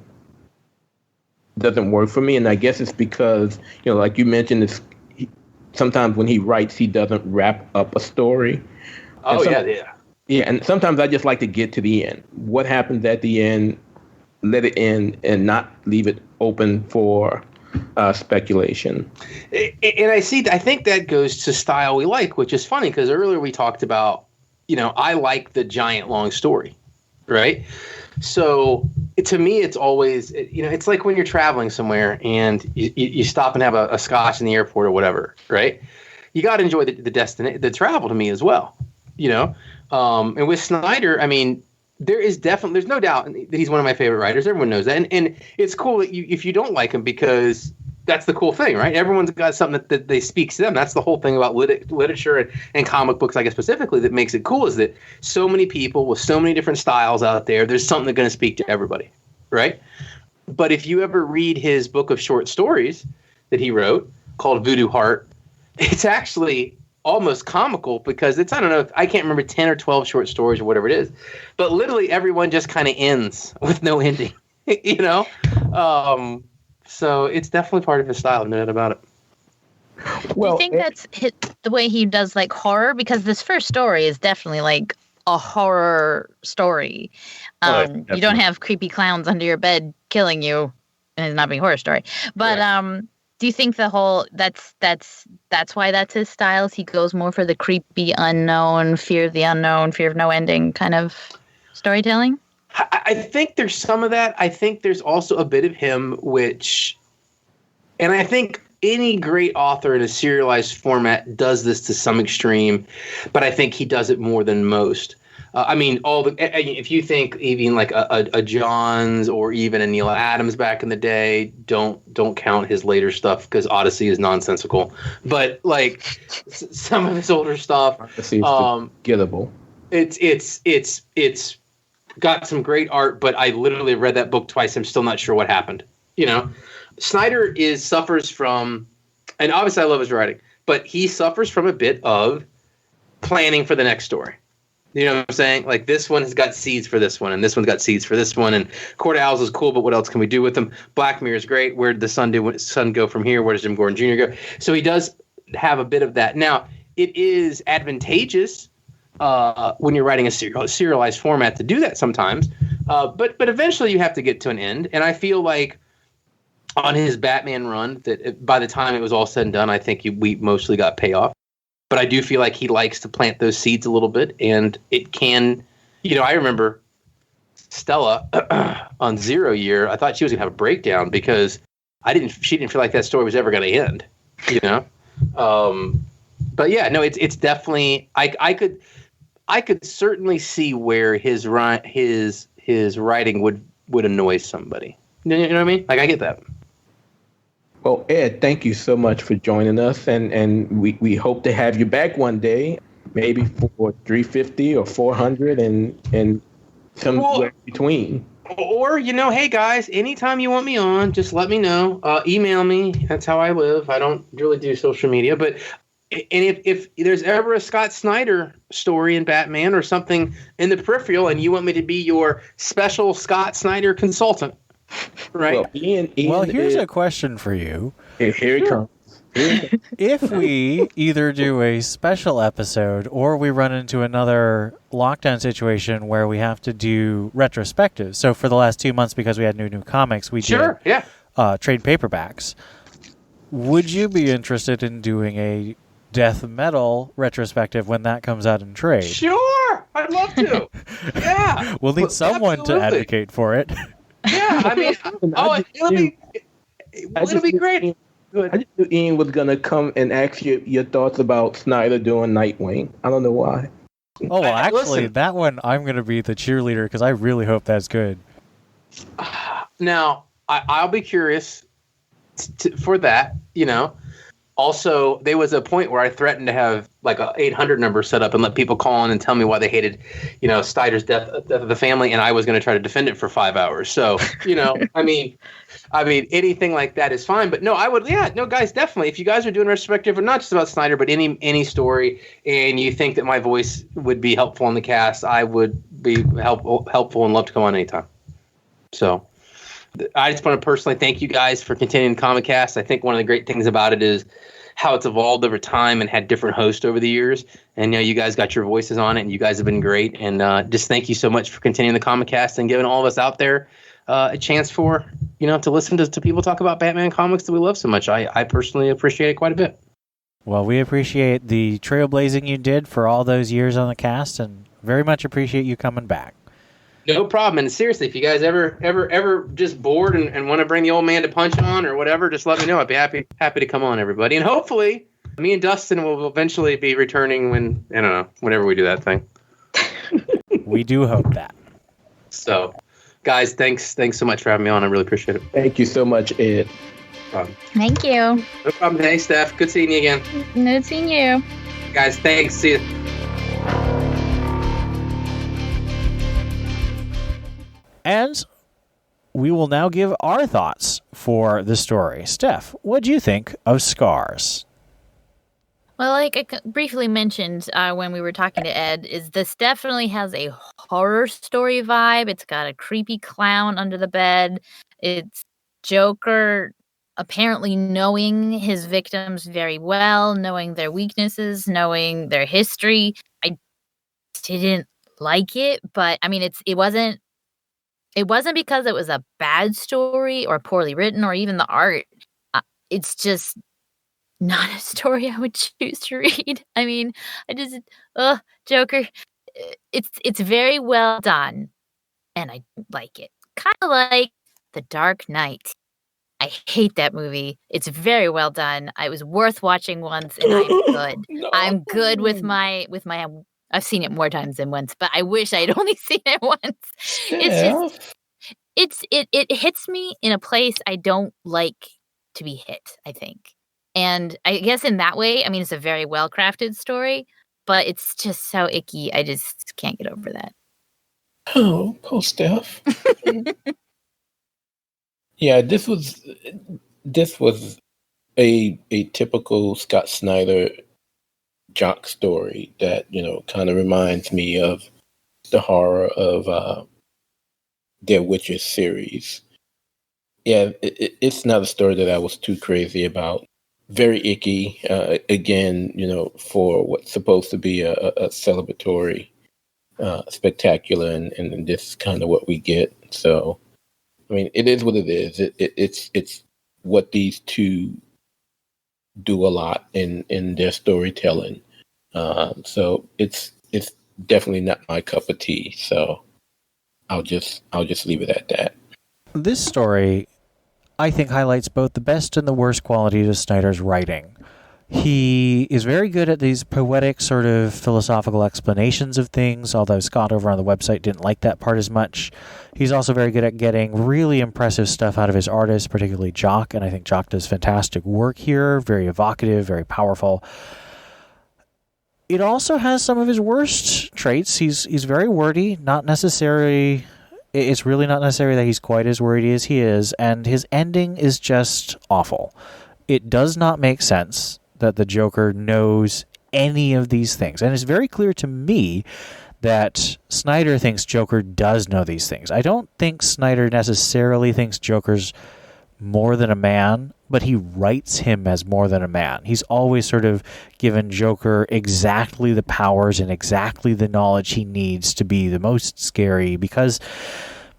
work for me, and I guess it's because, you know, like you mentioned, sometimes when he writes, he doesn't wrap up a story. Oh, yeah. Yeah, and sometimes I just like to get to the end. What happens at the end, let it end, and not leave it open for speculation. And I think that goes to style we like, which is funny because earlier we talked about, you know, I like the giant long story, right? So to me, it's always, you know, it's like when you're traveling somewhere and you stop and have a scotch in the airport or whatever, right? You got to enjoy the travel to me as well, you know? And with Snyder, I mean, there's no doubt that he's one of my favorite writers. Everyone knows that. And it's cool that if you don't like him, because that's the cool thing, right? Everyone's got something that they speak to them. That's the whole thing about literature and comic books, I guess, specifically, that makes it cool, is that so many people with so many different styles out there's something that's going to speak to everybody, right? But if you ever read his book of short stories that he wrote called Voodoo Heart, it's actually almost comical because it's, I don't know, I can't remember 10 or 12 short stories or whatever it is, but literally everyone just kind of ends with no ending, you know? So it's definitely part of his style, no doubt about it. Well, do you think that's the way he does like horror? Because this first story is definitely like a horror story. You don't have creepy clowns under your bed killing you, and it's not being a horror story. But Do you think that's why that's his style? He goes more for the creepy unknown, fear of the unknown, fear of no ending kind of storytelling? I think there's some of that. I think there's also a bit of him, and I think any great author in a serialized format does this to some extreme, but I think he does it more than most. If you think even like a Johns or even a Neil Adams back in the day, don't count his later stuff because Odyssey is nonsensical. But like some of his older stuff, gettable. It's got some great art, but I literally read that book twice. I'm still not sure what happened. Snyder suffers from, and obviously I love his writing, but he suffers from a bit of planning for the next story. You know what I'm saying? Like this one has got seeds for this one, and this one's got seeds for this one, and Court of Owls is cool, but what else can we do with them? Black Mirror is great. Where did the sun go from here? Where does Jim Gordon Jr. go? So he does have a bit of that. Now, it is advantageous when you're writing a serialized format to do that sometimes, but eventually you have to get to an end, and I feel like on his Batman run, that by the time it was all said and done, I think we mostly got payoff. But I do feel like he likes to plant those seeds a little bit, and it can, I remember Stella on Zero Year. I thought she was gonna have a breakdown because she didn't feel like that story was ever gonna end, But yeah, no, it's definitely I could certainly see where his writing would annoy somebody. You know what I mean? Like I get that. Well, Ed, thank you so much for joining us, and we hope to have you back one day, maybe for 350 or 400 and somewhere between. Or, hey guys, anytime you want me on, just let me know. Email me. That's how I live. I don't really do social media, but if there's ever a Scott Snyder story in Batman or something in the peripheral, and you want me to be your special Scott Snyder consultant. Right. Well, Ian here's a question for you. Here he comes. If we either do a special episode or we run into another lockdown situation where we have to do retrospectives. So for the last 2 months, because we had new comics, we did trade paperbacks. Would you be interested in doing a death metal retrospective when that comes out in trade? Sure. I'd love to. Yeah. We'll need someone to advocate for it. Yeah, I mean, it'll be great. I just knew Ian was gonna come and ask you your thoughts about Snyder doing Nightwing. I don't know why. Oh, well, actually, that one I'm gonna be the cheerleader because I really hope that's good. Now, I'll be curious for that. Also, there was a point where I threatened to have like a 800 number set up and let people call in and tell me why they hated, Snyder's death of the family, and I was going to try to defend it for 5 hours. So, I mean, anything like that is fine. But no, I would, guys, definitely. If you guys are doing retrospective, or not just about Snyder, but any story, and you think that my voice would be helpful in the cast, I would be helpful and love to come on anytime. So, I just want to personally thank you guys for continuing Comic Cast. I think one of the great things about it is how it's evolved over time and had different hosts over the years. And you guys got your voices on it, and you guys have been great. And just thank you so much for continuing the Comic Cast and giving all of us out there a chance for to listen to people talk about Batman comics that we love so much. I personally appreciate it quite a bit. Well, we appreciate the trailblazing you did for all those years on the cast, and very much appreciate you coming back. No problem. And seriously, if you guys ever just bored and want to bring the old man to punch on or whatever, just let me know. I'd be happy to come on, everybody. And hopefully, me and Dustin will eventually be returning whenever we do that thing. We do hope that. So, guys, thanks so much for having me on. I really appreciate it. Thank you so much, Ed. Thank you. No problem. Hey, Steph. Good seeing you again. Good seeing you. Guys, thanks. See you. And we will now give our thoughts for the story. Steph, what do you think of Scars? Well, like I briefly mentioned when we were talking to Ed, is this definitely has a horror story vibe. It's got a creepy clown under the bed. It's Joker apparently knowing his victims very well, knowing their weaknesses, knowing their history. I didn't like it, but I mean, it wasn't because it was a bad story or poorly written or even the art. it's just not a story I would choose to read. I mean, Joker. It's very well done, and I like it. Kind of like The Dark Knight. I hate that movie. It's very well done. I was worth watching once, and I'm good. No. I'm good with my. I've seen it more times than once, but I wish I'd only seen it once. It hits me in a place I don't like to be hit, I think. And I guess in that way, I mean, it's a very well crafted story, but it's just so icky. I just can't get over that. Oh, poor Steph. Yeah, this was a typical Scott Snyder jock story that, kind of reminds me of the horror of their Witcher series. Yeah, it's not a story that I was too crazy about. Very icky. Again, for what's supposed to be a celebratory spectacular, and this is kind of what we get. So, I mean, it is what it is. It's what these two do a lot in their storytelling. So it's definitely not my cup of tea. So I'll just leave it at that. This story, I think, highlights both the best and the worst qualities of Snyder's writing. He is very good at these poetic sort of philosophical explanations of things, although Scott over on the website didn't like that part as much. He's also very good at getting really impressive stuff out of his artists, particularly Jock, and I think Jock does fantastic work here, very evocative, very powerful. It also has some of his worst traits. He's very wordy, not necessarily... It's really not necessary that he's quite as wordy as he is, and his ending is just awful. It does not make sense that the Joker knows any of these things. And it's very clear to me that Snyder thinks Joker does know these things. I don't think Snyder necessarily thinks Joker's more than a man, but he writes him as more than a man. He's always sort of given Joker exactly the powers and exactly the knowledge he needs to be the most scary, because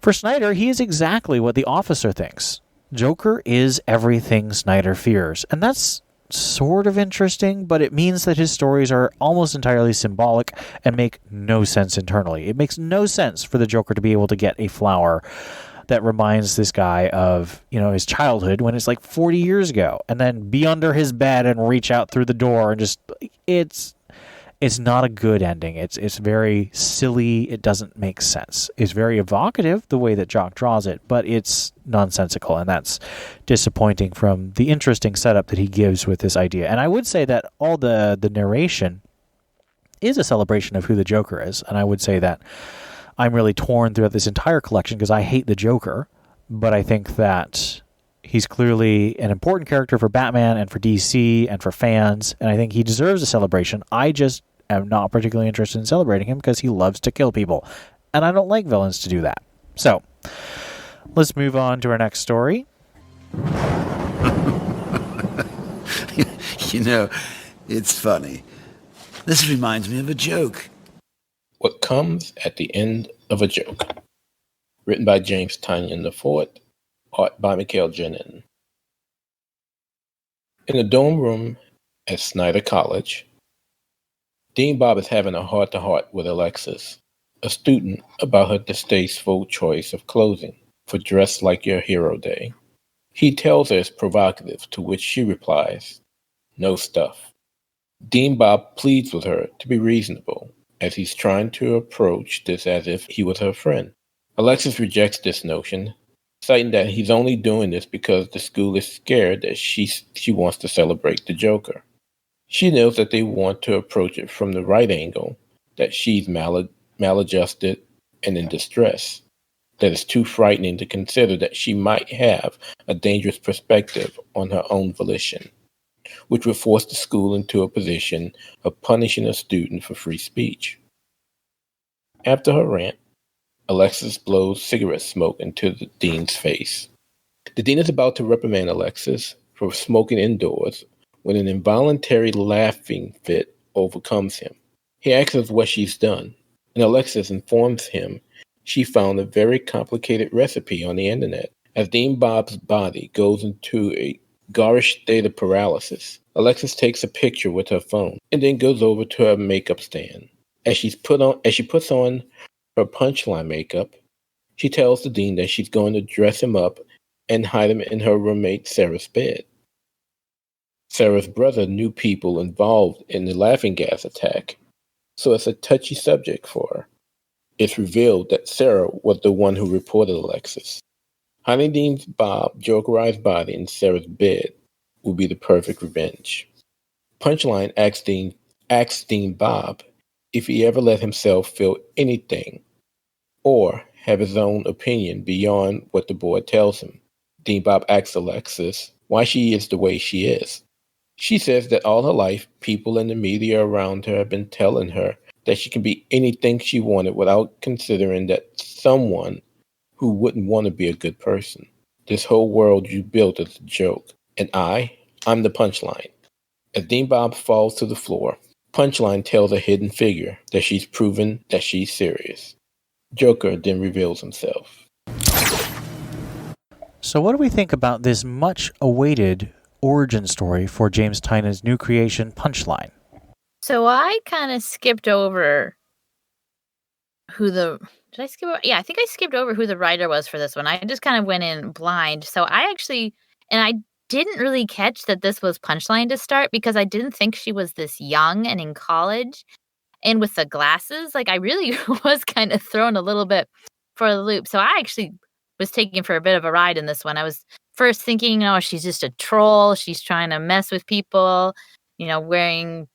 for Snyder, he is exactly what the Officer thinks. Joker is everything Snyder fears. And that's sort of interesting, but it means that his stories are almost entirely symbolic and make no sense internally. It makes no sense for the Joker to be able to get a flower that reminds this guy of, his childhood when it's like 40 years ago, and then be under his bed and reach out through the door and just, it's not a good ending. It's very silly. It doesn't make sense. It's very evocative the way that Jock draws it, but it's nonsensical, and that's disappointing from the interesting setup that he gives with this idea. And I would say that all the narration is a celebration of who the Joker is, and I would say that I'm really torn throughout this entire collection because I hate the Joker, but I think that he's clearly an important character for Batman and for DC and for fans, and I think he deserves a celebration. I just am not particularly interested in celebrating him because he loves to kill people, and I don't like villains to do that. So, let's move on to our next story. It's funny. This reminds me of a joke. What Comes at the End of a Joke. Written by James Tynion IV. Art by Mikhail Janin. In a dorm room at Snyder College, Dean Bob is having a heart-to-heart with Alexis, a student, about her distasteful choice of clothing for Dress Like Your Hero Day. He tells her it's provocative, to which she replies, "No stuff." Dean Bob pleads with her to be reasonable, as he's trying to approach this as if he was her friend. Alexis rejects this notion, citing that he's only doing this because the school is scared that she wants to celebrate the Joker. She knows that they want to approach it from the right angle, that she's maladjusted and in distress, that it's too frightening to consider that she might have a dangerous perspective on her own volition, which would force the school into a position of punishing a student for free speech. After her rant, Alexis blows cigarette smoke into the dean's face. The dean is about to reprimand Alexis for smoking indoors when an involuntary laughing fit overcomes him. He asks her what she's done, and Alexis informs him she found a very complicated recipe on the internet. As Dean Bob's body goes into a garish state of paralysis. Alexis takes a picture with her phone and then goes over to her makeup stand. As she puts on her punchline makeup, she tells the dean that she's going to dress him up and hide him in her roommate Sarah's bed. Sarah's brother knew people involved in the laughing gas attack, so it's a touchy subject for her. It's revealed that Sarah was the one who reported Alexis. Hiding Dean Bob Jokerized body in Sarah's bed will be the perfect revenge. Punchline asks Dean Bob if he ever let himself feel anything or have his own opinion beyond what the board tells him. Dean Bob asks Alexis why she is the way she is. She says that all her life, people in the media around her have been telling her that she can be anything she wanted without considering that someone who wouldn't want to be a good person. This whole world you built is a joke. And I'm the punchline. As Dean Bob falls to the floor, Punchline tells a hidden figure that she's proven that she's serious. Joker then reveals himself. So what do we think about this much-awaited origin story for James Tynan's new creation, Punchline? So I kind of skipped over I think I skipped over who the writer was for this one. I just kind of went in blind. So I didn't really catch that this was Punchline to start because I didn't think she was this young and in college and with the glasses. Like I really was kind of thrown a little bit for the loop. So I actually was taken for a bit of a ride in this one. I was first thinking, she's just a troll. She's trying to mess with people, wearing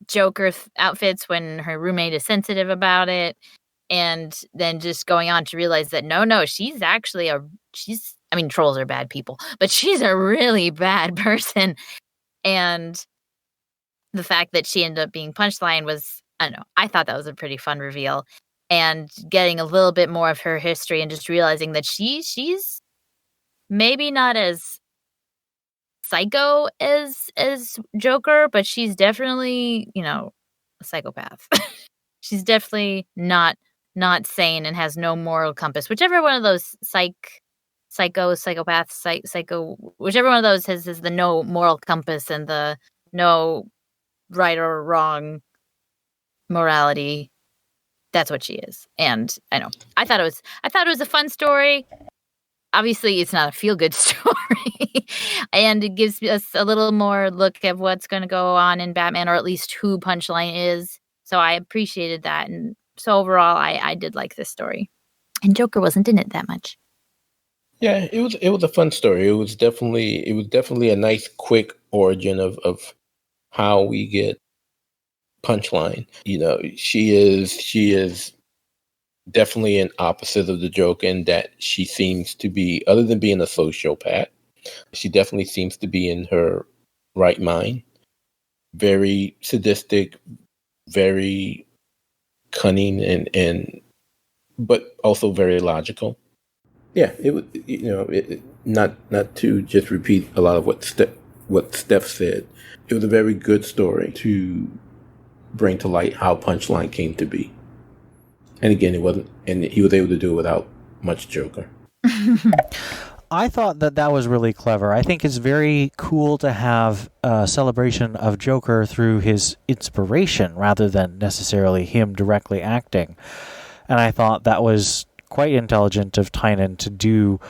Joker outfits when her roommate is sensitive about it. And then just going on to realize that no, she's actually trolls are bad people, but she's a really bad person. And the fact that she ended up being Punchline was, I thought that was a pretty fun reveal. And getting a little bit more of her history and just realizing that she's maybe not as psycho as Joker, but she's definitely, a psychopath. She's definitely not sane and has no moral compass. Whichever one of those psychopath, whichever one of those has the no moral compass and the no right or wrong morality. That's what she is. And I thought it was a fun story. Obviously, it's not a feel-good story. And it gives us a little more look at what's going to go on in Batman, or at least who Punchline is. So I appreciated that. And so overall, I did like this story. And Joker wasn't in it that much. Yeah, it was a fun story. It was definitely a nice, quick origin of how we get Punchline. She is definitely an opposite of the Joker in that she seems to be, other than being a sociopath, she definitely seems to be in her right mind. Very sadistic, very cunning, and but also very logical. Yeah, it would, not to just repeat a lot of what Steph said. It was a very good story to bring to light how Punchline came to be. And again, he was able to do it without much Joker. I thought that was really clever. I think it's very cool to have a celebration of Joker through his inspiration rather than necessarily him directly acting. And I thought that was quite intelligent of Tynan to do.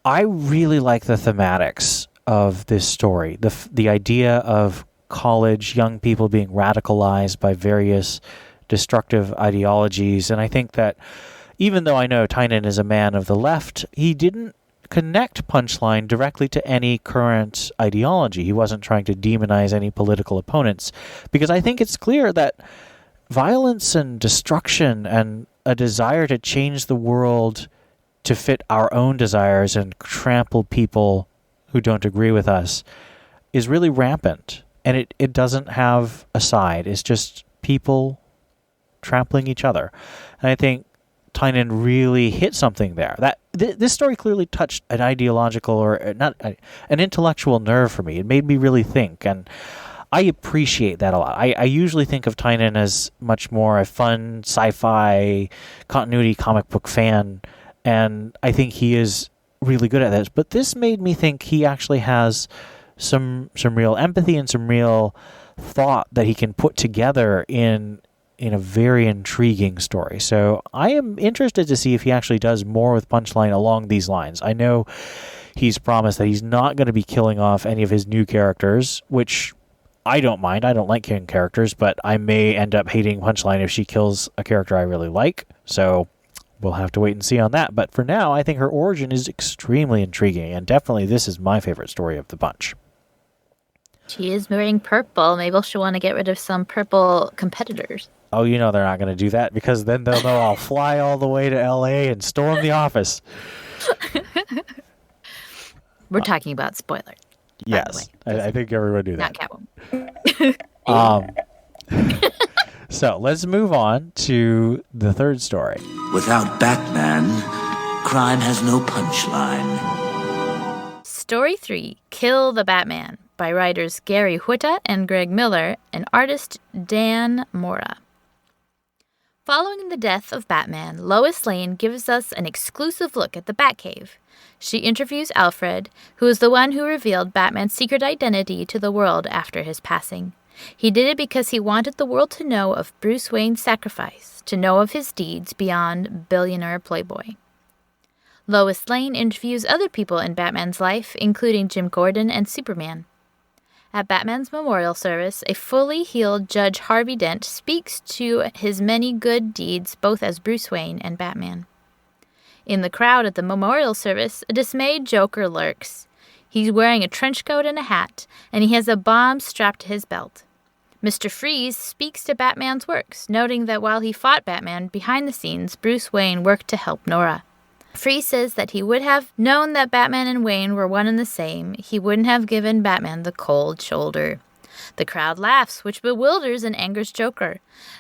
I really like the thematics of this story. The idea of college young people being radicalized by various destructive ideologies. And I think that even though I know Tynan is a man of the left, he didn't connect Punchline directly to any current ideology. He wasn't trying to demonize any political opponents, because I think it's clear that violence and destruction and a desire to change the world to fit our own desires and trample people who don't agree with us is really rampant. And it doesn't have a side. It's just people trampling each other. And I think Tynan really hit something there. That this story clearly touched an ideological or not an intellectual nerve for me. It made me really think, and I appreciate that a lot. I usually think of Tynan as much more a fun sci-fi continuity comic book fan, and I think he is really good at this. But this made me think he actually has some real empathy and some real thought that he can put together in a very intriguing story. So I am interested to see if he actually does more with Punchline along these lines. I know he's promised that he's not going to be killing off any of his new characters, which I don't mind. I don't like killing characters, but I may end up hating Punchline if she kills a character I really like. So we'll have to wait and see on that. But for now, I think her origin is extremely intriguing, and definitely this is my favorite story of the bunch. She is wearing purple. Maybe she'll want to get rid of some purple competitors. Oh, you know they're not going to do that, because then they'll know I'll fly all the way to L.A. and storm the office. We're talking about spoilers. Yes, I think everyone knew that. Not Catwoman. So let's move on to the third story. Without Batman, crime has no punchline. Story 3, Kill the Batman, by writers Gary Whitta and Greg Miller and artist Dan Mora. Following the death of Batman, Lois Lane gives us an exclusive look at the Batcave. She interviews Alfred, who is the one who revealed Batman's secret identity to the world after his passing. He did it because he wanted the world to know of Bruce Wayne's sacrifice, to know of his deeds beyond billionaire playboy. Lois Lane interviews other people in Batman's life, including Jim Gordon and Superman. At Batman's memorial service, a fully healed Judge Harvey Dent speaks to his many good deeds both as Bruce Wayne and Batman. In the crowd at the memorial service, a dismayed Joker lurks. He's wearing a trench coat and a hat, and he has a bomb strapped to his belt. Mr. Freeze speaks to Batman's works, noting that while he fought Batman behind the scenes, Bruce Wayne worked to help Nora. Freeze says that he would have known that Batman and Wayne were one and the same. He wouldn't have given Batman the cold shoulder. The crowd laughs, which bewilders and angers Joker.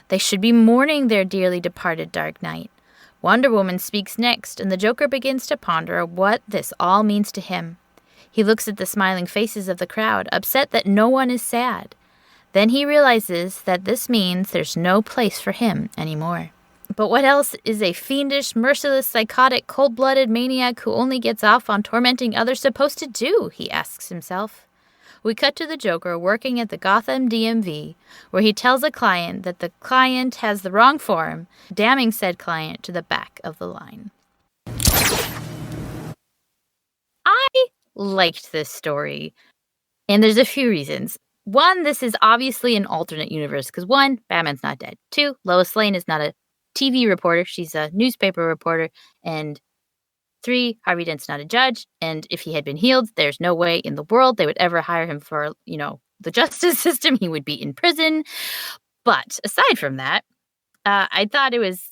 They should be mourning their dearly departed Dark Knight. Wonder Woman speaks next, and the Joker begins to ponder what this all means to him. He looks at the smiling faces of the crowd, upset that no one is sad. Then he realizes that this means there's no place for him anymore. But what else is a fiendish, merciless, psychotic, cold-blooded maniac who only gets off on tormenting others supposed to do, he asks himself. We cut to the Joker working at the Gotham DMV, where he tells a client that the client has the wrong form, damning said client to the back of the line. I liked this story, and there's a few reasons. One, this is obviously an alternate universe, because one, Batman's not dead. Two, Lois Lane is not a TV reporter, she's a newspaper reporter, and 3, Harvey Dent's not a judge, and if he had been healed, there's no way in the world they would ever hire him for, the justice system. He would be in prison. But aside from that, I thought it was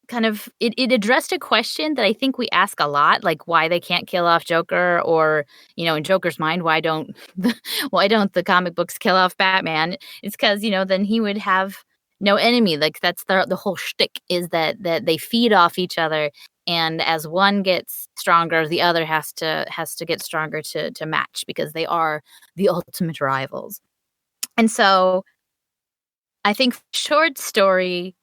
kind of, it addressed a question that I think we ask a lot, like why they can't kill off Joker, or, in Joker's mind, why don't the comic books kill off Batman? It's because, then he would have no enemy. Like that's the whole shtick, is that they feed off each other, and as one gets stronger, the other has to get stronger to match, because they are the ultimate rivals. And so I think short story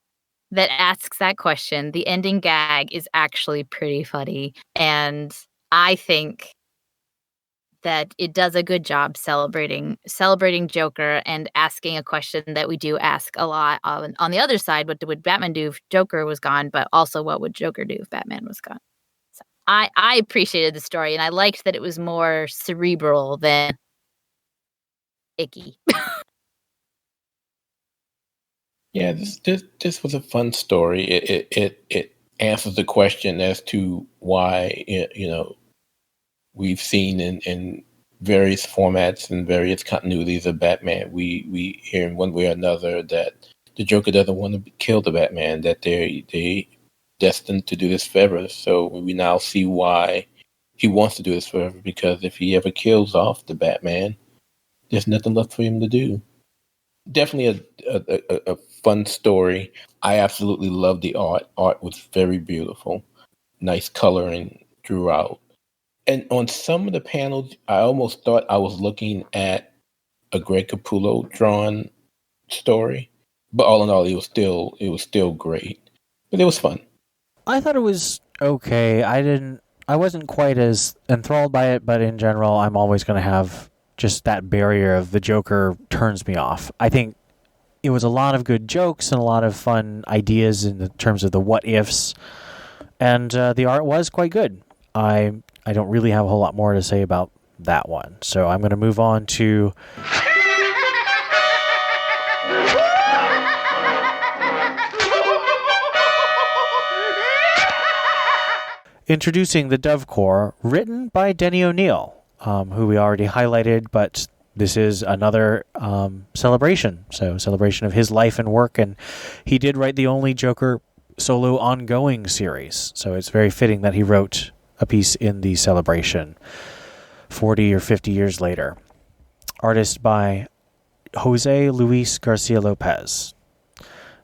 that asks that question, the ending gag is actually pretty funny, and I think that it does a good job celebrating Joker and asking a question that we do ask a lot on the other side. What would Batman do if Joker was gone? But also, what would Joker do if Batman was gone? So I appreciated the story, and I liked that it was more cerebral than icky. Yeah, this was a fun story. It answers the question as to why we've seen in various formats and various continuities of Batman, we hear in one way or another that the Joker doesn't want to kill the Batman, that they destined to do this forever. So we now see why he wants to do this forever, because if he ever kills off the Batman, there's nothing left for him to do. Definitely a fun story. I absolutely love the art. Art was very beautiful. Nice coloring throughout. And on some of the panels, I almost thought I was looking at a Greg Capullo drawn story. But all in all, it was still great. But it was fun. I thought it was okay. I wasn't quite as enthralled by it, but in general, I'm always going to have just that barrier of the Joker turns me off. I think it was a lot of good jokes and a lot of fun ideas in the terms of the what ifs, and the art was quite good. I don't really have a whole lot more to say about that one, so I'm going to move on to introducing the Dove Corps, written by Denny O'Neil, who we already highlighted, but this is another celebration. So, celebration of his life and work, and he did write the only Joker solo ongoing series. So it's very fitting that he wrote a piece in the celebration 40 or 50 years later. Artist by Jose Luis Garcia Lopez.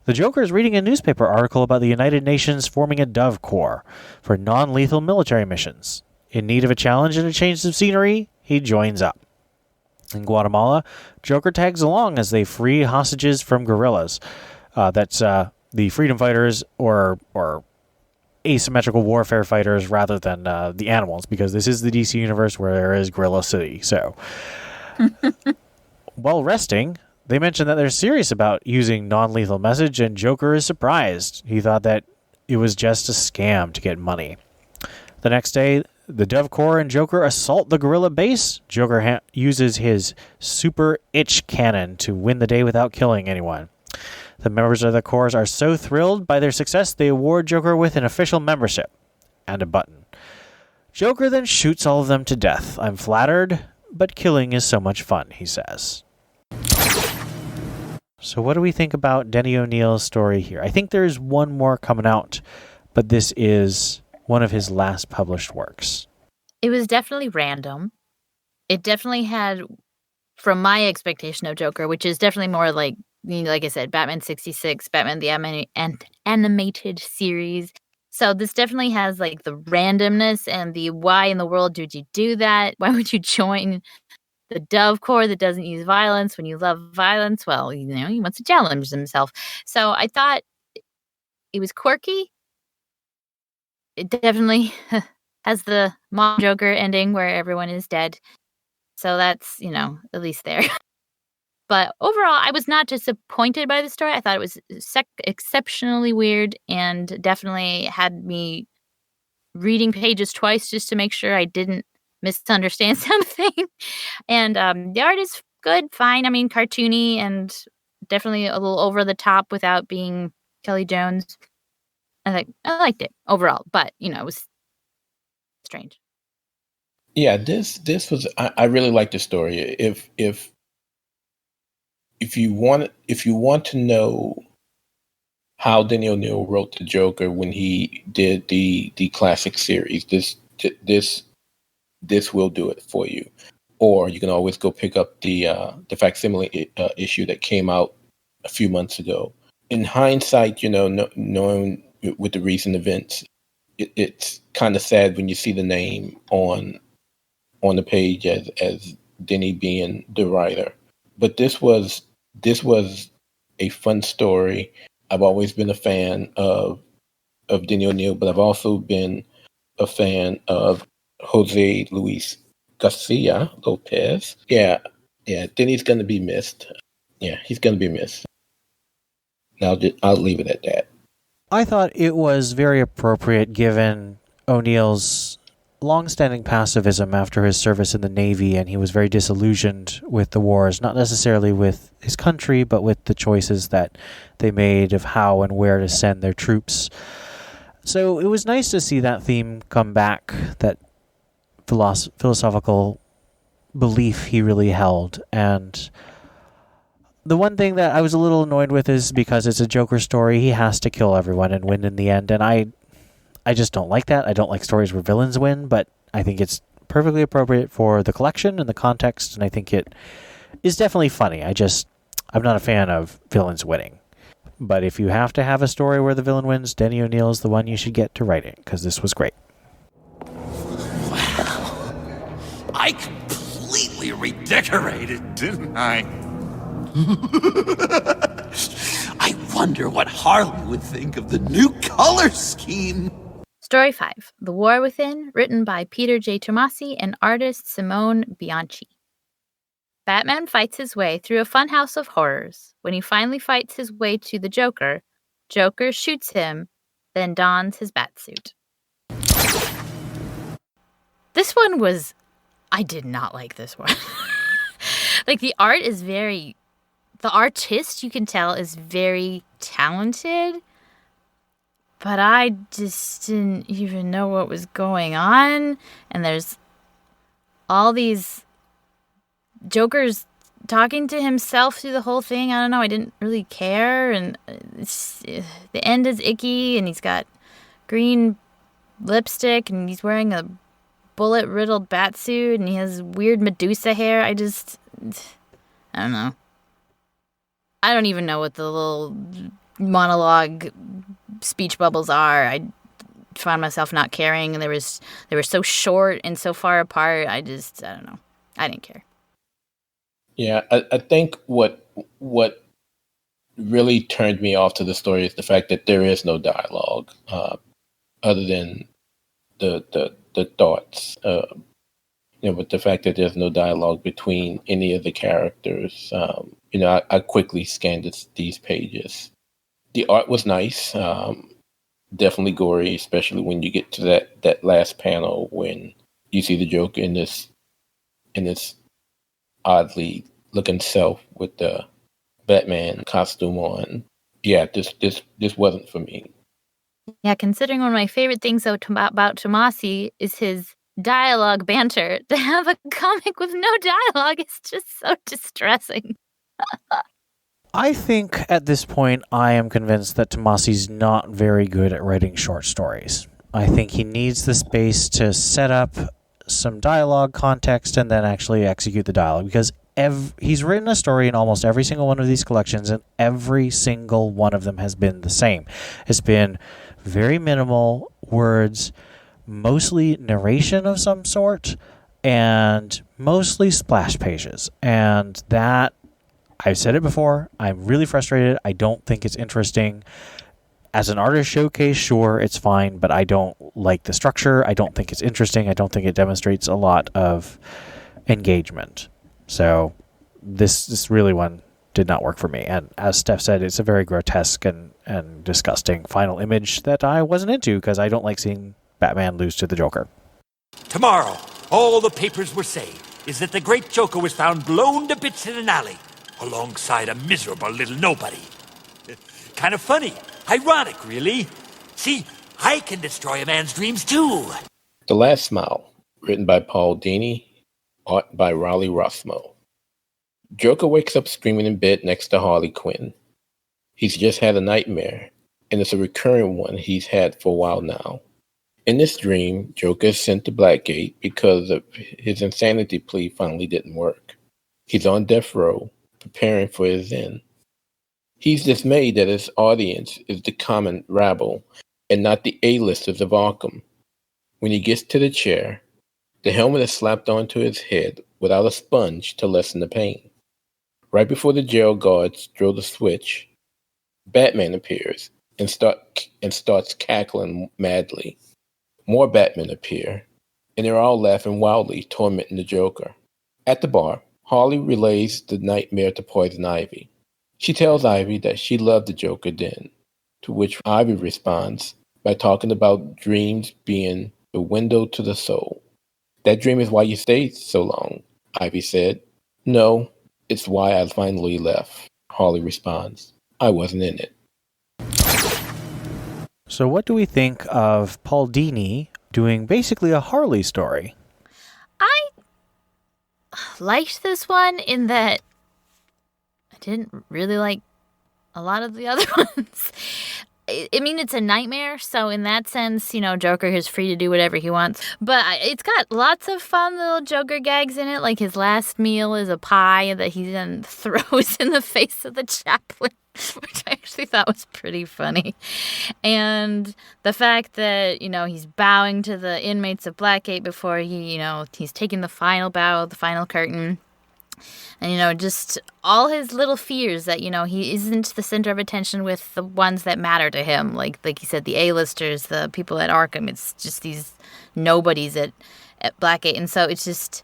The Joker is reading a newspaper article about the United Nations forming a Dove Corps for non-lethal military missions. In need of a challenge and a change of scenery, he joins up. In Guatemala, Joker tags along as they free hostages from guerrillas. That's the freedom fighters or asymmetrical warfare fighters rather than the animals, because this is the DC universe where there is Gorilla City. So, while resting, they mention that they're serious about using non-lethal message, and Joker is surprised. He thought that it was just a scam to get money. The next day, the Dove Corps and Joker assault the guerrilla base. Joker uses his super itch cannon to win the day without killing anyone. The members of the Corps are so thrilled by their success, they award Joker with an official membership and a button. Joker then shoots all of them to death. I'm flattered, but killing is so much fun, he says. So what do we think about Denny O'Neil's story here? I think there's one more coming out, but this is one of his last published works. It was definitely random. It definitely had, from my expectation of Joker, which is definitely more like I said, Batman 66, Batman the animated series. So this definitely has like the randomness and the why in the world did you do that? Why would you join the Dove Corps that doesn't use violence when you love violence? Well, he wants to challenge himself. So I thought it was quirky. It definitely has the mom Joker ending where everyone is dead. So that's, at least there. But overall, I was not disappointed by the story. I thought it was exceptionally weird and definitely had me reading pages twice just to make sure I didn't misunderstand something. And the art is good, fine. I mean, cartoony and definitely a little over the top without being Kelly Jones. I liked it overall, but it was strange. Yeah, this was I really like the story. If you want to know how Denny O'Neil wrote the Joker when he did the classic series, this will do it for you. Or you can always go pick up the facsimile issue that came out a few months ago. In hindsight, knowing with the recent events, it's kind of sad when you see the name on the page as Denny being the writer. But this was a fun story. I've always been a fan of Denny O'Neil, but I've also been a fan of Jose Luis Garcia Lopez. Yeah, Denny's going to be missed. Yeah, he's going to be missed. I'll leave it at that. I thought it was very appropriate given O'Neill's long-standing pacifism after his service in the Navy, and he was very disillusioned with the wars, not necessarily with his country, but with the choices that they made of how and where to send their troops. So it was nice to see that theme come back, that philosophical belief he really held. And the one thing that I was a little annoyed with is because it's a Joker story, he has to kill everyone and win in the end, and I just don't like that. I don't like stories where villains win, but I think it's perfectly appropriate for the collection and the context, and I think it is definitely funny. I'm not a fan of villains winning. But if you have to have a story where the villain wins, Denny O'Neil is the one you should get to write it, because this was great. Wow. I completely redecorated, didn't I? I wonder what Harley would think of the new color scheme. Story 5, The War Within, written by Peter J. Tomasi and artist Simone Bianchi. Batman fights his way through a funhouse of horrors. When he finally fights his way to the Joker, Joker shoots him, then dons his batsuit. This one was... I did not like this one. Like, the art is very... The artist, you can tell, is very talented, but I just didn't even know what was going on. And there's all these Joker's talking to himself through the whole thing. I don't know. I didn't really care. And the end is icky, and he's got green lipstick, and he's wearing a bullet-riddled batsuit, and he has weird Medusa hair. I don't know. I don't even know what the little monologue speech bubbles are. I found myself not caring, and they were so short and so far apart. I don't know. I didn't care. Yeah, I think what really turned me off to the story is the fact that there is no dialogue other than the thoughts. But the fact that there's no dialogue between any of the characters. I quickly scanned these pages. The art was nice, definitely gory, especially when you get to that last panel when you see the Joker in this oddly looking self with the Batman costume on. Yeah, this wasn't for me. Yeah, considering one of my favorite things about Tomasi is his dialogue banter, to have a comic with no dialogue is just so distressing. I think at this point I am convinced that Tomasi's not very good at writing short stories. I think he needs the space to set up some dialogue context and then actually execute the dialogue, because he's written a story in almost every single one of these collections, and every single one of them has been the same. It's been very minimal words, mostly narration of some sort, and mostly splash pages. And that, I've said it before, I'm really frustrated. I don't think it's interesting. As an artist showcase, sure, it's fine, but I don't like the structure. I don't think it's interesting. I don't think it demonstrates a lot of engagement. So this really one did not work for me. And as Steph said, it's a very grotesque and disgusting final image that I wasn't into, because I don't like seeing Batman lose to the Joker. Tomorrow, all the papers will say is that the great Joker was found blown to bits in an alley, alongside a miserable little nobody. Kind of funny. Ironic, really. See, I can destroy a man's dreams, too. The Last Smile, written by Paul Dini, art by Raleigh Rossmo. Joker wakes up screaming in bed next to Harley Quinn. He's just had a nightmare, and it's a recurring one he's had for a while now. In this dream, Joker is sent to Blackgate because of his insanity plea finally didn't work. He's on death row, preparing for his end. He's dismayed that his audience is the common rabble and not the A-listers of Arkham. When he gets to the chair, the helmet is slapped onto his head without a sponge to lessen the pain. Right before the jail guards throw the switch, Batman appears and starts cackling madly. More Batmen appear, and they're all laughing wildly, tormenting the Joker. At the bar, Harley relays the nightmare to Poison Ivy. She tells Ivy that she loved the Joker then, to which Ivy responds by talking about dreams being the window to the soul. That dream is why you stayed so long, Ivy said. No, it's why I finally left, Harley responds. I wasn't in it. So what do we think of Paul Dini doing basically a Harley story? I liked this one in that I didn't really like a lot of the other ones. I mean, it's a nightmare, so in that sense, Joker is free to do whatever he wants. But it's got lots of fun little Joker gags in it, like his last meal is a pie that he then throws in the face of the chaplain, which I actually thought was pretty funny. And the fact that, he's bowing to the inmates of Blackgate before he's taking the final bow, the final curtain. And, just all his little fears that, he isn't the center of attention with the ones that matter to him. Like you said, the A-listers, the people at Arkham, it's just these nobodies at Blackgate. And so it's just,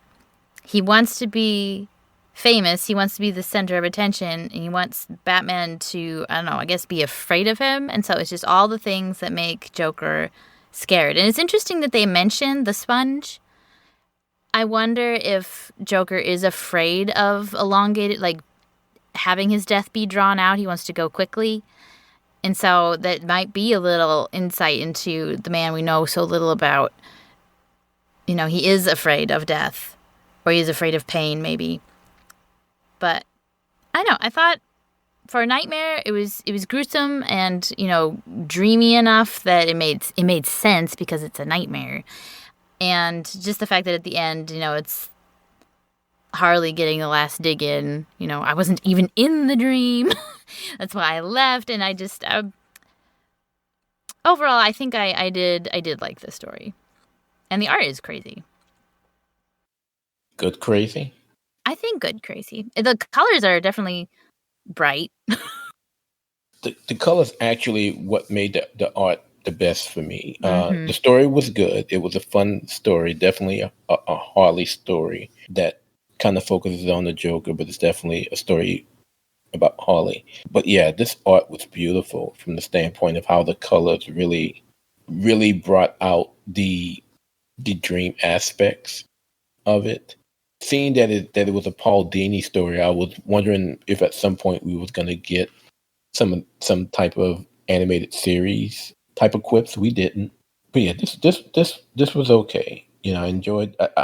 he wants to be famous. He wants to be the center of attention, and he wants Batman to, I don't know, I guess be afraid of him. And so it's just all the things that make Joker scared. And it's interesting that they mention the sponge. I wonder if Joker is afraid of elongated, like having his death be drawn out. He wants to go quickly. And so that might be a little insight into the man we know so little about. You know, he is afraid of death, or he is afraid of pain, maybe. But I know, I thought for a nightmare, it was gruesome and, you know, dreamy enough that it made sense because it's a nightmare. And just the fact that at the end, you know, it's Harley getting the last dig in. You know, I wasn't even in the dream. That's why I left. And I just overall, I think I did like this story, and the art is crazy. Good crazy. I think good crazy. The colors are definitely bright. The colors actually what made the art the best for me. Mhm. The story was good. It was a fun story, definitely a Harley story that kind of focuses on the Joker, but it's definitely a story about Harley. But yeah, this art was beautiful from the standpoint of how the colors really, really brought out the dream aspects of it. Seeing that it was a Paul Dini story, I was wondering if at some point we was going to get some type of animated series type of quips. We didn't. But yeah, this was okay. You know, I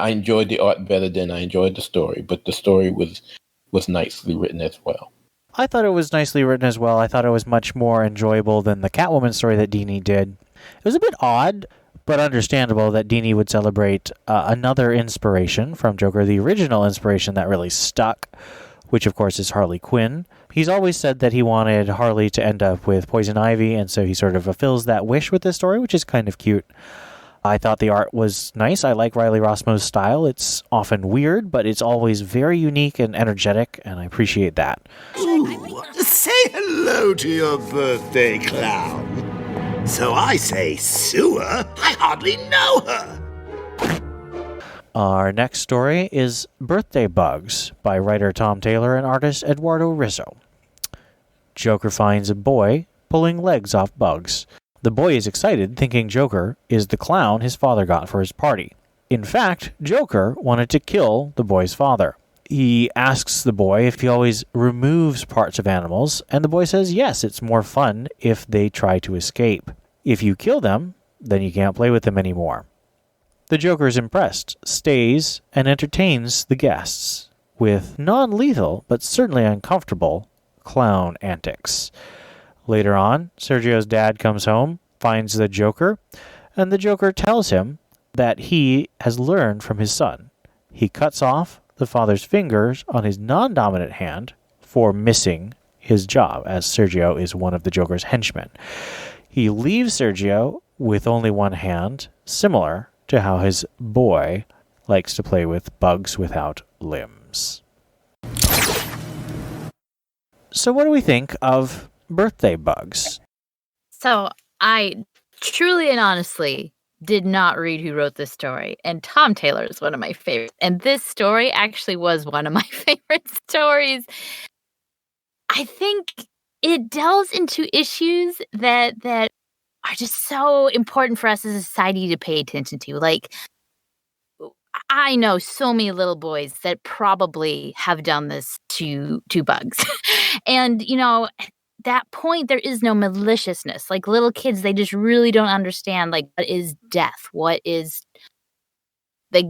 enjoyed the art better than I enjoyed the story, but the story was nicely written as well. I thought it was nicely written as well. I thought it was much more enjoyable than the Catwoman story that Dini did. It was a bit odd, but understandable that Dini would celebrate another inspiration from Joker, the original inspiration that really stuck, which of course is Harley Quinn. He's always said that he wanted Harley to end up with Poison Ivy, and so he sort of fulfills that wish with this story, which is kind of cute. I thought the art was nice. I like Riley Rossmo's style. It's often weird, but it's always very unique and energetic, and I appreciate that. Ooh, say hello to your birthday clown. So I say sewer, I hardly know her. Our next story is Birthday Bugs by writer Tom Taylor and artist Eduardo Rizzo. Joker finds a boy pulling legs off bugs. The boy is excited, thinking Joker is the clown his father got for his party. In fact, Joker wanted to kill the boy's father. He asks the boy if he always removes parts of animals, and the boy says yes, it's more fun if they try to escape. If you kill them, then you can't play with them anymore. The Joker is impressed, stays, and entertains the guests with non-lethal, but certainly uncomfortable, clown antics. Later on, Sergio's dad comes home, finds the Joker, and the Joker tells him that he has learned from his son. He cuts off the father's fingers on his non-dominant hand for missing his job, as Sergio is one of the Joker's henchmen. He leaves Sergio with only one hand, similar to how his boy likes to play with bugs without limbs. So what do we think of Birthday Bugs? So I truly and honestly did not read who wrote this story, and Tom Taylor is one of my favorites. And this story actually was one of my favorite stories. I think it delves into issues that are just so important for us as a society to pay attention to. Like, I know so many little boys that probably have done this to bugs. And, you know, at that point, there is no maliciousness. Like, little kids, they just really don't understand, like, what is death? What is, like,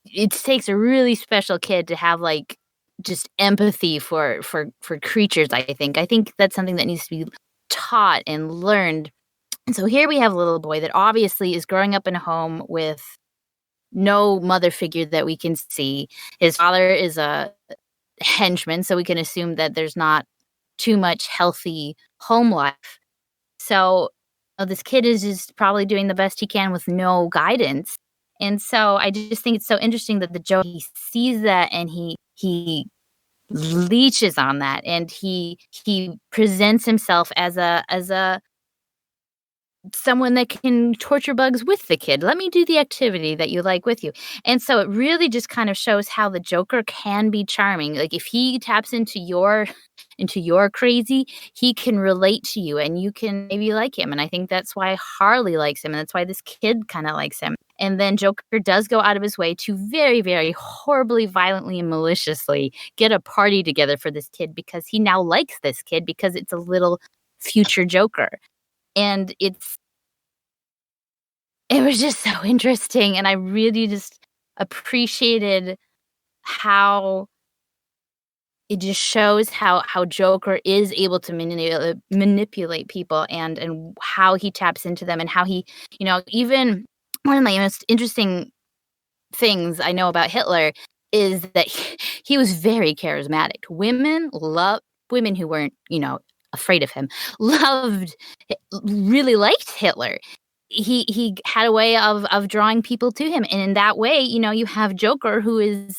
it takes a really special kid to have, like, just empathy for creatures, I think. I think that's something that needs to be taught and learned. And so here we have a little boy that obviously is growing up in a home with no mother figure that we can see. His father is a henchman, so we can assume that there's not too much healthy home life. So this kid is just probably doing the best he can with no guidance. And so I just think it's so interesting that the Joker, he sees that and he leeches on that, and he presents himself as a someone that can torture bugs with the kid. Let me do the activity that you like with you. And so it really just kind of shows how the Joker can be charming. Like if he taps into your crazy, he can relate to you and you can maybe like him. And I think that's why Harley likes him. And that's why this kid kind of likes him. And then Joker does go out of his way to very, very horribly, violently, and maliciously get a party together for this kid because he now likes this kid because it's a little future Joker. And it was just so interesting. And I really just appreciated how it just shows how Joker is able to manipulate people and how he taps into them and how he, even one of my most interesting things I know about Hitler is that he was very charismatic. Women who weren't, afraid of him, really liked Hitler. He had a way of drawing people to him. And in that way, you have Joker who is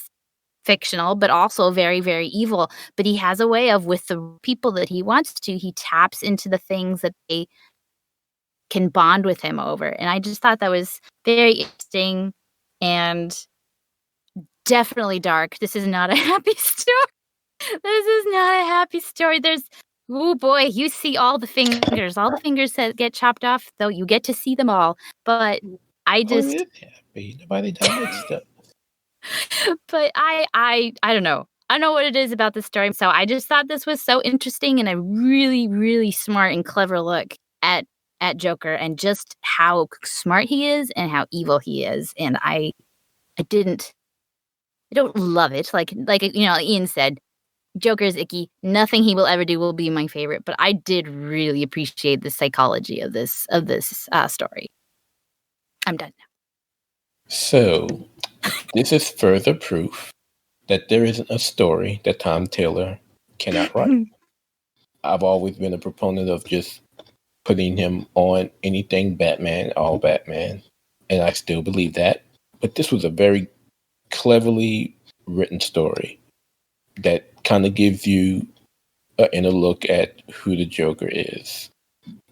fictional, but also very, very evil. But he has a way of, with the people that he wants to, he taps into the things that they can bond with him over. And I just thought that was very interesting and definitely dark. This is not a happy story. This is not a happy story. Oh boy, you see all the fingers that get chopped off, though you get to see them all. But I just nobody died stuff. But I don't know. I don't know what it is about this story. So I just thought this was so interesting and a really, really smart and clever look at Joker and just how smart he is and how evil he is. And I don't love it. Like Ian said, Joker's icky. Nothing he will ever do will be my favorite. But I did really appreciate the psychology of this story. I'm done now. So, this is further proof that there isn't a story that Tom Taylor cannot write. I've always been a proponent of just putting him on anything Batman, all Batman, and I still believe that. But this was a very cleverly written story that kind of gives you an inner look at who the Joker is.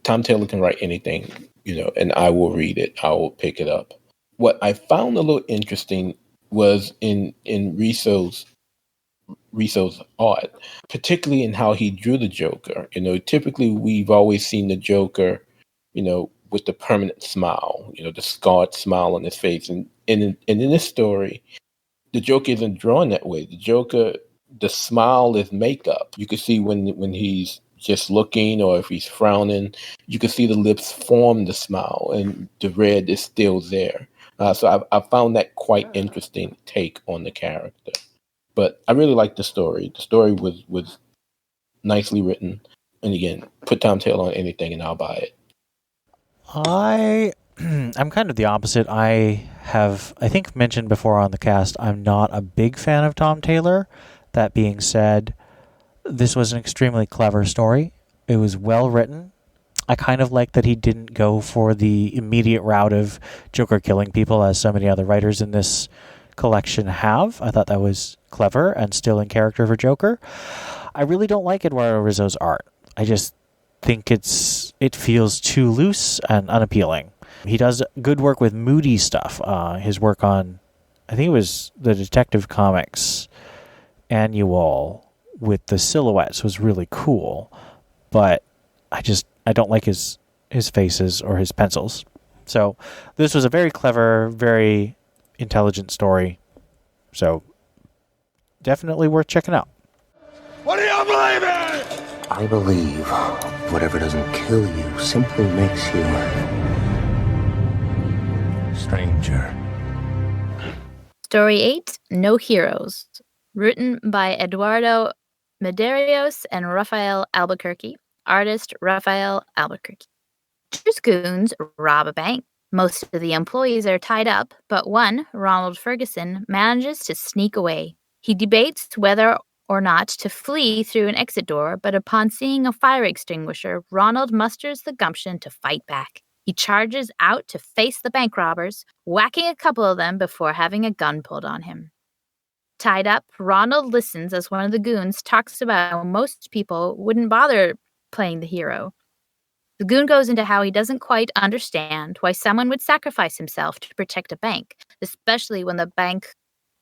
Tom Taylor can write anything, and I will read it. I will pick it up. What I found a little interesting was in Risso's art, particularly in how he drew the Joker. Typically we've always seen the Joker, with the permanent smile, the scarred smile on his face. And in this story, the Joker isn't drawn that way. The Joker, the smile is makeup. You can see when he's just looking or if he's frowning, you can see the lips form the smile and the red is still there. So I found that quite interesting take on the character. But I really liked the story. The story was nicely written. And again, put Tom Taylor on anything and I'll buy it. I'm kind of the opposite. I think mentioned before on the cast, I'm not a big fan of Tom Taylor. That being said, this was an extremely clever story. It was well written. I kind of like that he didn't go for the immediate route of Joker killing people as so many other writers in this collection have. I thought that was clever and still in character for Joker. I really don't like Eduardo Rizzo's art. I just think it feels too loose and unappealing. He does good work with moody stuff. His work on, I think it was the Detective Comics annual with the silhouettes was really cool, but I don't like his faces or his pencils. So this was a very clever, very intelligent story. So definitely worth checking out. What do you believe in? I believe whatever doesn't kill you simply makes you stranger. Story 8, No Heroes. Written by Eduardo Medeiros and Rafael Albuquerque. Artist Rafael Albuquerque. Two goons rob a bank. Most of the employees are tied up, but one, Ronald Ferguson, manages to sneak away. He debates whether or not to flee through an exit door, but upon seeing a fire extinguisher, Ronald musters the gumption to fight back. He charges out to face the bank robbers, whacking a couple of them before having a gun pulled on him. Tied up, Ronald listens as one of the goons talks about how most people wouldn't bother playing the hero. The goon goes into how he doesn't quite understand why someone would sacrifice himself to protect a bank, especially when the bank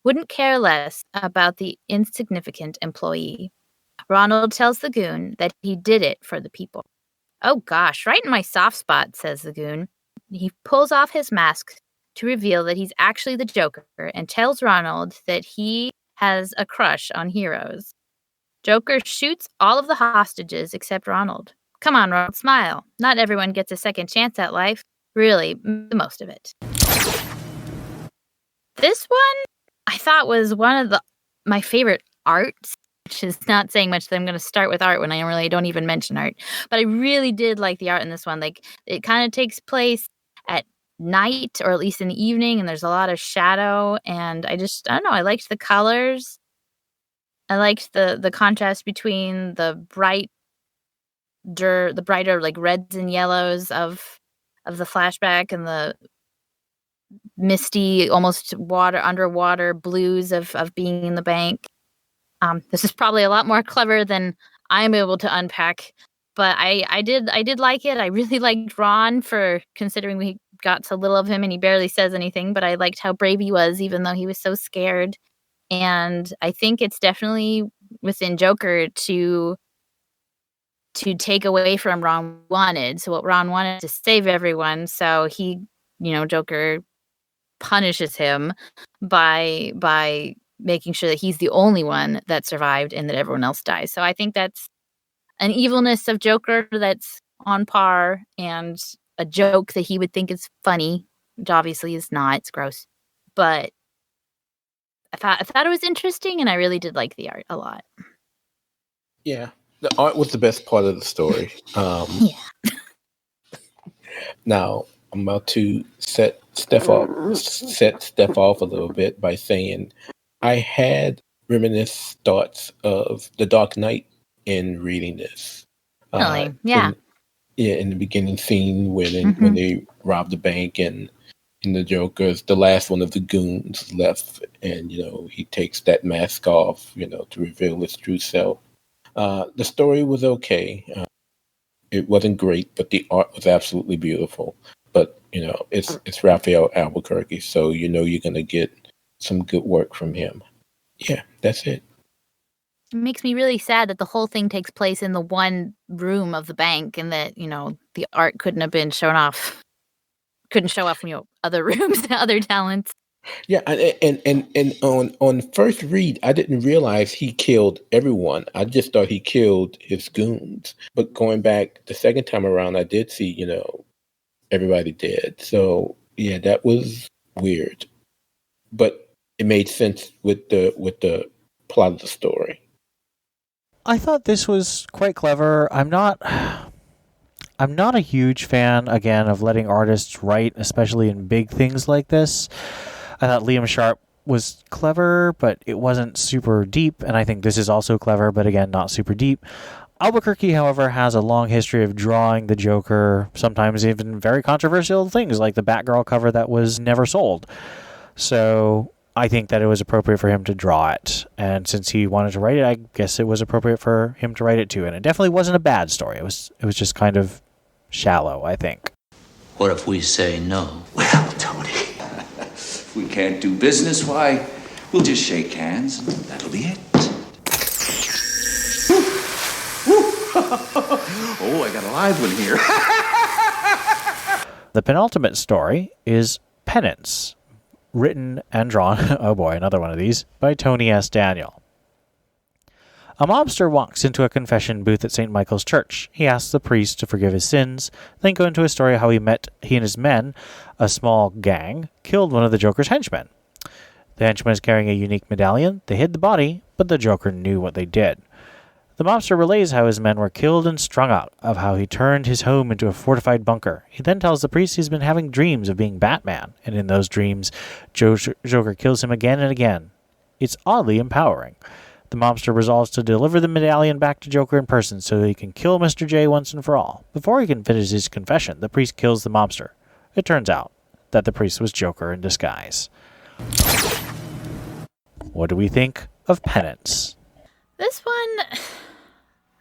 wouldn't care less about the insignificant employee. Ronald tells the goon that he did it for the people. Oh gosh, right in my soft spot, says the goon. He pulls off his mask to reveal that he's actually the Joker and tells Ronald that he has a crush on heroes. Joker shoots all of the hostages except Ronald. Come on, Ronald, smile. Not everyone gets a second chance at life. Really, the most of it. This one I thought was one of my favorite arts, which is not saying much that I'm going to start with art when I really don't even mention art. But I really did like the art in this one. Like, it kind of takes place at night, or at least in the evening, and there's a lot of shadow, and I don't know, I liked the colors. I liked the contrast between the brighter like reds and yellows of the flashback and the misty, almost underwater blues of being in the bank. This is probably a lot more clever than I'm able to unpack, but I did like it. I really liked Ron, for considering we got so little of him and he barely says anything, but I liked how brave he was, even though he was so scared. And I think it's definitely within Joker to take away from Ron wanted. So what Ron wanted to save everyone, so he, Joker punishes him by making sure that he's the only one that survived and that everyone else dies. So I think that's an evilness of Joker that's on par, and a joke that he would think is funny, which obviously is not. It's gross. But I thought it was interesting, and I really did like the art a lot. Yeah, the art was the best part of the story. Yeah. Now I'm about to set Steph off a little bit by saying I had reminiscent thoughts of The Dark Knight in reading this. Really? Yeah. In the beginning scene when they rob the bank, and the Joker's the last one of the goons left, and he takes that mask off, to reveal his true self. The story was okay. It wasn't great, but the art was absolutely beautiful. But it's Raphael Albuquerque, so you're gonna get some good work from him. Yeah, that's it. It makes me really sad that the whole thing takes place in the one room of the bank, and that the art couldn't have been shown off. Couldn't show off other rooms and other talents. Yeah, and on first read, I didn't realize he killed everyone. I just thought he killed his goons. But going back the second time around, I did see everybody dead. So yeah, that was weird, but it made sense with the plot of the story. I thought this was quite clever. I'm not a huge fan, again, of letting artists write, especially in big things like this. I thought Liam Sharp was clever, but it wasn't super deep, and I think this is also clever, but again, not super deep. Albuquerque, however, has a long history of drawing the Joker, sometimes even very controversial things, like the Batgirl cover that was never sold. So I think that it was appropriate for him to draw it, and since he wanted to write it, I guess it was appropriate for him to write it too. And it definitely wasn't a bad story. It was just kind of shallow, I think. What if we say no? Well, Tony, if we can't do business, why, we'll just shake hands, and that'll be it. Oh, I got a live one here. The penultimate story is Penance, written and drawn, oh boy, another one of these, by Tony S. Daniel. A mobster walks into a confession booth at St. Michael's Church. He asks the priest to forgive his sins, then go into a story of how he and his men, a small gang, killed one of the Joker's henchmen. The henchman is carrying a unique medallion. They hid the body, but the Joker knew what they did. The mobster relays how his men were killed and strung out, of how he turned his home into a fortified bunker. He then tells the priest he's been having dreams of being Batman, and in those dreams, Joker kills him again and again. It's oddly empowering. The mobster resolves to deliver the medallion back to Joker in person so he can kill Mr. J once and for all. Before he can finish his confession, the priest kills the mobster. It turns out that the priest was Joker in disguise. What do we think of Penance? This one,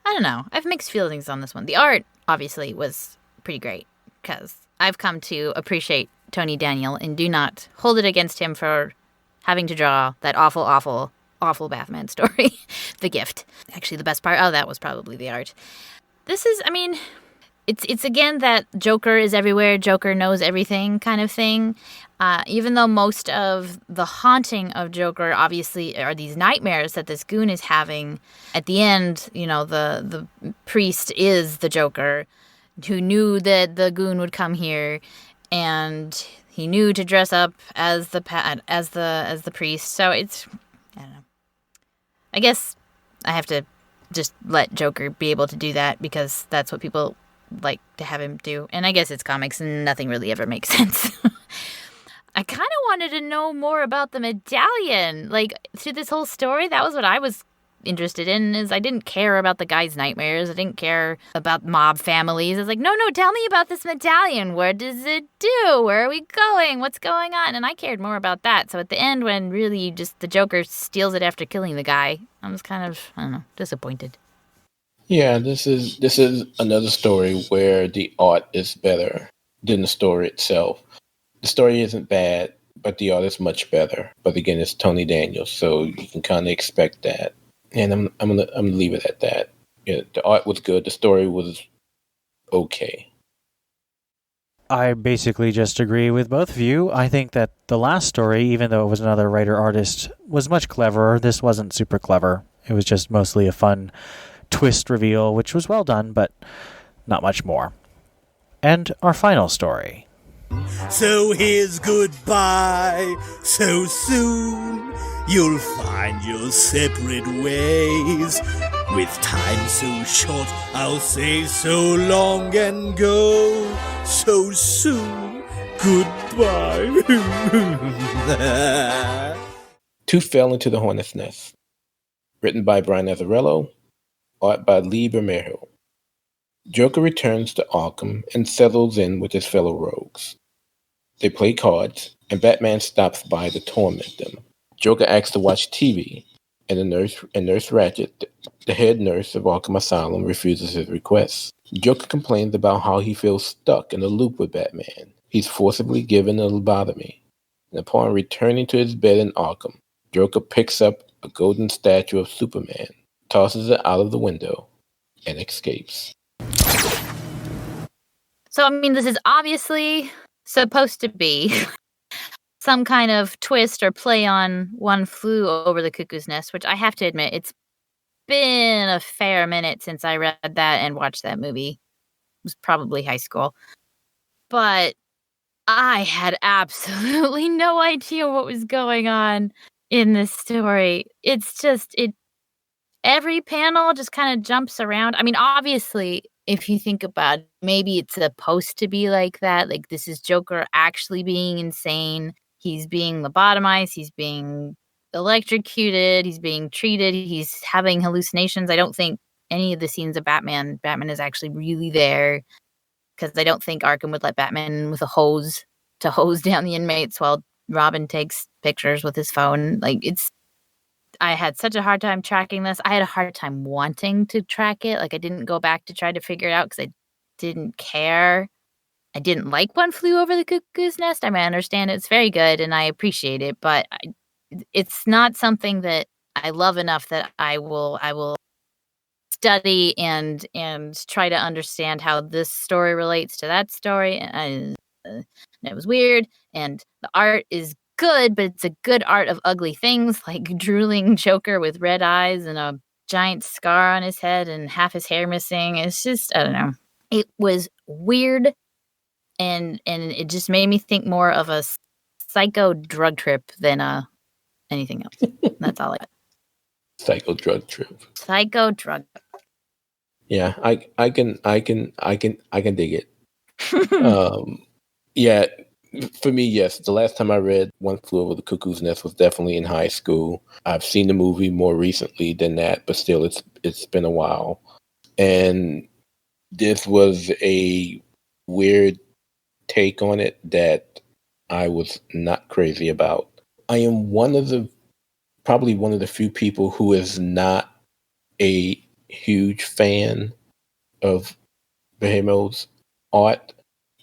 I don't know. I have mixed feelings on this one. The art, obviously, was pretty great because I've come to appreciate Tony Daniel and do not hold it against him for having to draw that awful, awful, awful Batman story. The Gift. Actually, the best part of that was probably the art. This is, I mean, it's again that Joker is everywhere, Joker knows everything kind of thing. Even though most of the haunting of Joker obviously are these nightmares that this goon is having, at the end, you know, the priest is the Joker who knew that the goon would come here, and he knew to dress up as the priest. So it's, I don't know. I guess I have to just let Joker be able to do that because that's what people like to have him do. And I guess it's comics and nothing really ever makes sense. I kind of wanted to know more about the medallion. Like, through this whole story, that was what I was interested in, is I didn't care about the guy's nightmares. I didn't care about mob families. I was like, no, tell me about this medallion. What does it do? Where are we going? What's going on? And I cared more about that. So at the end, when really just the Joker steals it after killing the guy, I was kind of, I don't know, disappointed. Yeah, this is another story where the art is better than the story itself. The story isn't bad, but the art is much better. But again, it's Tony Daniels, so you can kind of expect that. And I'm gonna leave it at that. Yeah, the art was good. The story was okay. I basically just agree with both of you. I think that the last story, even though it was another writer-artist, was much cleverer. This wasn't super clever. It was just mostly a fun twist reveal, which was well done, but not much more. And our final story. So here's goodbye, so soon you'll find your separate ways. With time so short, I'll say so long and go so soon. Goodbye. Two Fell into the Hornet's Nest. Written by Brian Azzarello, art by Lee Bermejo. Joker returns to Arkham and settles in with his fellow rogues. They play cards, and Batman stops by to torment them. Joker asks to watch TV, and Nurse Ratched, the head nurse of Arkham Asylum, refuses his request. Joker complains about how he feels stuck in a loop with Batman. He's forcibly given a lobotomy, and upon returning to his bed in Arkham, Joker picks up a golden statue of Superman, tosses it out of the window, and escapes. So, I mean, this is obviously supposed to be some kind of twist or play on One Flew Over the Cuckoo's Nest, which I have to admit, it's been a fair minute since I read that and watched that movie. It was probably high school. But I had absolutely no idea what was going on in this story. It's just, every panel just kind of jumps around. I mean, obviously, if you think about it, maybe it's supposed to be like that. Like, this is Joker actually being insane. He's being lobotomized. He's being electrocuted. He's being treated. He's having hallucinations. I don't think any of the scenes of Batman is actually really there, because I don't think Arkham would let Batman in with a hose to hose down the inmates while Robin takes pictures with his phone. Like, I had such a hard time tracking this. I had a hard time wanting to track it. Like, I didn't go back to try to figure it out because I didn't care. I didn't like One Flew Over the Cuckoo's Nest. I mean, I understand it's very good and I appreciate it, but it's not something that I love enough that I will study and try to understand how this story relates to that story. And it was weird, and the art is good, but it's a good art of ugly things, like drooling Joker with red eyes and a giant scar on his head and half his hair missing. It's just, I don't know. It was weird, and it just made me think more of a psycho drug trip than anything else. That's all I got. Psycho drug trip. Psycho drug. Yeah, I can dig it. Yeah, for me, yes. The last time I read One Flew Over the Cuckoo's Nest was definitely in high school. I've seen the movie more recently than that, but still, it's been a while. And this was a weird take on it that I was not crazy about. I am probably one of the few people who is not a huge fan of Behemoth's art,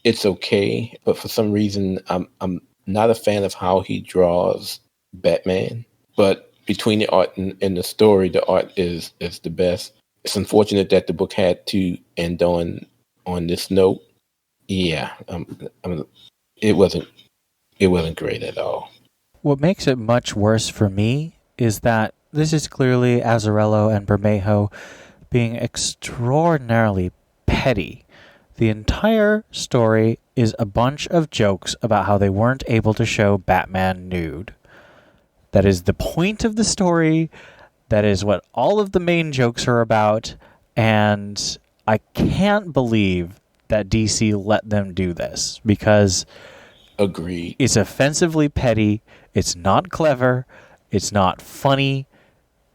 it's okay, but for some reason, I'm not a fan of how he draws Batman. But between the art and the story, the art is the best. It's unfortunate that the book had to end on this note. Yeah, it wasn't great at all. What makes it much worse for me is that this is clearly Azzarello and Bermejo being extraordinarily petty. The entire story is a bunch of jokes about how they weren't able to show Batman nude. That is the point of the story. That is what all of the main jokes are about. And I can't believe that DC let them do this because agreed. It's offensively petty. It's not clever. It's not funny.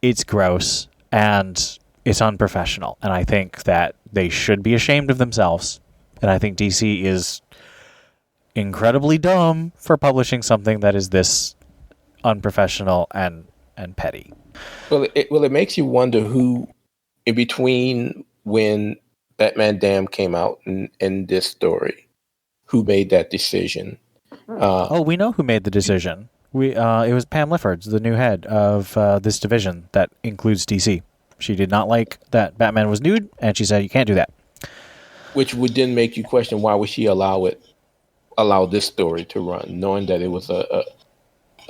It's gross. And it's unprofessional. And I think that they should be ashamed of themselves. And I think DC is incredibly dumb for publishing something that is this unprofessional and petty. Well, it makes you wonder who, in between when Batman Damned came out and this story, who made that decision. We know who made the decision. It was Pam Liffords, the new head of this division that includes DC. She did not like that Batman was nude, and she said, you can't do that. Which would then make you question, why would she allow this story to run, knowing that it was a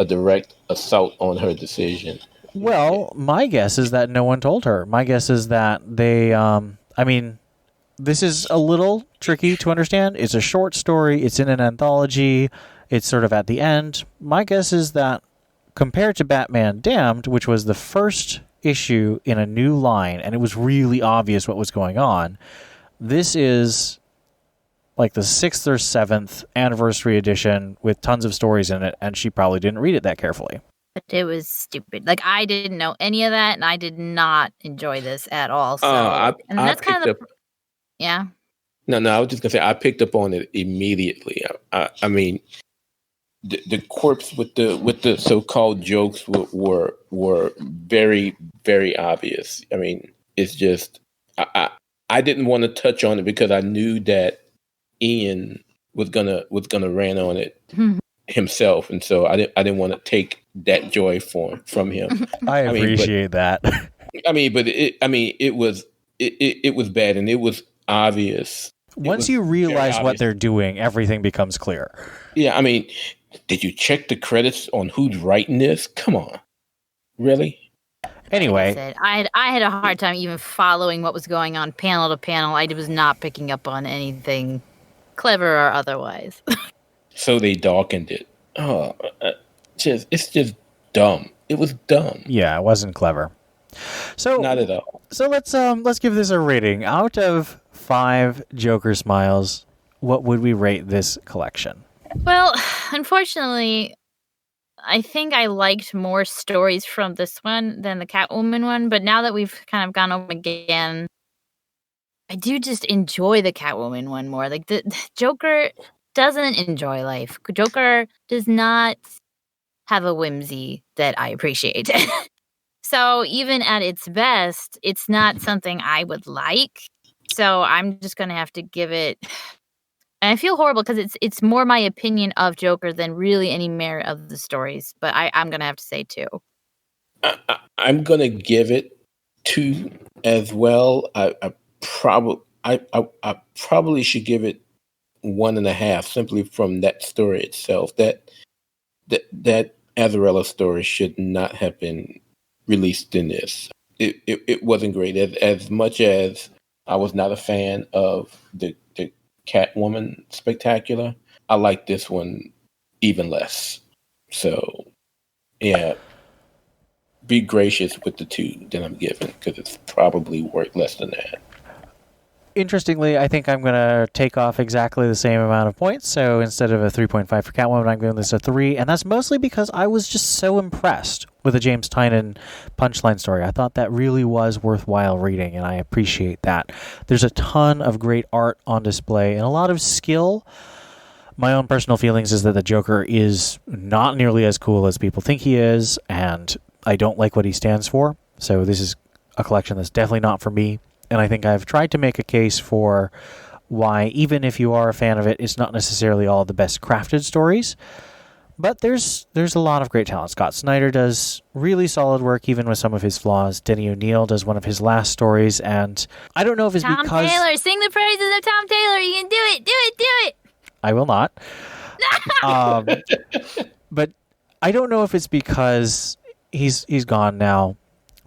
direct assault on her decision? Well, my guess is that no one told her. My guess is that they, this is a little tricky to understand. It's a short story. It's in an anthology. It's sort of at the end. My guess is that compared to Batman Damned, which was the first issue in a new line, and it was really obvious what was going on, this is like the 6th or 7th anniversary edition with tons of stories in it, and she probably didn't read it that carefully. But it was stupid. Like, I didn't know any of that, and I did not enjoy this at all. So, and that's kind of yeah. No, I was just gonna say I picked up on it immediately. I mean, the corpse with the so-called jokes were very, very obvious. I mean, it's just I didn't want to touch on it because I knew that Ian was gonna rant on it himself, and so I didn't want to take that joy from him. I appreciate that. It was bad, and it was obvious. Once you realize what they're doing, everything becomes clear. Yeah, I mean, did you check the credits on who's writing this? Come on, really? Anyway, I had a hard time even following what was going on panel to panel. I was not picking up on anything clever or otherwise. So they darkened it. Oh, it's just dumb. It was dumb. Yeah, it wasn't clever. So not at all. So let's give this a rating. Out of 5 Joker smiles, what would we rate this collection? Well, unfortunately, I think I liked more stories from this one than the Catwoman one, but now that we've kind of gone over again, I do just enjoy the Catwoman one more. Like, the Joker doesn't enjoy life. Joker does not have a whimsy that I appreciate. So even at its best, it's not something I would like. So I'm just going to have to give it... And I feel horrible because it's more my opinion of Joker than really any merit of the stories. But I'm going to have to say 2. I'm going to give it 2 as well. I probably should give it 1.5 simply from that story itself. That Azzarello story should not have been released in this. It wasn't great. As much as I was not a fan of the Catwoman Spectacular, I like this one even less. So, yeah, be gracious with the 2 that I'm giving because it's probably worth less than that. Interestingly, I think I'm going to take off exactly the same amount of points. So instead of a 3.5 for Catwoman, I'm giving this a 3. And that's mostly because I was just so impressed with the James Tynion punchline story. I thought that really was worthwhile reading, and I appreciate that. There's a ton of great art on display and a lot of skill. My own personal feelings is that the Joker is not nearly as cool as people think he is, and I don't like what he stands for. So this is a collection that's definitely not for me. And I think I've tried to make a case for why, even if you are a fan of it, it's not necessarily all the best crafted stories. But there's a lot of great talent. Scott Snyder does really solid work, even with some of his flaws. Denny O'Neil does one of his last stories, and I don't know if it's Tom because... Taylor, sing the praises of Tom Taylor. You can do it, do it, do it. I will not. But I don't know if it's because he's gone now,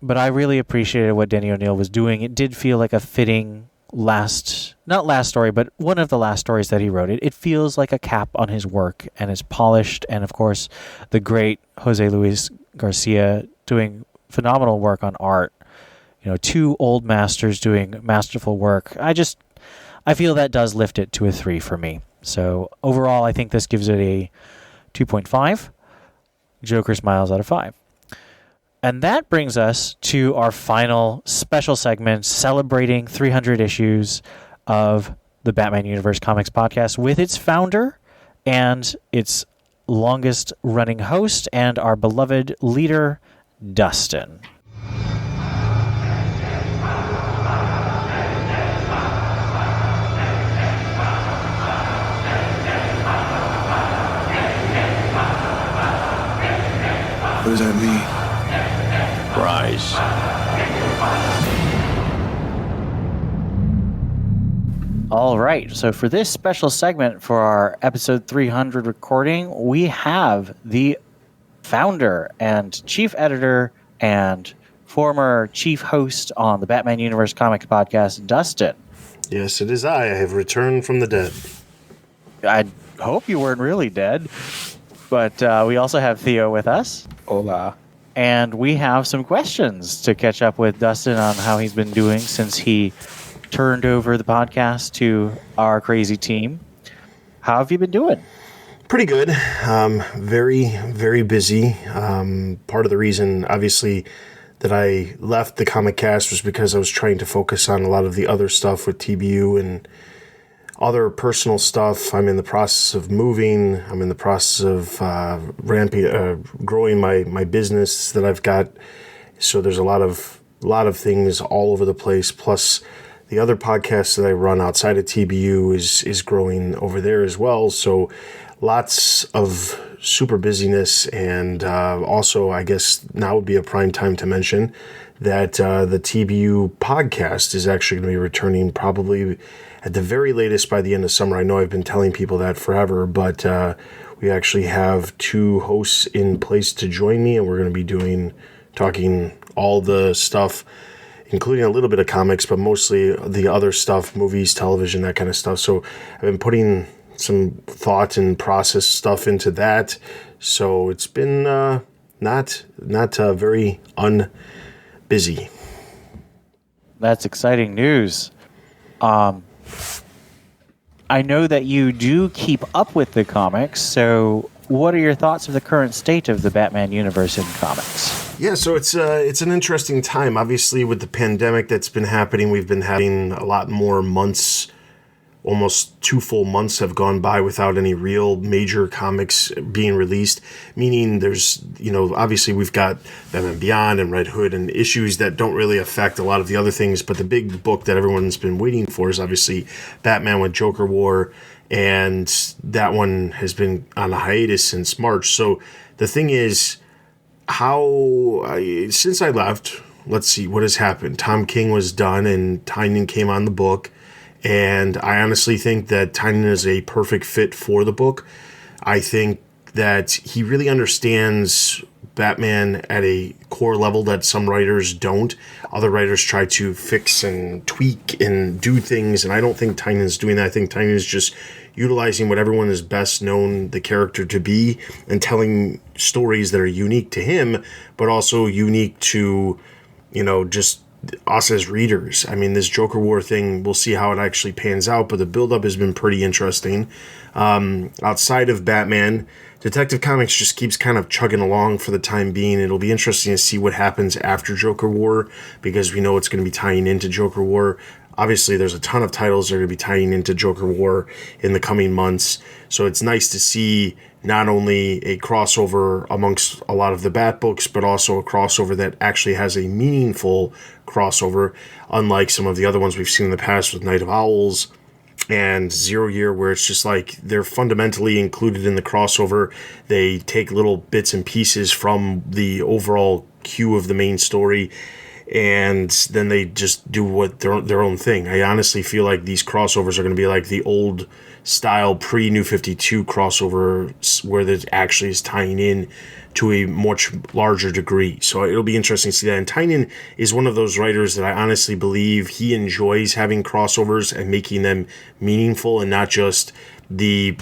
but I really appreciated what Denny O'Neil was doing. It did feel like a fitting not last story, but one of the last stories that he wrote. It feels like a cap on his work, and it's polished. And of course, the great Jose Luis Garcia doing phenomenal work on art. Two old masters doing masterful work. I feel that does lift it to a 3 for me. So overall, I think this gives it a 2.5 Joker Smiles out of 5. And that brings us to our final special segment celebrating 300 issues of the Batman Universe Comics podcast with its founder and its longest running host and our beloved leader, Dustin. What does that mean? Rise. All right, so for this special segment for our episode 300 recording, we have the founder and chief editor and former chief host on the Batman Universe Comics podcast, Dustin. Yes, it is I. I have returned from the dead. I hope you weren't really dead, but we also have Theo with us. Hola. And we have some questions to catch up with Dustin on how he's been doing since he turned over the podcast to our crazy team. How have you been doing? Pretty good. Very, very busy. Part of the reason, obviously, that I left the Comic Cast was because I was trying to focus on a lot of the other stuff with TBU and other personal stuff. I'm in the process of moving. I'm in the process of growing my business that I've got. So there's a lot of things all over the place. Plus, the other podcast that I run outside of TBU is growing over there as well. So lots of super busyness. And also, I guess now would be a prime time to mention that the TBU podcast is actually going to be returning probably at the very latest by the end of summer. I know I've been telling people that forever, but we actually have 2 hosts in place to join me, and we're going to be talking all the stuff, including a little bit of comics, but mostly the other stuff, movies, television, that kind of stuff. So I've been putting some thought and process stuff into that. So it's been not very unbusy. That's exciting news. I know that you do keep up with the comics, so what are your thoughts of the current state of the Batman universe in comics? Yeah, so it's an interesting time. Obviously, with the pandemic that's been happening, we've been having a lot more months. Almost 2 full months have gone by without any real major comics being released, meaning there's, obviously we've got Batman Beyond and Red Hood and issues that don't really affect a lot of the other things, but the big book that everyone's been waiting for is obviously Batman with Joker War, and that one has been on a hiatus since March. So the thing is, since I left, let's see what has happened. Tom King was done and Tynion came on the book. And I honestly think that Tynion is a perfect fit for the book. I think that he really understands Batman at a core level that some writers don't. Other writers try to fix and tweak and do things, and I don't think Tynion's doing that. I think Tynion is just utilizing what everyone is best known the character to be and telling stories that are unique to him, but also unique to, just us as readers. I mean, this Joker War thing, we'll see how it actually pans out, but the buildup has been pretty interesting. Outside of Batman, Detective Comics just keeps kind of chugging along for the time being. It'll be interesting to see what happens after Joker War, because we know it's going to be tying into Joker War. Obviously, there's a ton of titles that are going to be tying into Joker War in the coming months. So it's nice to see not only a crossover amongst a lot of the Bat books, but also a crossover that actually has a meaningful crossover, unlike some of the other ones we've seen in the past with Night of Owls and Zero Year, where it's just like they're fundamentally included in the crossover. They take little bits and pieces from the overall cue of the main story, and then they just do what their own thing. I honestly feel like these crossovers are going to be like the old style pre-New 52 crossover, where there actually is tying in to a much larger degree. So it'll be interesting to see that. And Tynion is one of those writers that I honestly believe he enjoys having crossovers and making them meaningful, and not just the,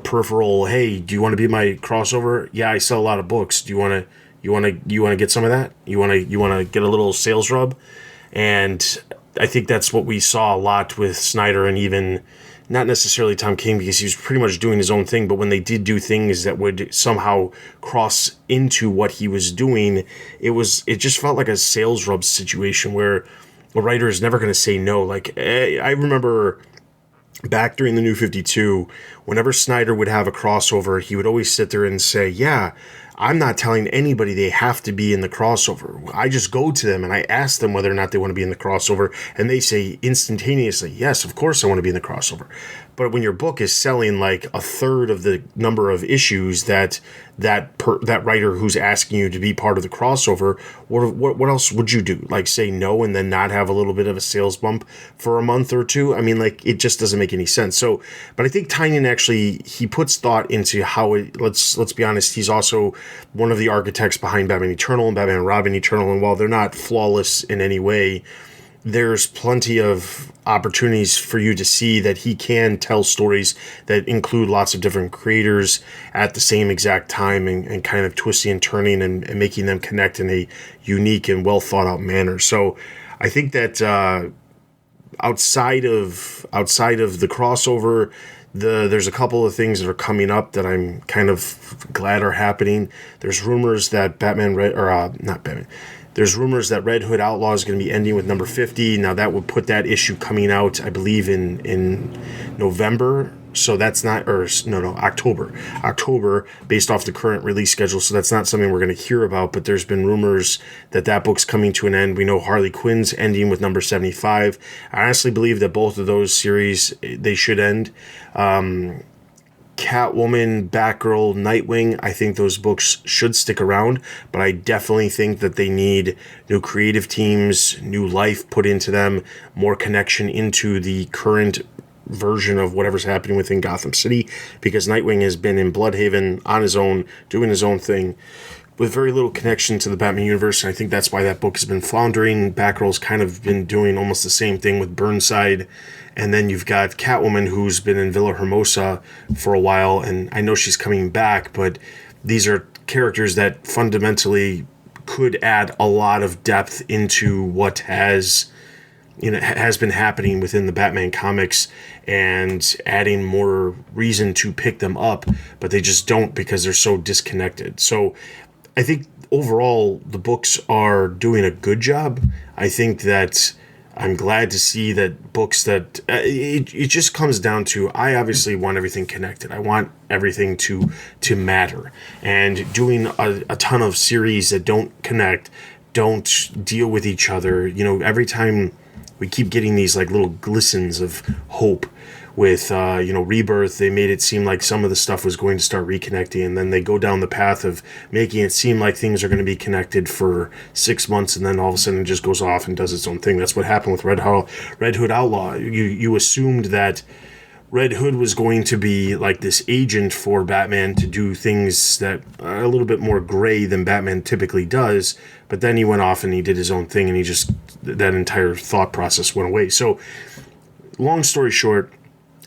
peripheral, hey, do you want to be my crossover? Yeah, I sell a lot of books. Do you want to get some of that? You want to get a little sales rub? And I think that's what we saw a lot with Snyder, and even not necessarily Tom King, because he was pretty much doing his own thing, but when they did do things that would somehow cross into what he was doing, it just felt like a sales rub situation where a writer is never going to say no. Like, I remember back during the New 52, whenever Snyder would have a crossover, he would always sit there and say, yeah, I'm not telling anybody they have to be in the crossover. I just go to them and I ask them whether or not they want to be in the crossover, and they say instantaneously, yes, of course I want to be in the crossover. But when your book is selling like a third of the number of issues that writer who's asking you to be part of the crossover, what else would you do? Like, say no and then not have a little bit of a sales bump for a month or two? I mean, like, it just doesn't make any sense. So, but I think Tynion actually, he puts thought into how let's be honest, he's also one of the architects behind Batman Eternal and Batman and Robin Eternal, and while they're not flawless in any way, there's plenty of opportunities for you to see that he can tell stories that include lots of different creators at the same exact time, and kind of twisting and turning and making them connect in a unique and well thought out manner. So I think that outside of the crossover, there's a couple of things that are coming up that I'm kind of glad are happening. There's rumors that There's rumors that Red Hood Outlaw is going to be ending with number 50. Now that would put that issue coming out, I believe, in November. So that's not, October, based off the current release schedule. So that's not something we're going to hear about, but there's been rumors that book's coming to an end. We know Harley Quinn's ending with number 75. I honestly believe that both of those series, they should end. Catwoman, Batgirl, Nightwing, I think those books should stick around, but I definitely think that they need new creative teams, new life put into them, more connection into the current version of whatever's happening within Gotham City, because Nightwing has been in Bloodhaven on his own, doing his own thing, with very little connection to the Batman universe, and I think that's why that book has been floundering. Batgirl's kind of been doing almost the same thing with Burnside. And then you've got Catwoman, who's been in Villa Hermosa for a while, and I know she's coming back, but these are characters that fundamentally could add a lot of depth into what has been happening within the Batman comics, and adding more reason to pick them up, but they just don't, because they're so disconnected. So I think overall the books are doing a good job. I think that I'm glad to see that books that it just comes down to, I obviously want everything connected. I want everything to matter, and doing a ton of series that don't connect, don't deal with each other. Every time we keep getting these like little glistens of hope with Rebirth, they made it seem like some of the stuff was going to start reconnecting, and then they go down the path of making it seem like things are going to be connected for 6 months, and then all of a sudden it just goes off and does its own thing. That's what happened with Red Hood Outlaw. You assumed that Red Hood was going to be like this agent for Batman to do things that are a little bit more gray than Batman typically does, but then he went off and he did his own thing, and that entire thought process went away. So long story short,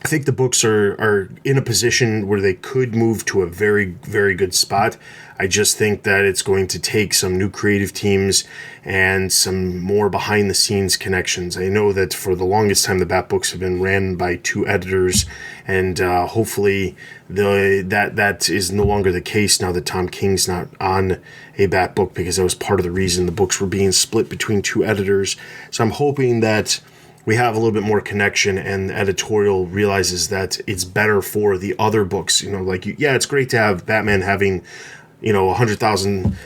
I think the books are in a position where they could move to a very, very good spot. I just think that it's going to take some new creative teams and some more behind-the-scenes connections. I know that for the longest time, the Bat books have been ran by 2 editors, and hopefully that is no longer the case now that Tom King's not on a Bat book, because that was part of the reason the books were being split between 2 editors. So I'm hoping that we have a little bit more connection, and the editorial realizes that it's better for the other books. It's great to have Batman having 100,000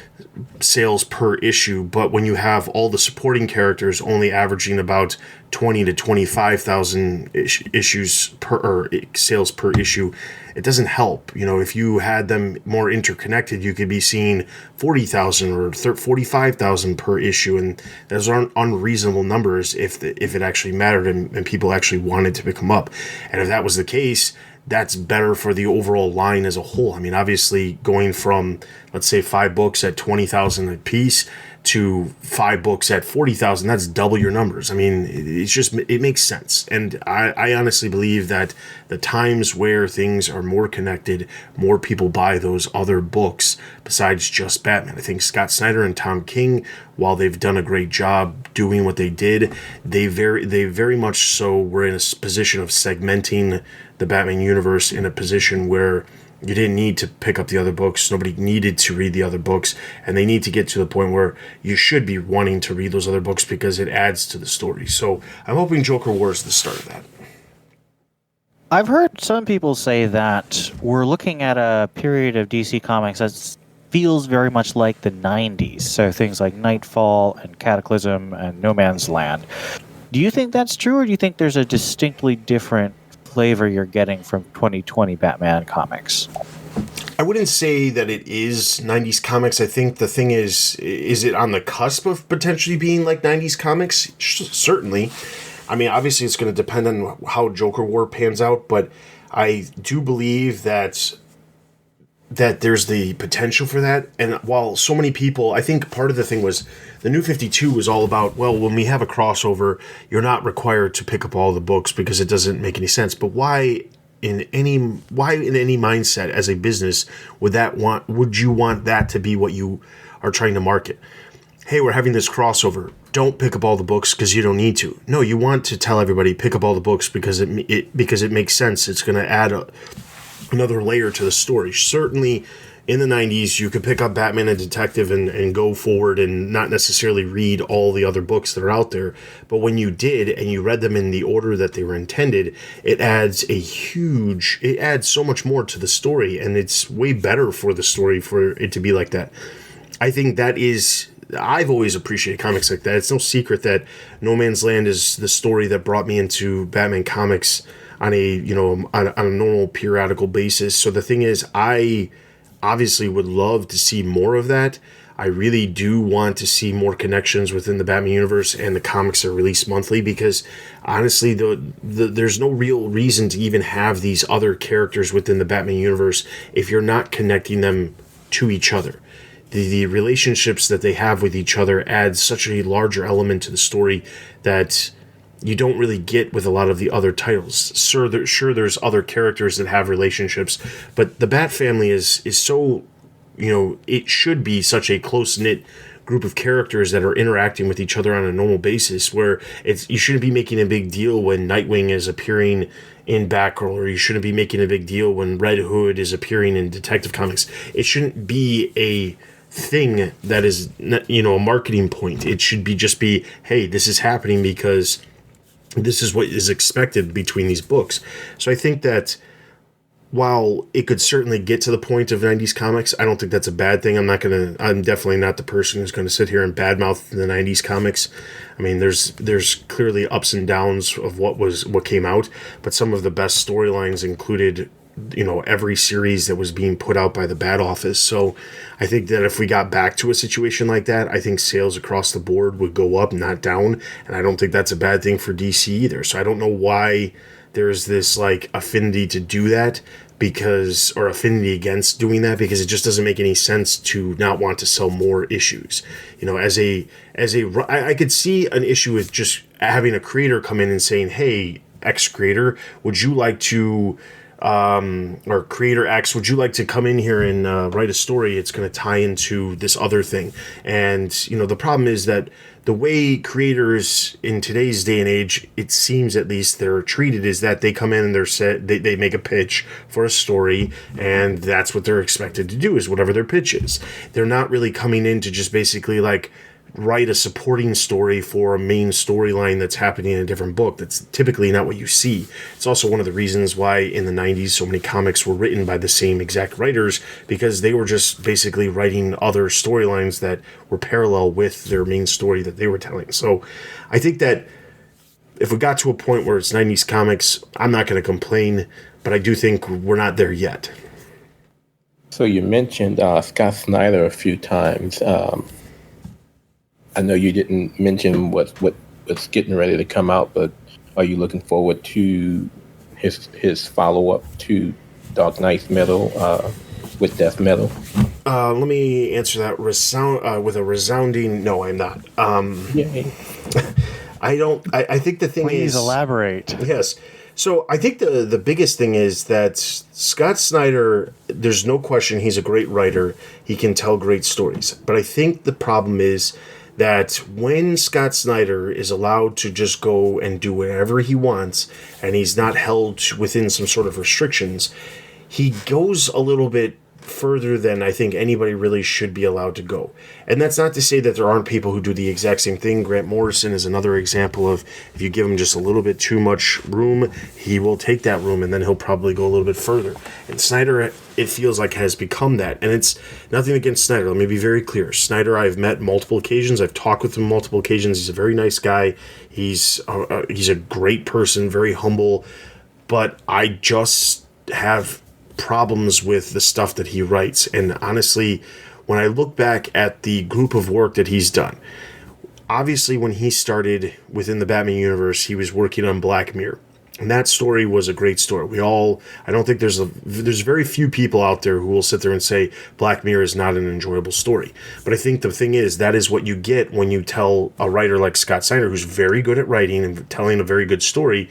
sales per issue, but when you have all the supporting characters only averaging about 20 to 25,000 issues per or sales per issue, it doesn't help. If you had them more interconnected, you could be seeing 40,000 or 45,000 per issue, and those aren't unreasonable numbers if it actually mattered and people actually wanted to pick them up. And if that was the case, that's better for the overall line as a whole. I mean, obviously, going from, let's say, 5 books at 20,000 a piece to 5 books at 40,000, that's double your numbers. I mean, it makes sense. And I honestly believe that the times where things are more connected, more people buy those other books besides just Batman. I think Scott Snyder and Tom King, while they've done a great job doing what they did, they very much so were in a position of segmenting the Batman universe in a position where you didn't need to pick up the other books. Nobody needed to read the other books. And they need to get to the point where you should be wanting to read those other books because it adds to the story. So I'm hoping Joker War is the start of that. I've heard some people say that we're looking at a period of DC Comics that feels very much like the 90s. So things like Nightfall and Cataclysm and No Man's Land. Do you think that's true, or do you think there's a distinctly different flavor you're getting from 2020 Batman comics? I wouldn't say that it is 90s comics. I think the thing is it on the cusp of potentially being like 90s comics? Certainly. I mean, obviously it's going to depend on how Joker War pans out, but I do believe that there's the potential for that. And while so many people, I think part of the thing was the New 52 was all about, well, when we have a crossover, you're not required to pick up all the books because it doesn't make any sense. But why in any mindset as a business would you want that to be what you are trying to market? Hey, we're having this crossover. Don't pick up all the books because you don't need to. No, you want to tell everybody pick up all the books because it makes sense. It's going to add another layer to the story. Certainly in the 90s, you could pick up Batman and Detective and go forward and not necessarily read all the other books that are out there. But when you did and you read them in the order that they were intended, it adds so much more to the story, and it's way better for the story for it to be like that. I think I've always appreciated comics like that. It's no secret that No Man's Land is the story that brought me into Batman comics on a normal periodical basis. So the thing is, I obviously would love to see more of that. I really do want to see more connections within the Batman universe and the comics are released monthly, because honestly, there's no real reason to even have these other characters within the Batman universe if you're not connecting them to each other. The relationships that they have with each other adds such a larger element to the story that you don't really get with a lot of the other titles. Sure, there's other characters that have relationships, but the Bat family is so, it should be such a close-knit group of characters that are interacting with each other on a normal basis, where you shouldn't be making a big deal when Nightwing is appearing in Batgirl, or you shouldn't be making a big deal when Red Hood is appearing in Detective Comics. It shouldn't be a thing that is, a marketing point. It should just be, hey, this is happening because this is what is expected between these books. So I think that while it could certainly get to the point of 90s comics, I don't think that's a bad thing. I'm definitely not the person who's going to sit here and badmouth the 90s comics. I mean, there's clearly ups and downs of what came out, but some of the best storylines included, every series that was being put out by the Bat Office. So I think that if we got back to a situation like that, I think sales across the board would go up, not down. And I don't think that's a bad thing for DC either. So I don't know why there's this affinity to do that, or affinity against doing that, because it just doesn't make any sense to not want to sell more issues. I could see an issue with just having a creator come in and saying, hey, X creator, would you like to or creator X, would you like to come in here and write a story? It's going to tie into this other thing. And, the problem is that the way creators in today's day and age, it seems at least they're treated, is that they come in and they make a pitch for a story, and that's what they're expected to do, is whatever their pitch is. They're not really coming in to just basically write a supporting story for a main storyline that's happening in a different book. That's typically not what you see. It's also one of the reasons why in the 90s so many comics were written by the same exact writers, because they were just basically writing other storylines that were parallel with their main story that they were telling. So I think that if we got to a point where it's 90s comics, I'm not going to complain, but I do think we're not there yet. So you mentioned Scott Snyder a few times. I know you didn't mention what's getting ready to come out, but are you looking forward to his follow-up to Dark Knight's Metal with Death Metal? Let me answer that with a resounding no, I'm not. Yay. I think the thing Please is... elaborate. Yes. So I think the biggest thing is that Scott Snyder, there's no question he's a great writer. He can tell great stories. But I think the problem is that when Scott Snyder is allowed to just go and do whatever he wants, and he's not held within some sort of restrictions, he goes a little bit further than I think anybody really should be allowed to go. And that's not to say that there aren't people who do the exact same thing. Grant Morrison is another example of, if you give him just a little bit too much room, he will take that room and then he'll probably go a little bit further. And Snyder, it feels like, has become that. And it's nothing against Snyder. Let me be very clear. Snyder, I've met multiple occasions. I've talked with him multiple occasions. He's a very nice guy. He's a great person, very humble. But I just have problems with the stuff that he writes. And honestly, when I look back at the group of work that he's done, obviously when he started within the Batman universe, he was working on Black Mirror. And that story was a great story. I don't think there's very few people out there who will sit there and say Black Mirror is not an enjoyable story. But I think the thing is, that is what you get when you tell a writer like Scott Snyder, who's very good at writing and telling a very good story,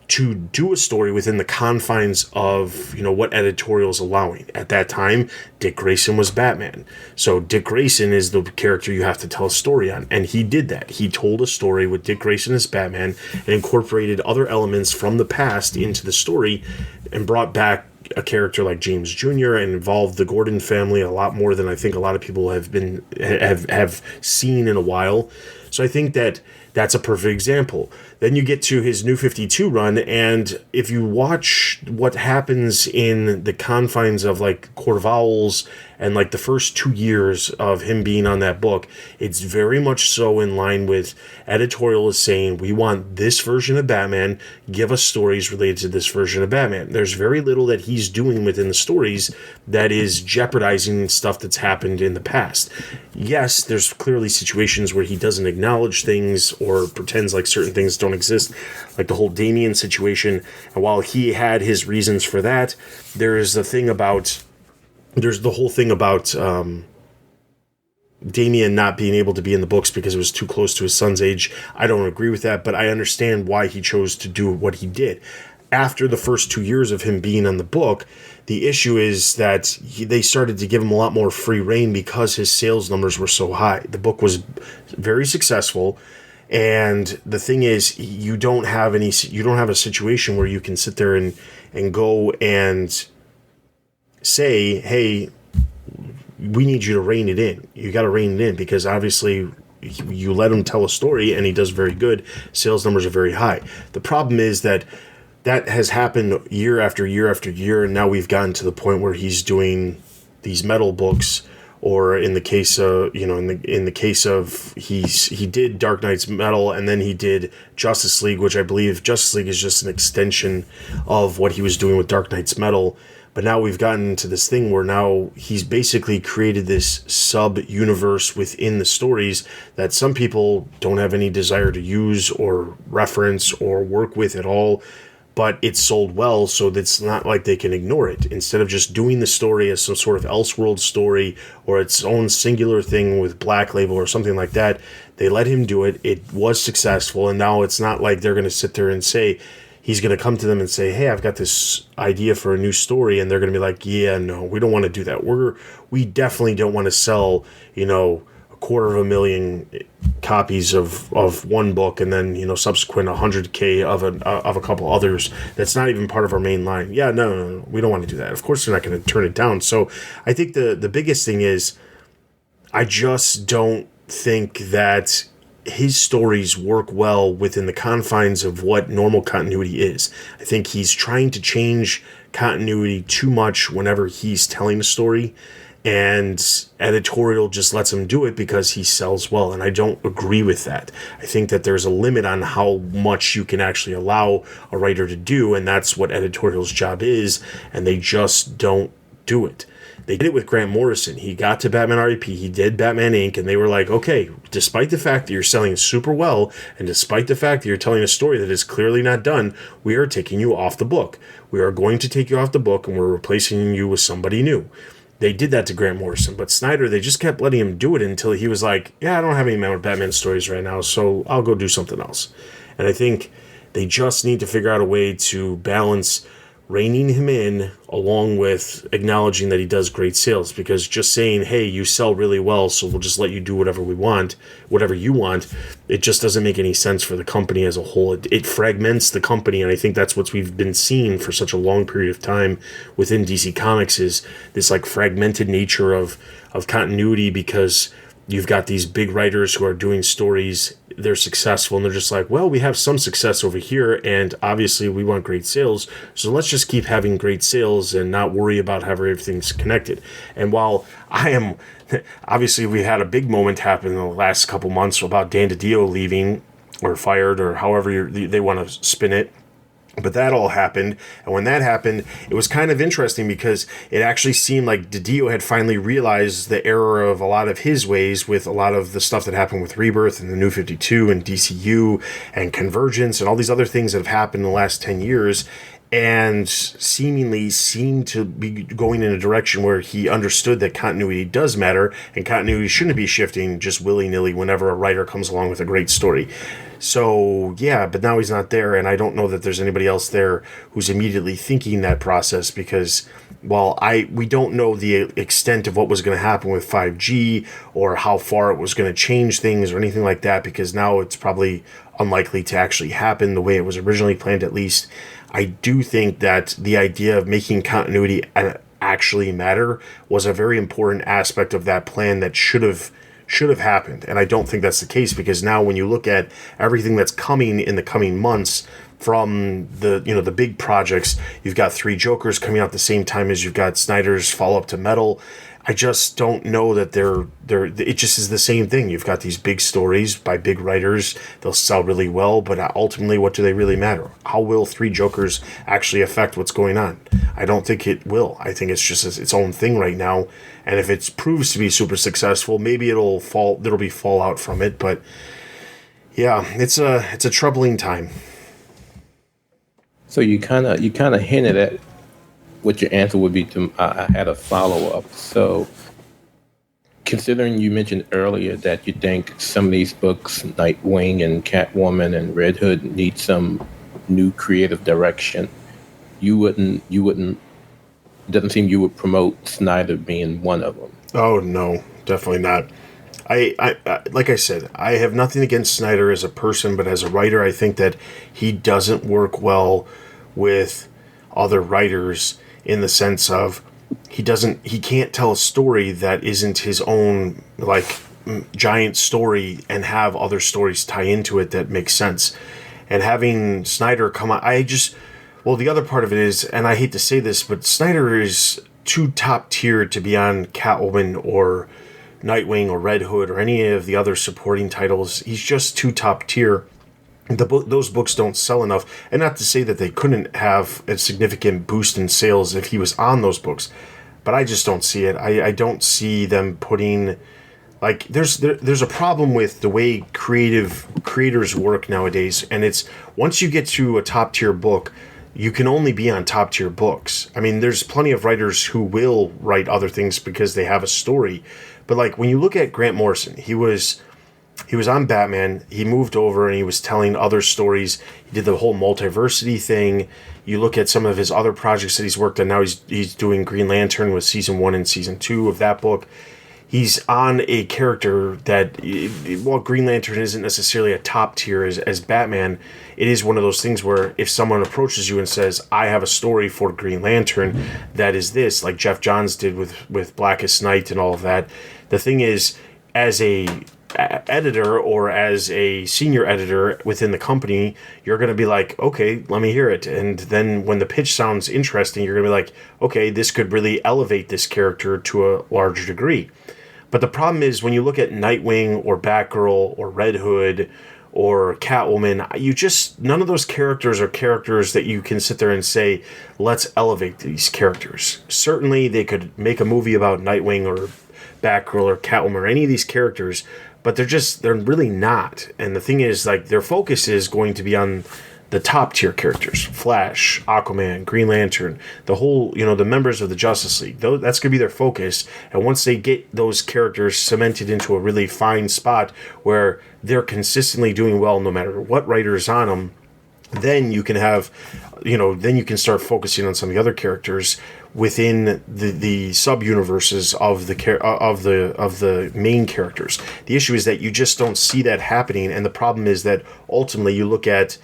to do a story within the confines of, what editorial is allowing. At that time, Dick Grayson was Batman. So Dick Grayson is the character you have to tell a story on. And he did that. He told a story with Dick Grayson as Batman and incorporated other elements from the past into the story and brought back a character like James Jr. and involved the Gordon family a lot more than I think a lot of people have seen in a while. So I think that's a perfect example. Then you get to his New 52 run, and if you watch what happens in the confines of like Court of Owls and like the first 2 years of him being on that book, it's very much so in line with editorial is saying, we want this version of Batman, give us stories related to this version of Batman. There's very little that he's doing within the stories that is jeopardizing stuff that's happened in the past. Yes, there's clearly situations where he doesn't acknowledge things or pretends like certain things don't exist, like the whole Damian situation. And while he had his reasons for that, there's the whole thing about Damian not being able to be in the books because it was too close to his son's age. I don't agree with that, but I understand why he chose to do what he did. After the first 2 years of him being on the book, the issue is that they started to give him a lot more free reign because his sales numbers were so high. The book was very successful. And the thing is, you don't have a situation where you can sit there and go and say, hey, we need you to rein it in. You got to rein it in because obviously you let him tell a story and he does very good. Sales numbers are very high. The problem is that has happened year after year after year. And now we've gotten to the point where he's doing these metal books. Or in the case of, he did Dark Knight's Metal and then he did Justice League, which I believe Justice League is just an extension of what he was doing with Dark Knight's Metal. But now we've gotten into this thing where now he's basically created this sub-universe within the stories that some people don't have any desire to use or reference or work with at all. But it's sold well, so it's not like they can ignore it. Instead of just doing the story as some sort of Elseworld story or its own singular thing with Black Label or something like that, they let him do it. It was successful, and now it's not like they're going to sit there and say, he's going to come to them and say, hey, I've got this idea for a new story, and they're going to be like, yeah, no, we don't want to do that. We definitely don't want to sell, 250,000 copies of one book and then subsequent 100K of a couple others that's not even part of our main line. Yeah, no, we don't want to do that. Of course they're not going to turn it down. So I think the biggest thing is I just don't think that his stories work well within the confines of what normal continuity is. I think he's trying to change continuity too much whenever he's telling a story, and editorial just lets him do it because he sells well, and I don't agree with that. I think that there's a limit on how much you can actually allow a writer to do, and that's what editorial's job is, and they just don't do it. They did it with Grant Morrison. He got to Batman R.I.P., he did Batman Inc., and they were like, okay, despite the fact that you're selling super well, and despite the fact that you're telling a story that is clearly not done, we are taking you off the book. We are going to take you off the book, and we're replacing you with somebody new. They did that to Grant Morrison, but Snyder, they just kept letting him do it until he was like, yeah, I don't have any more Batman stories right now, so I'll go do something else. And I think they just need to figure out a way to balance reining him in along with acknowledging that he does great sales, because just saying, hey, you sell really well, so we'll just let you do whatever you want, it just doesn't make any sense for the company as a whole. It fragments the company, and I think that's what we've been seeing for such a long period of time within DC Comics, is this like fragmented nature of continuity, because you've got these big writers who are doing stories, they're successful, and they're just like, well, we have some success over here, and obviously we want great sales, so let's just keep having great sales and not worry about how everything's connected. And while obviously we had a big moment happen in the last couple months about Dan DiDio leaving, or fired, or however they want to spin it. But that all happened, and when that happened, it was kind of interesting because it actually seemed like DiDio had finally realized the error of a lot of his ways with a lot of the stuff that happened with Rebirth and the New 52 and DCU and Convergence and all these other things that have happened in the last 10 years, and seemingly seemed to be going in a direction where he understood that continuity does matter, and continuity shouldn't be shifting just willy-nilly whenever a writer comes along with a great story. So, yeah, but now he's not there, and I don't know that there's anybody else there who's immediately thinking that process, because while we don't know the extent of what was going to happen with 5G or how far it was going to change things or anything like that, because now it's probably unlikely to actually happen the way it was originally planned, at least. I do think that the idea of making continuity actually matter was a very important aspect of that plan that should have happened, and I don't think that's the case, because now when you look at everything that's coming in the coming months from the big projects, you've got 3 Jokers coming out at the same time as you've got Snyder's follow-up to Metal. I just don't know that it just is the same thing. You've got these big stories by big writers, they'll sell really well, but ultimately, what do they really matter? How will 3 Jokers actually affect what's going on? I don't think it will. I think it's just its own thing right now, and if it proves to be super successful, maybe there'll be fallout from it, but yeah, it's a troubling time. So you kind of hinted at what your answer would be to. I had a follow-up. So, considering you mentioned earlier that you think some of these books, Nightwing and Catwoman and Red Hood, need some new creative direction, you wouldn't. It doesn't seem you would promote Snyder being one of them. Oh no, definitely not. I like I said, I have nothing against Snyder as a person, but as a writer, I think that he doesn't work well with other writers, in the sense of he can't tell a story that isn't his own like giant story and have other stories tie into it that make sense. And having Snyder come out, the other part of it is, and I hate to say this, but Snyder is too top tier to be on Catwoman or Nightwing or Red Hood or any of the other supporting titles. He's just too top tier. Those books don't sell enough, and not to say that they couldn't have a significant boost in sales if he was on those books, but I just don't see it. I don't see them putting, like, there's a problem with the way creators work nowadays, and it's once you get to a top tier book, you can only be on top tier books. I mean, there's plenty of writers who will write other things because they have a story, but like when you look at Grant Morrison, he was on Batman, he moved over and he was telling other stories. He did the whole multiversity thing. You look at some of his other projects that he's worked on. Now he's doing Green Lantern with season 1 and season 2 of that book. He's on a character that, while Green Lantern isn't necessarily a top tier as Batman, it is one of those things where if someone approaches you and says, I have a story for Green Lantern that is this, like Jeff Johns did with Blackest Night and all of that. The thing is, as a editor or as a senior editor within the company, you're going to be like, okay, let me hear it. And then when the pitch sounds interesting, you're going to be like, okay, this could really elevate this character to a larger degree. But the problem is when you look at Nightwing or Batgirl or Red Hood or Catwoman, none of those characters are characters that you can sit there and say, let's elevate these characters. Certainly they could make a movie about Nightwing or Batgirl or Catwoman or any of these characters, but they're really not. And the thing is, like, their focus is going to be on the top tier characters: Flash, Aquaman, Green Lantern, the whole, the members of the Justice League. That's going to be their focus. And once they get those characters cemented into a really fine spot where they're consistently doing well no matter what writer is on them, then you can then you can start focusing on some of the other characters within the sub-universes of the main characters. The issue is that you just don't see that happening, and the problem is that ultimately you look at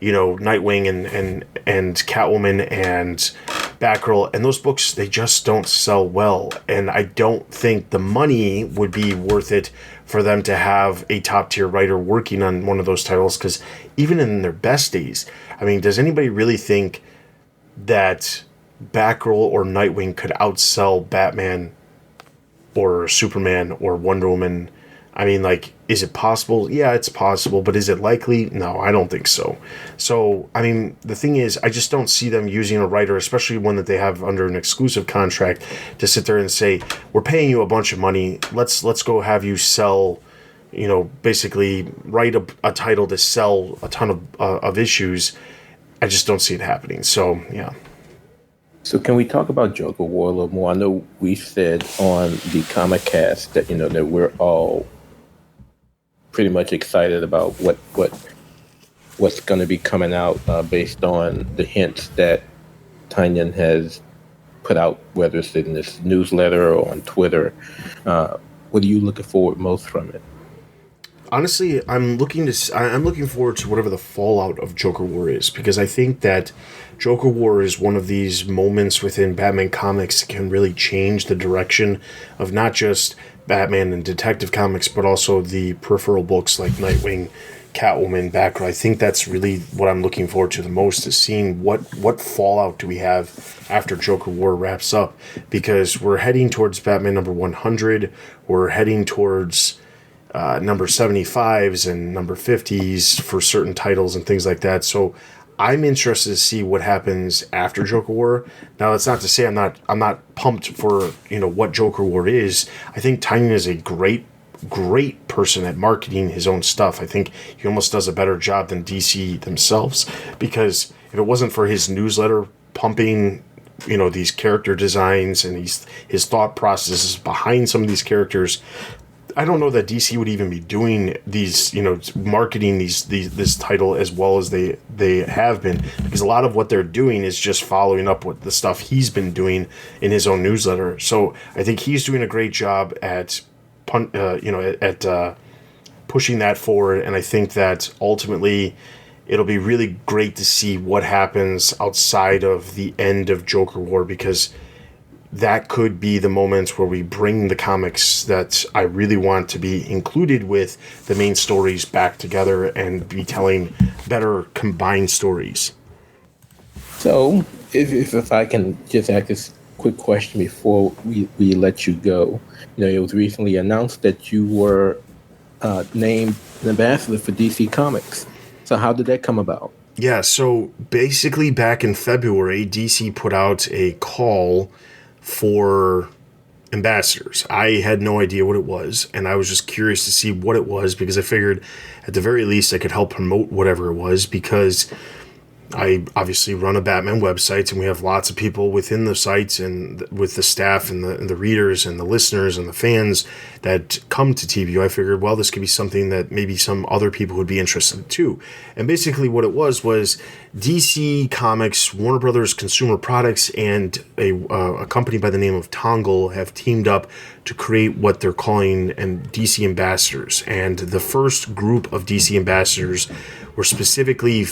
Nightwing and Catwoman and Batgirl, and those books, they just don't sell well, and I don't think the money would be worth it for them to have a top tier writer working on one of those titles, because even in their best days, I mean, does anybody really think that Batgirl or Nightwing could outsell Batman or Superman or Wonder Woman? I mean, like, is it possible? Yeah, it's possible, but is it likely? No, I don't think so. So, I mean, the thing is, I just don't see them using a writer, especially one that they have under an exclusive contract, to sit there and say, we're paying you a bunch of money, let's go have you sell, basically write a title to sell a ton of issues. I just don't see it happening. So, yeah. So can we talk about Joker War a little more? I know we said on the Comic Cast that that we're all pretty much excited about what's going to be coming out based on the hints that Tynion has put out, whether it's in this newsletter or on Twitter. What are you looking forward most from it? Honestly, I'm looking forward to whatever the fallout of Joker War is, because I think that Joker War is one of these moments within Batman comics that can really change the direction of not just Batman and Detective Comics, but also the peripheral books like Nightwing, Catwoman, Batgirl. I think that's really what I'm looking forward to the most, is seeing what fallout do we have after Joker War wraps up, because we're heading towards Batman number 100, we're heading towards number 75s and number 50s for certain titles and things like that. So I'm interested to see what happens after Joker War. Now, that's not to say I'm not pumped for what Joker War is. I think Tynion is a great person at marketing his own stuff. I think he almost does a better job than DC themselves, because if it wasn't for his newsletter pumping these character designs and his thought processes behind some of these characters, I don't know that DC would even be doing these, marketing this title as well as they have been, because a lot of what they're doing is just following up with the stuff he's been doing in his own newsletter. So I think he's doing a great job at pushing that forward, and I think that ultimately it'll be really great to see what happens outside of the end of Joker War, because that could be the moments where we bring the comics that I really want to be included with the main stories back together and be telling better combined stories. So, if I can just ask this quick question before we let you go. It was recently announced that you were named an ambassador for DC Comics. So how did that come about? Yeah, so basically back in February, DC put out a call for ambassadors. I had no idea what it was, and I was just curious to see what it was, because I figured at the very least I could help promote whatever it was, because I obviously run a Batman website, and we have lots of people within the sites and with the staff and the readers and the listeners and the fans that come to TBU. I figured, well, this could be something that maybe some other people would be interested in too. And basically what it was DC Comics, Warner Brothers Consumer Products, and a company by the name of Tongle have teamed up to create what they're calling DC ambassadors. And the first group of DC ambassadors were specifically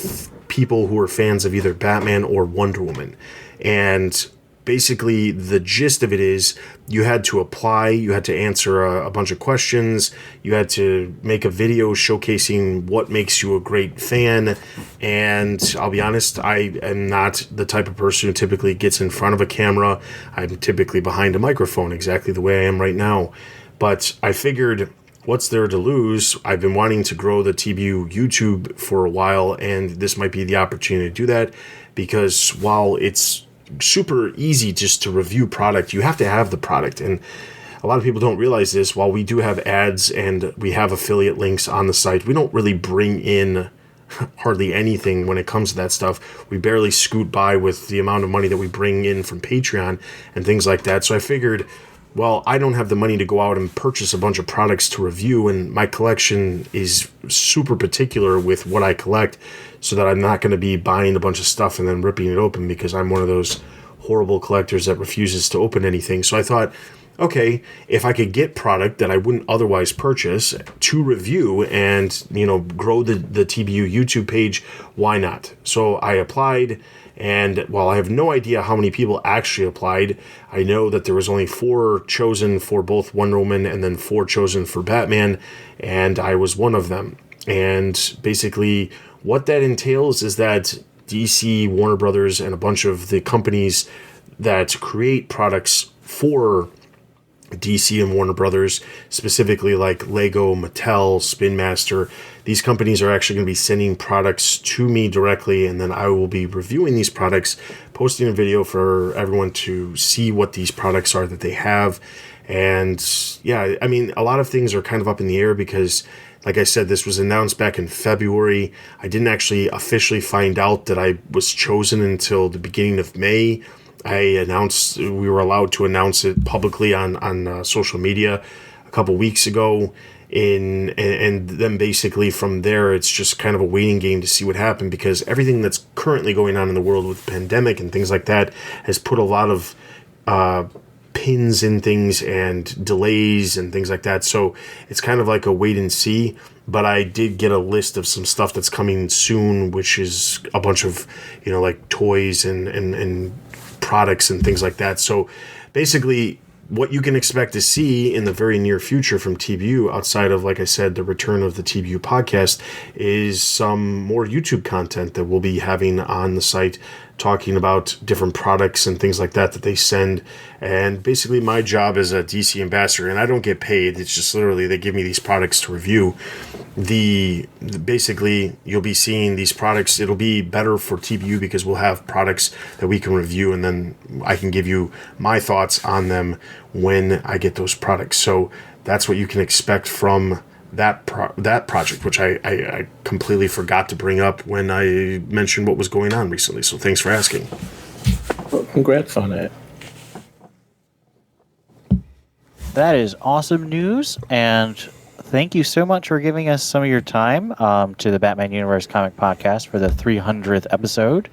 people who are fans of either Batman or Wonder Woman. And basically the gist of it is you had to apply, you had to answer a bunch of questions, you had to make a video showcasing what makes you a great fan. And I'll be honest, I am not the type of person who typically gets in front of a camera. I'm typically behind a microphone, exactly the way I am right now. But I figured, what's there to lose? I've been wanting to grow the TBU YouTube for a while, and this might be the opportunity to do that, because while it's super easy just to review product, you have to have the product. And a lot of people don't realize this. While we do have ads and we have affiliate links on the site, we don't really bring in hardly anything when it comes to that stuff. We barely scoot by with the amount of money that we bring in from Patreon and things like that. So I figured, well, I don't have the money to go out and purchase a bunch of products to review, and my collection is super particular with what I collect, so that I'm not going to be buying a bunch of stuff and then ripping it open, because I'm one of those horrible collectors that refuses to open anything. So I thought, okay, if I could get product that I wouldn't otherwise purchase to review and, grow the TBU YouTube page, why not? So I applied, and while I have no idea how many people actually applied, I know that there was only 4 chosen for both Wonder Woman and then 4 chosen for Batman, and I was one of them. And basically what that entails is that DC, Warner Brothers, and a bunch of the companies that create products for DC and Warner Brothers, specifically like Lego, Mattel, Spin Master, these companies are actually going to be sending products to me directly, and then I will be reviewing these products, posting a video for everyone to see what these products are that they have. And yeah, I mean, a lot of things are kind of up in the air because, like I said, this was announced back in February. I didn't actually officially find out that I was chosen until the beginning of May. We were allowed to announce it publicly on social media a couple weeks ago. And then basically from there, it's just kind of a waiting game to see what happened, because everything that's currently going on in the world with the pandemic and things like that has put a lot of pins in things and delays and things like that. So it's kind of like a wait and see. But I did get a list of some stuff that's coming soon, which is a bunch of, like toys and products and things like that. So basically what you can expect to see in the very near future from TBU, outside of, like I said, the return of the TBU podcast, is some more YouTube content that we'll be having on the site, talking about different products and things like that they send. And basically my job as a DC ambassador, and I don't get paid, it's just literally they give me these products to review. Basically you'll be seeing these products. It'll be better for TBU because we'll have products that we can review, and then I can give you my thoughts on them when I get those products. So that's what you can expect from that project, which I completely forgot to bring up when I mentioned what was going on recently. So thanks for asking. Well, congrats on that. That is awesome news, and thank you so much for giving us some of your time to the Batman Universe Comic Podcast for the 300th episode.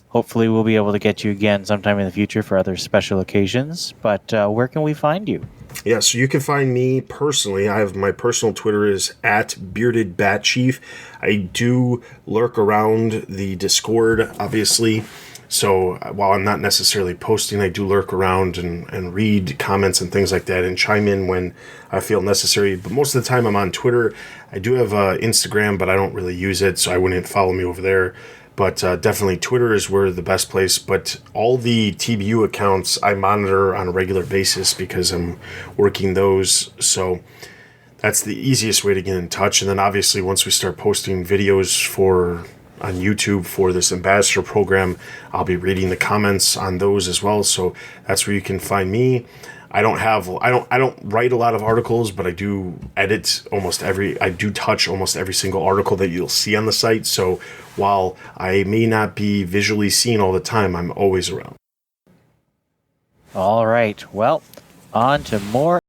Hopefully we'll be able to get you again sometime in the future for other special occasions. But where can we find you? Yeah, so you can find me personally. I have my personal Twitter is @BeardedBatChief. I do lurk around the Discord, obviously. So while I'm not necessarily posting, I do lurk around and read comments and things like that and chime in when I feel necessary. But most of the time I'm on Twitter. I do have Instagram, but I don't really use it, so I wouldn't follow me over there. But definitely Twitter is where the best place. But all the TBU accounts I monitor on a regular basis because I'm working those. So that's the easiest way to get in touch. And then obviously once we start posting videos on YouTube for this ambassador program, I'll be reading the comments on those as well. So that's where you can find me. I don't write a lot of articles, but I do edit I do touch almost every single article that you'll see on the site. So while I may not be visually seen all the time, I'm always around. All right. Well, on to more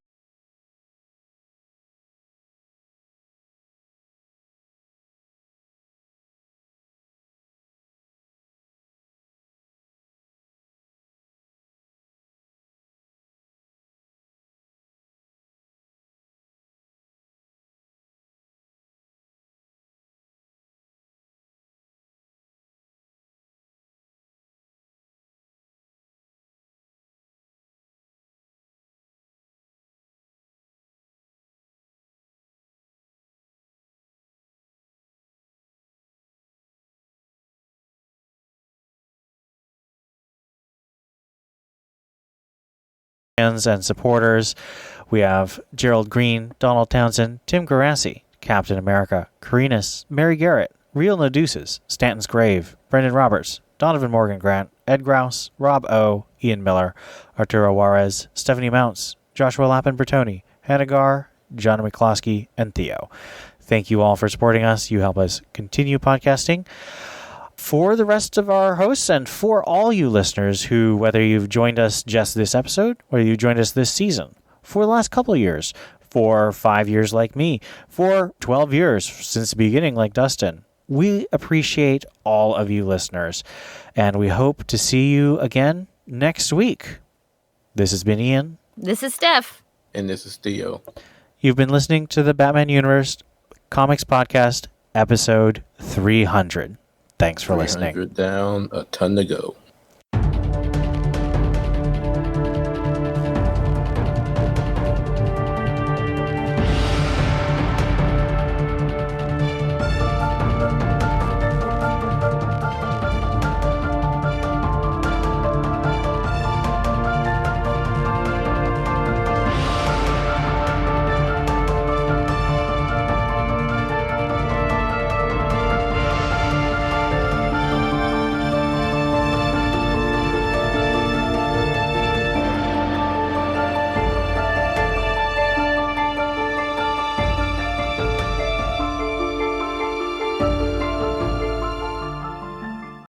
fans and supporters. We have Gerald Green, Donald Townsend, Tim Garassi, Captain America, Carinas, Mary Garrett, Real No Deuces, Stanton's Grave, Brendan Roberts, Donovan Morgan Grant, Ed Grouse, Rob O, Ian Miller, Arturo Juarez, Stephanie Mounts, Joshua Lappin Bertoni, Hannah Gar, John McCloskey, and Theo. Thank you all for supporting us. You help us continue podcasting. For the rest of our hosts and for all you listeners who, whether you've joined us just this episode, whether you joined us this season, for the last couple of years, for 5 years like me, for 12 years since the beginning like Dustin, we appreciate all of you listeners, and we hope to see you again next week. This has been Ian. This is Steph. And this is Theo. You've been listening to the Batman Universe Comics Podcast, episode 300. Thanks for listening. 300 down, a ton to go.